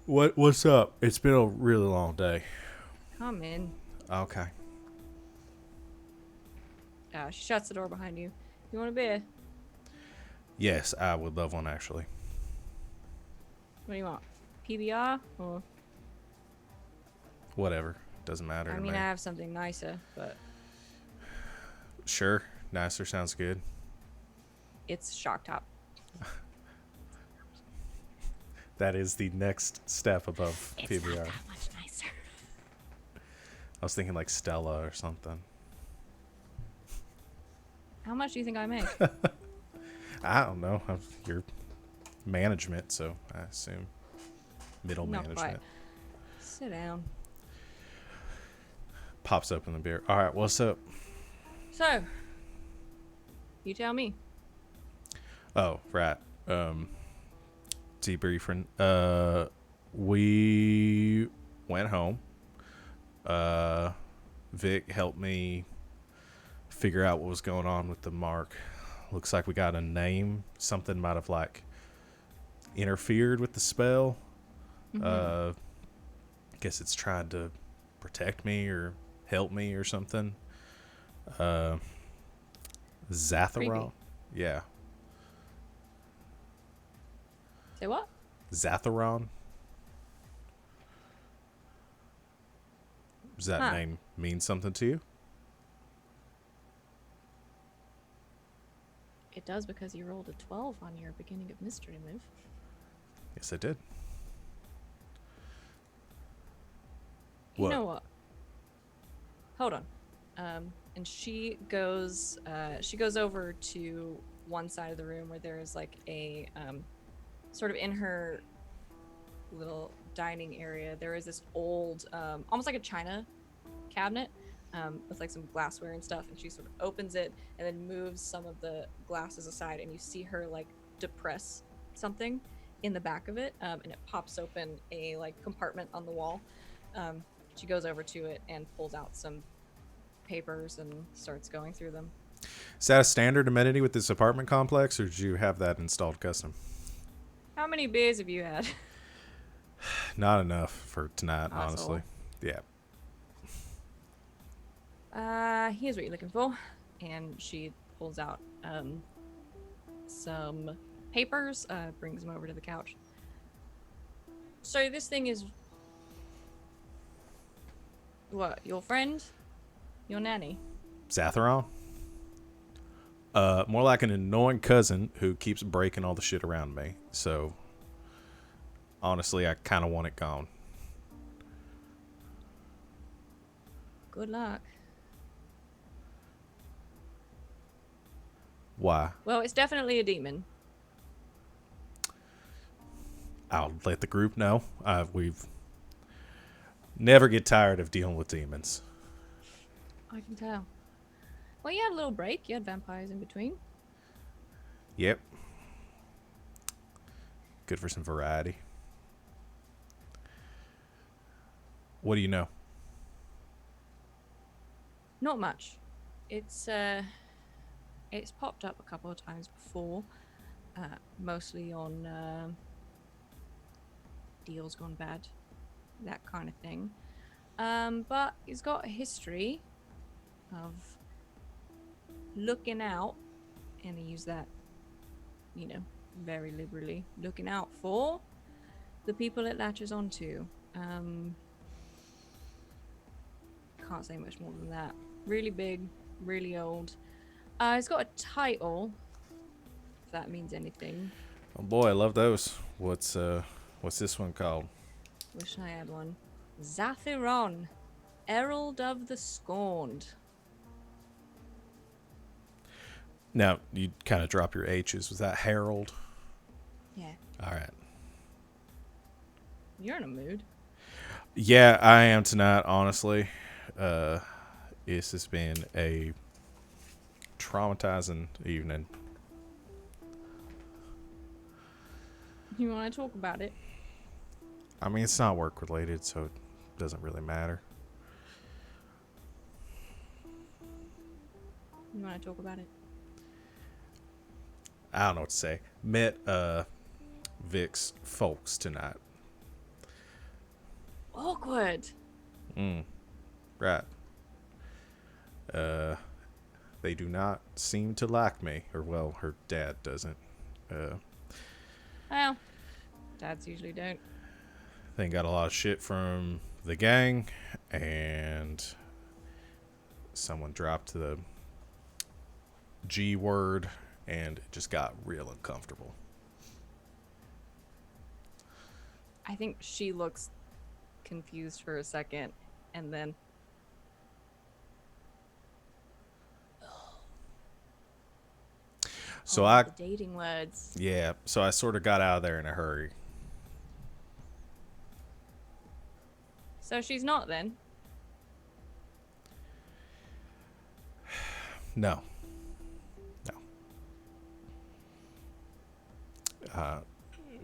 What's up? It's been a really long day. Come in. Okay. She shuts the door behind you. You want a beer? Yes, I would love one actually. What do you want? PBR or? Whatever, doesn't matter I to mean, me. I have something nicer, but Sure, nicer sounds good. it's shock top. That is the next step above It's PBR. not that much nicer. I was thinking like Stella or something. How much do you think I make? I don't know. You're management, so I assume middle Not management. quite. Sit down. Pops open the beer. All right, what's up? So, you tell me. Oh, right. Debriefing. We went home. Vic helped me figure out what was going on with the mark. Looks like we got a name. Something might have like interfered with the spell. Guess it's trying to protect me or help me or something. Zatharon. Yeah. Say what? Zatharon. Does that Huh. name mean something to you? It does because you rolled a 12 on your beginning of mystery move. Yes, I did. You What? know what? Hold on. And she goes over to one side of the room where there is like a sort of in her little dining area. There is this old, almost like a china cabinet with like some glassware and stuff. And she sort of opens it and then moves some of the glasses aside, and you see her like depress something in the back of it, and it pops open a like compartment on the wall. She goes over to it and pulls out some papers and starts going through them. Is that a standard amenity with this apartment complex, or did you have that installed custom? How many beers have you had? Not enough for tonight, Asshole. honestly. Yeah. Here's what you're looking for. And she pulls out some papers, brings them over to the couch. So this thing is what? Your friend? Your nanny? Zatharon? More like an annoying cousin who keeps breaking all the shit around me. So, honestly, I kind of want it gone. Good luck. Why? Well, it's definitely a demon. I'll let the group know. We've never get tired of dealing with demons. I can tell. Well, you had a little break. You had vampires in between. Yep. Good for some variety. What do you know? Not much. It's popped up a couple of times before, mostly on deals gone bad, that kind of thing. But he's got a history of looking out, and I use that, very liberally, looking out for the people it latches onto. Can't say much more than that. Really big, really old. He's got a title, if that means anything. Oh boy, I love those. What's this one called? Wish I had one. Zathiron, Herald of the Scorned. Now, you kind of drop your H's. Was that Harold? Yeah. All right. You're in a mood. Yeah, I am tonight, honestly. This has been a traumatizing evening. You want to talk about it? I mean, it's not work related, so it doesn't really matter. You want to talk about it? I don't know what to say. Met Vic's folks tonight. Awkward. Right. They do not seem to like me. Or, well, her dad doesn't. Well, dads usually don't. They got a lot of shit from the gang, and someone dropped the G word, and it just got real uncomfortable. I think she looks confused for a second, and then So the dating words. yeah, so I sort of got out of there in a hurry. So she's not then. No.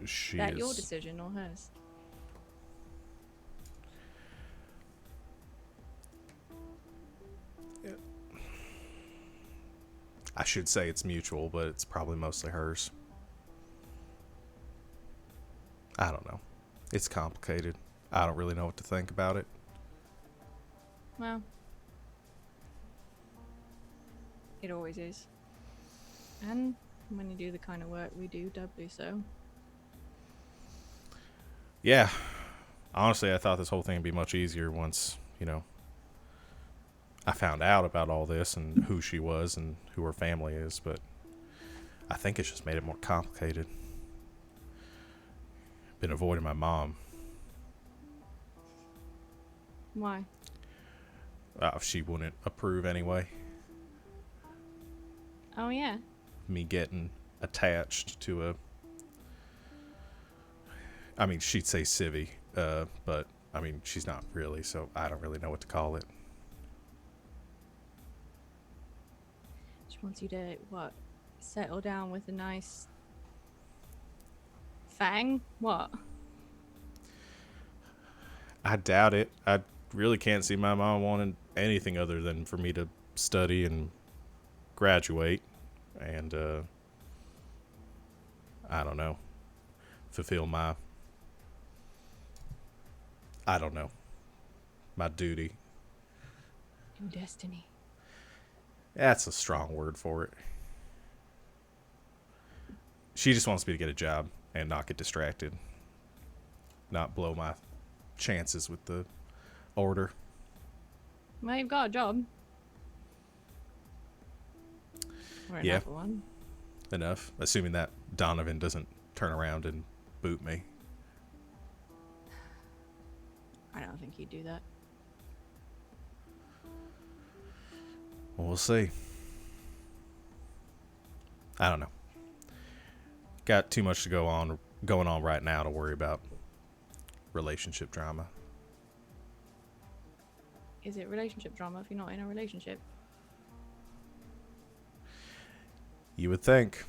She That is your decision or hers? I should say it's mutual, but it's probably mostly hers. I don't know. It's complicated. I don't really know what to think about it. Well, it always is. And when you do the kind of work we do, doubly so. Yeah. Honestly, I thought this whole thing would be much easier once, I found out about all this and who she was and who her family is, but I think it's just made it more complicated. Been avoiding my mom. Why? She wouldn't approve anyway. Oh yeah. Me getting attached to I mean, she'd say civvy, but I mean, she's not really, so I don't really know what to call it. She wants you to, what? Settle down with a nice fang? What? I doubt it. I really can't see my mom wanting anything other than for me to study and graduate and, I don't know, fulfill my duty. Your destiny. That's a strong word for it. She just wants me to get a job and not get distracted. Not blow my chances with the order. Well, you've got a job. Or Yeah. another one. Enough. Assuming that Donovan doesn't turn around and boot me. I don't think he'd do that. Well, we'll see. I don't know. Got too much going on right now to worry about relationship drama. Is it relationship drama if you're not in a relationship? You would think.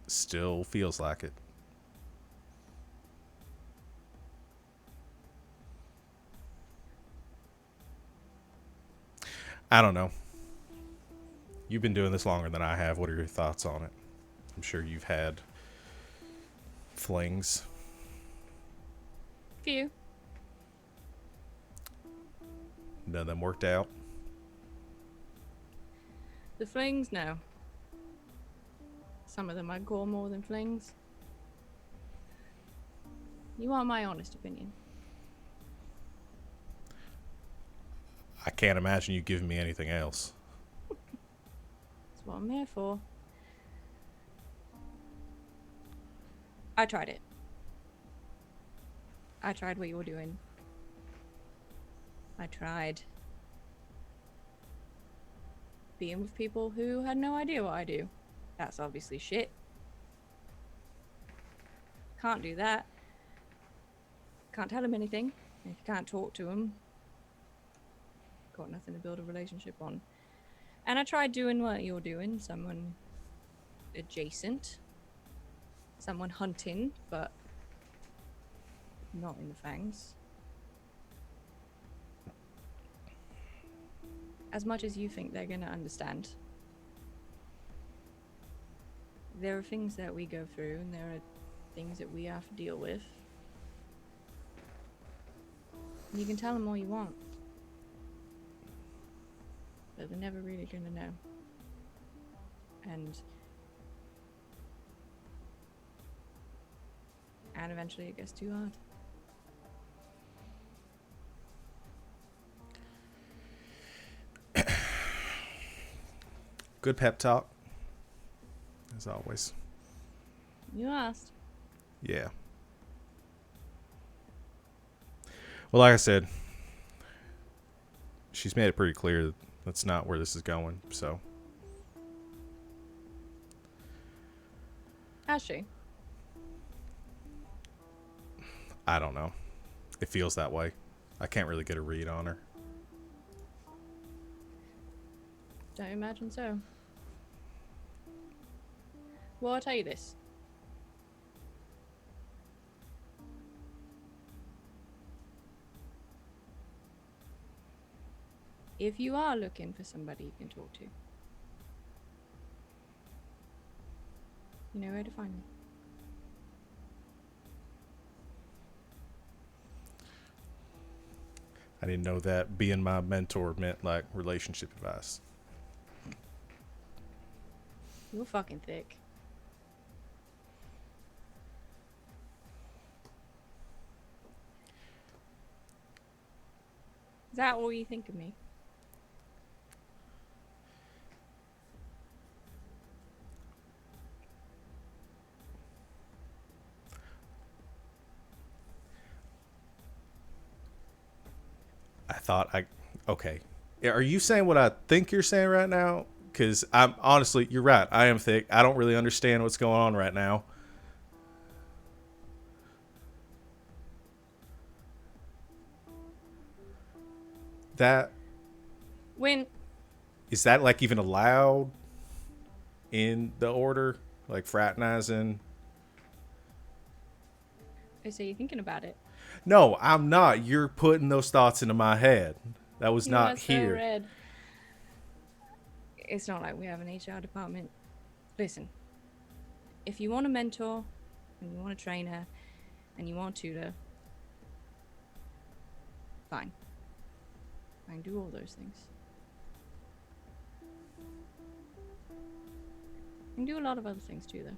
Still feels like it. I don't know. You've been doing this longer than I have. What are your thoughts on it? I'm sure you've had flings. Few. None of them worked out. The flings, no. Some of them I'd call more than flings. You want my honest opinion? I can't imagine you giving me anything else. That's what I'm here for. I tried it. I tried what you were doing. I tried being with people who had no idea what I do. That's obviously shit. Can't do that. Can't tell them anything. If you can't talk to them, got nothing to build a relationship on. And I tried doing what you're doing, someone adjacent, someone hunting, but not in the fangs. As much as you think they're gonna understand, there are things that we go through and there are things that we have to deal with. You can tell them all you want. but they're never really gonna know. And eventually it gets too hard. Good pep talk, as always. You asked. Yeah. Well, like I said, she's made it pretty clear that that's not where this is going, so. Has she? I don't know. It feels that way. I can't really get a read on her. Don't imagine so. Well, I'll tell you this. If you are looking for somebody you can talk to, you know where to find me. I didn't know that being my mentor meant like relationship advice. You're fucking thick. Is that what you think of me? Okay. Are you saying what I think you're saying right now? Because I'm honestly, you're right. I am thick. I don't really understand what's going on right now. That Wynn, is that like even allowed in the order? Like fraternizing? so you're thinking about it. No, I'm not. You're putting those thoughts into my head. That was You not are so here. red. It's not like we have an HR department. Listen, if you want a mentor, and you want a trainer, and you want a tutor, fine. I can do all those things. I can do a lot of other things too, though.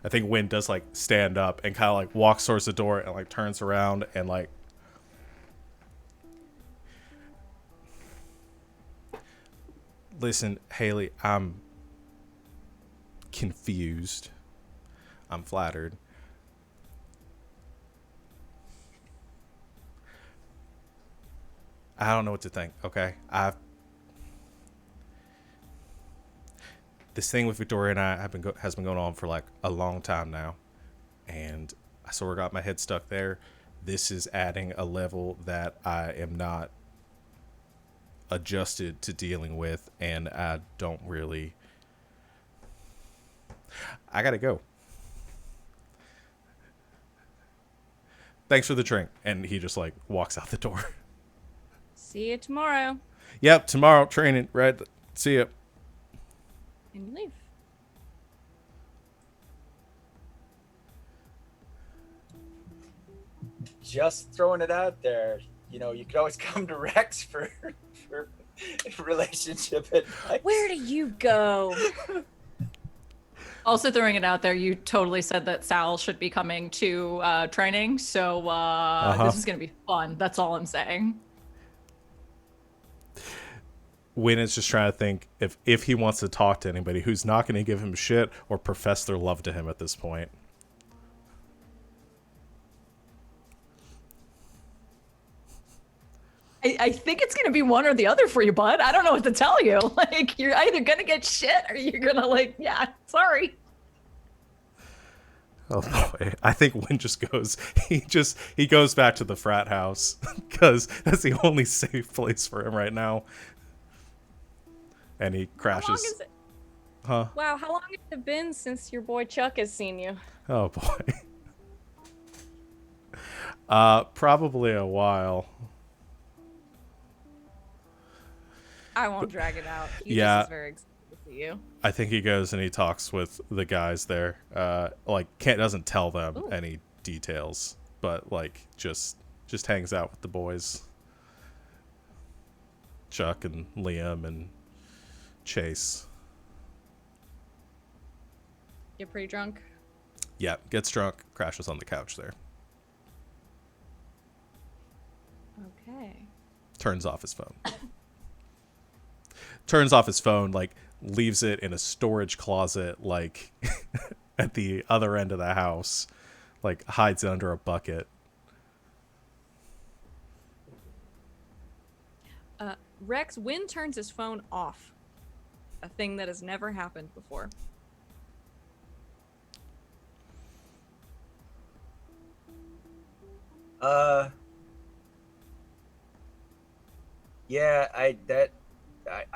I think Wynn does like stand up and kind of like walks towards the door and like turns around and like listen, Haley, I'm confused. I'm flattered. I don't know what to think, okay? This thing with Victoria and I has been going on for like a long time now, and I sort of got my head stuck there. This is adding a level that I am not adjusted to dealing with, and I don't really. I gotta go. Thanks for the drink, and he just like walks out the door. See you tomorrow. Yep, tomorrow training. Right. See ya. And you leave. Just throwing it out there. You know, you could always come to Rex for relationship advice. Where do you go? Also throwing it out there, you totally said that Sal should be coming to training, so this is going to be fun. That's all I'm saying. Wynn is just trying to think if he wants to talk to anybody who's not going to give him shit or profess their love to him at this point. I think it's going to be one or the other for you, bud. I don't know what to tell you. Like, you're either going to get shit or you're going to, like, yeah, sorry. Oh boy, I think Wynn just goes. He goes back to the frat house because that's the only safe place for him right now. And he crashes. How long is it? Huh? Wow, how long has it been since your boy Chuck has seen you? Oh boy. Probably a while. I won't drag it out. He Yeah. just is very excited to see you. I think he goes and he talks with the guys there. Doesn't tell them Ooh. any details. but like just hangs out with the boys, Chuck and Liam and Chase. Get pretty drunk. Yeah, gets drunk, crashes on the couch there. Okay. Turns off his phone. Turns off his phone, like leaves it in a storage closet, like at the other end of the house, like hides it under a bucket. Rex, Wynn turns his phone off. A thing that has never happened before. Yeah, I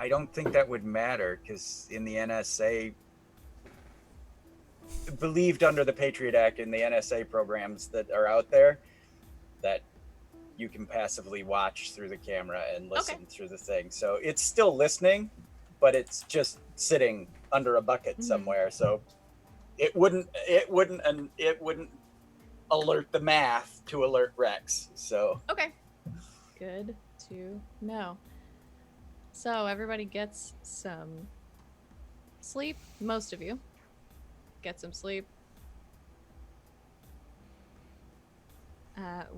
don't think that would matter because in the NSA, believed under the Patriot Act in the NSA programs that are out there, that you can passively watch through the camera and listen through the thing. So it's still listening, but it's just sitting under a bucket somewhere. So it wouldn't alert the math to alert Rex. So Okay. Good to know. So everybody gets some sleep. Most of you get some sleep.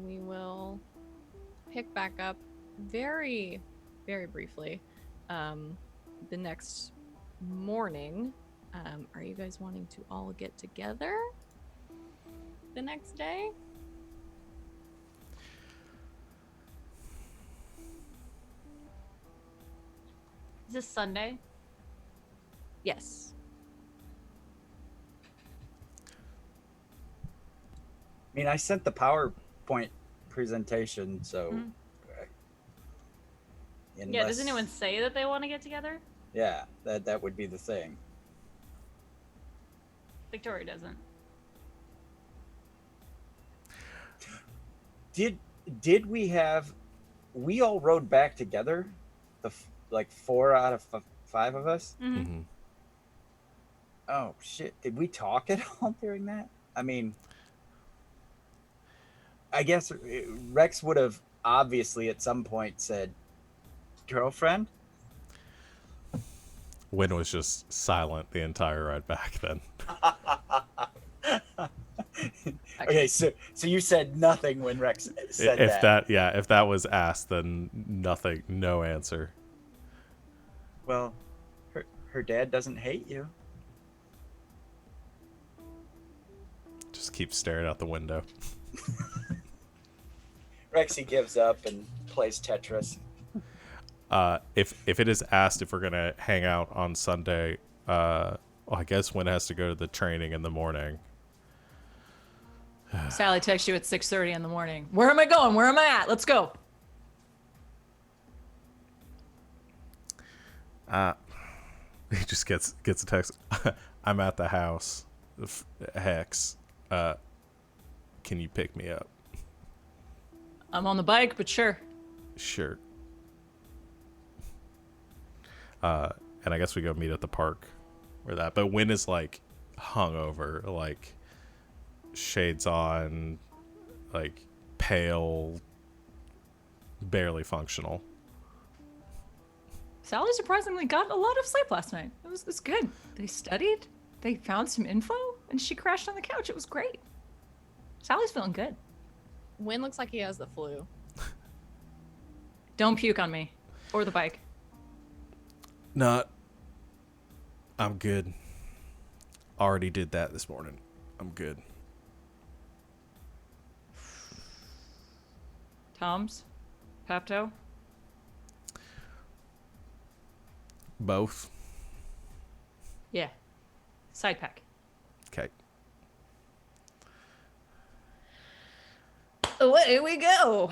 We will pick back up very, very briefly the next morning. Are you guys wanting to all get together the next day? Is this Sunday? Yes. I mean, I sent the PowerPoint presentation, so Yeah, does anyone say that they want to get together? Yeah, that would be the thing. Victoria doesn't. Did we all rode back together? Like 4 out of 5 of us? Mm-hmm. Oh shit, did we talk at all during that? I mean, I guess Rex would have obviously at some point said, girlfriend? Wynn was just silent the entire ride back then. Okay, so you said nothing when Rex said that. If that was asked, then nothing, no answer. Well, her dad doesn't hate you. Just keep staring out the window. Rexy gives up and plays Tetris. If it is asked if we're gonna hang out on Sunday, well, I guess Wynn has to go to the training in the morning. Sally texts you at 6:30 in the morning. Where am I going? Where am I at? Let's go. He just gets a text. I'm at the house. Hex. Can you pick me up? I'm on the bike, but sure. Sure. And I guess we go meet at the park or that. But Wynn is like hungover, like shades on, like pale, barely functional. Sally surprisingly got a lot of sleep last night. It was good. They studied, they found some info, and she crashed on the couch. It was great. Sally's feeling good. Wynn looks like he has the flu. Don't puke on me. Or the bike. Not. I'm good. Already did that this morning. I'm good. Tom's? Pepto? Both. Yeah. Side pack. Okay. Away we go.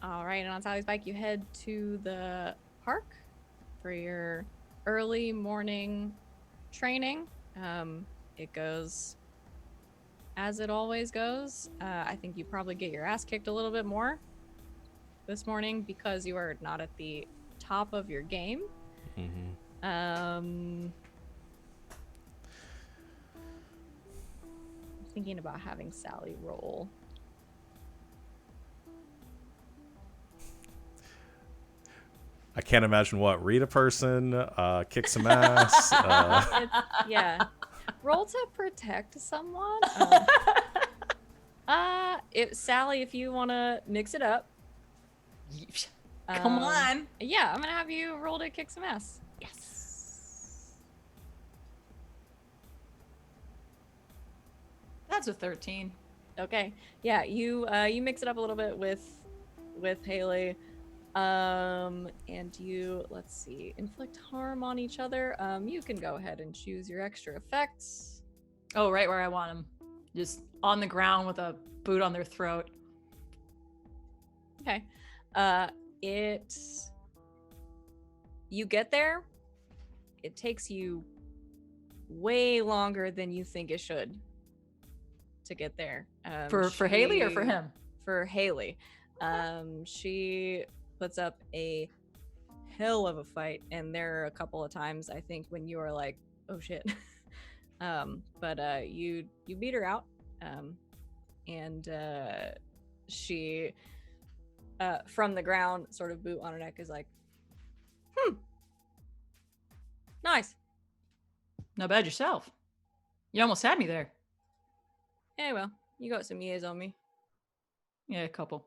All right, and on Sally's bike, you head to the park for your early morning training. It goes as it always goes. I think you probably get your ass kicked a little bit more this morning because you are not at the top of your game. Mm-hmm. thinking about having Sally roll. I can't imagine what. Read a person, kick some ass. Yeah. Roll to protect someone. Sally, if you want to mix it up. Come on. Yeah, I'm gonna have you roll to kick some ass. Yes. That's a 13. Okay. Yeah, you mix it up a little bit with Haley. And you, let's see, inflict harm on each other. You can go ahead and choose your extra effects. Oh, right where I want them. Just on the ground with a boot on their throat. Okay. You get there. It takes you way longer than you think it should to get there. For Haley or for him? For Haley. She puts up a hell of a fight, and there are a couple of times I think when you are like, oh shit. But you beat her out. And she from the ground, sort of boot on her neck, is like, nice. Not bad yourself. You almost had me there. Yeah, well, you got some years on me. Yeah, a couple.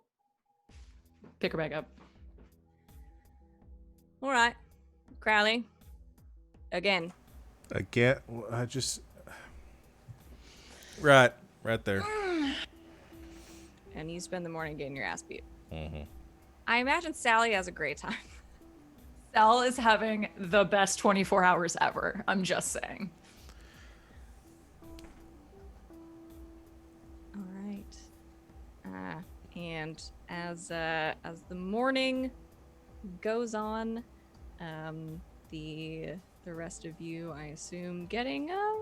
Pick her back up. All right, Crowley. Again. I just right there. And you spend the morning getting your ass beat. Mm-hmm. I imagine Sally has a great time. Sal is having the best 24 hours ever. I'm just saying. All right. And as the morning goes on, the rest of you, I assume, getting a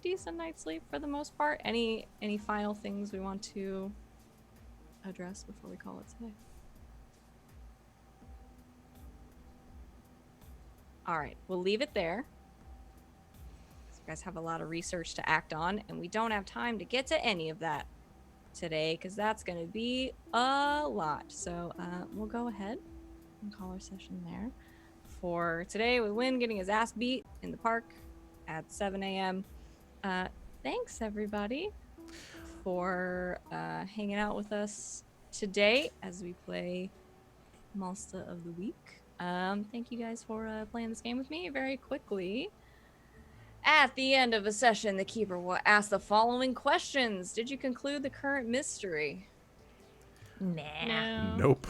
decent night's sleep for the most part. Any final things we want to address before we call it today? All right, we'll leave it there. You guys have a lot of research to act on, and we don't have time to get to any of that today because that's going to be a lot. So we'll go ahead and call our session there for today with Wynn getting his ass beat in the park at 7 a.m. Thanks, everybody, for hanging out with us today as we play Monster of the Week. Thank you guys for playing this game with me. Very quickly, at the end of a session, the keeper will ask the following questions. Did you conclude the current mystery? No. Nope.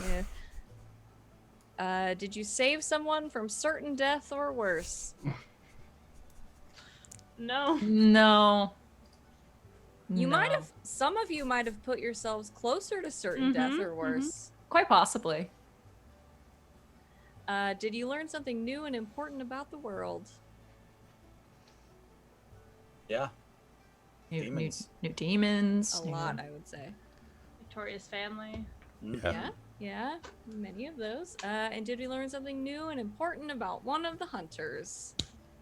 Yeah. Did you save someone from certain death or worse? No. No. Some of you might have put yourselves closer to certain death or worse. Quite possibly. Did you learn something new and important about the world? Yeah. New Demons. new demons. A lot, I would say. Victoria's family. Yeah. Yeah, many of those. And did we learn something new and important about one of the hunters?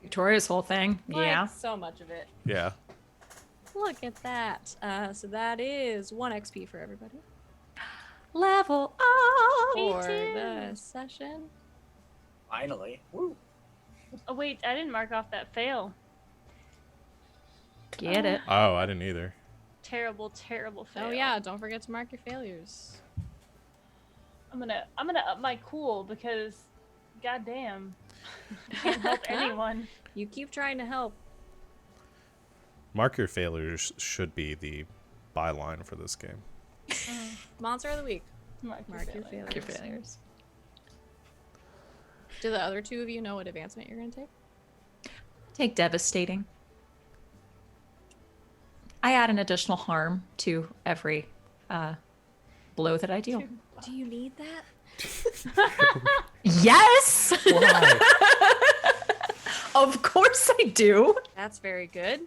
Victoria's whole thing. Like, Yeah. so much of it. Yeah. Look at that. So that is 1 XP for everybody Level up. for the session. Finally. Woo. Oh wait, I didn't mark off that fail. Get it. Oh, I didn't either. Terrible, terrible fail. Oh yeah, don't forget to mark your failures. I'm gonna up my cool because, goddamn, I can't help anyone. You keep trying to help. Mark your failures should be the byline for this game. Monster of the week. Mark Mark your failures. Your failures. Do the other two of you know what advancement you're gonna take? Take devastating. I add an additional harm to every blow that I deal. Do you need that? Yes. Why? Of course I do. That's very good.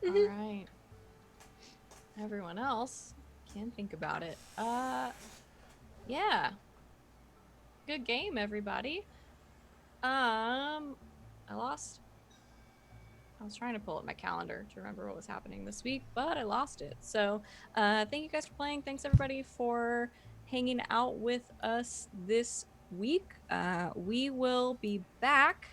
All right. Everyone else can think about it. Yeah. Good game, everybody. I lost. I was trying to pull up my calendar to remember what was happening this week, but I lost it. So thank you guys for playing. Thanks everybody for hanging out with us this week. We will be back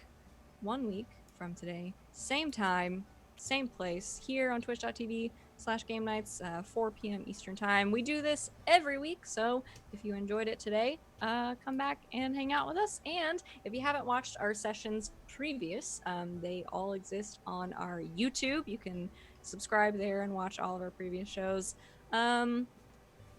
1 week from today, same time, same place, here on twitch.tv/game nights, 4 p.m. Eastern time. We do this every week, so if you enjoyed it today, come back and hang out with us. And if you haven't watched our sessions previous, they all exist on our YouTube. You can subscribe there and watch all of our previous shows. In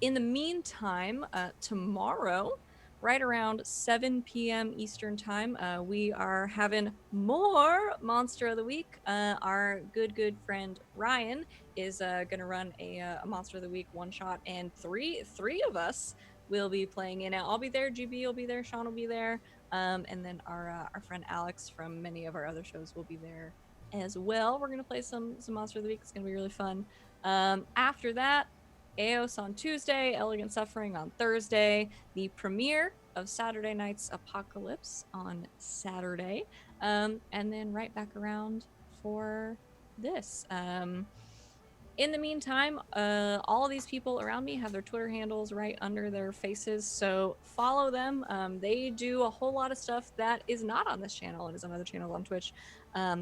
the meantime, tomorrow, right around 7 p.m. Eastern time, we are having more Monster of the Week. Our good friend Ryan is going to run a Monster of the Week one shot, and three of us will be playing in it. I'll be there, GB will be there, Sean will be there, and then our friend Alex from many of our other shows will be there as well. We're going to play some Monster of the Week. It's going to be really fun. After that, Eos on Tuesday, Elegant Suffering on Thursday, the premiere of Saturday Night's Apocalypse on Saturday, and then right back around for this. In the meantime, all of these people around me have their Twitter handles right under their faces, so follow them. They do a whole lot of stuff that is not on this channel and is on other channels on Twitch.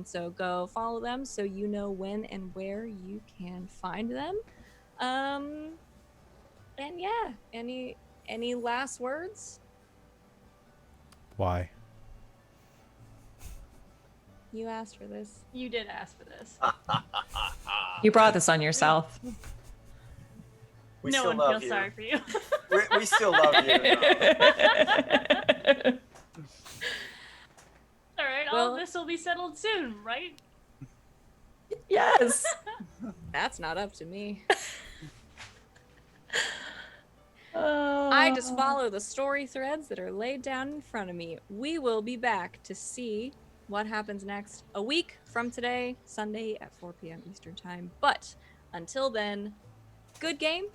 So go follow them so you know when and where you can find them. And yeah, any last words? Why? You asked for this. You did ask for this. You brought this on yourself. We No still one love feels you. sorry for you. We still love you. All right, all Well- of this will be settled soon, right? Yes. That's not up to me. Oh. I just follow the story threads that are laid down in front of me. We will be back to see what happens next a week from today, Sunday at 4 p.m. Eastern time. But until then, good game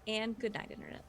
and good night, Internet.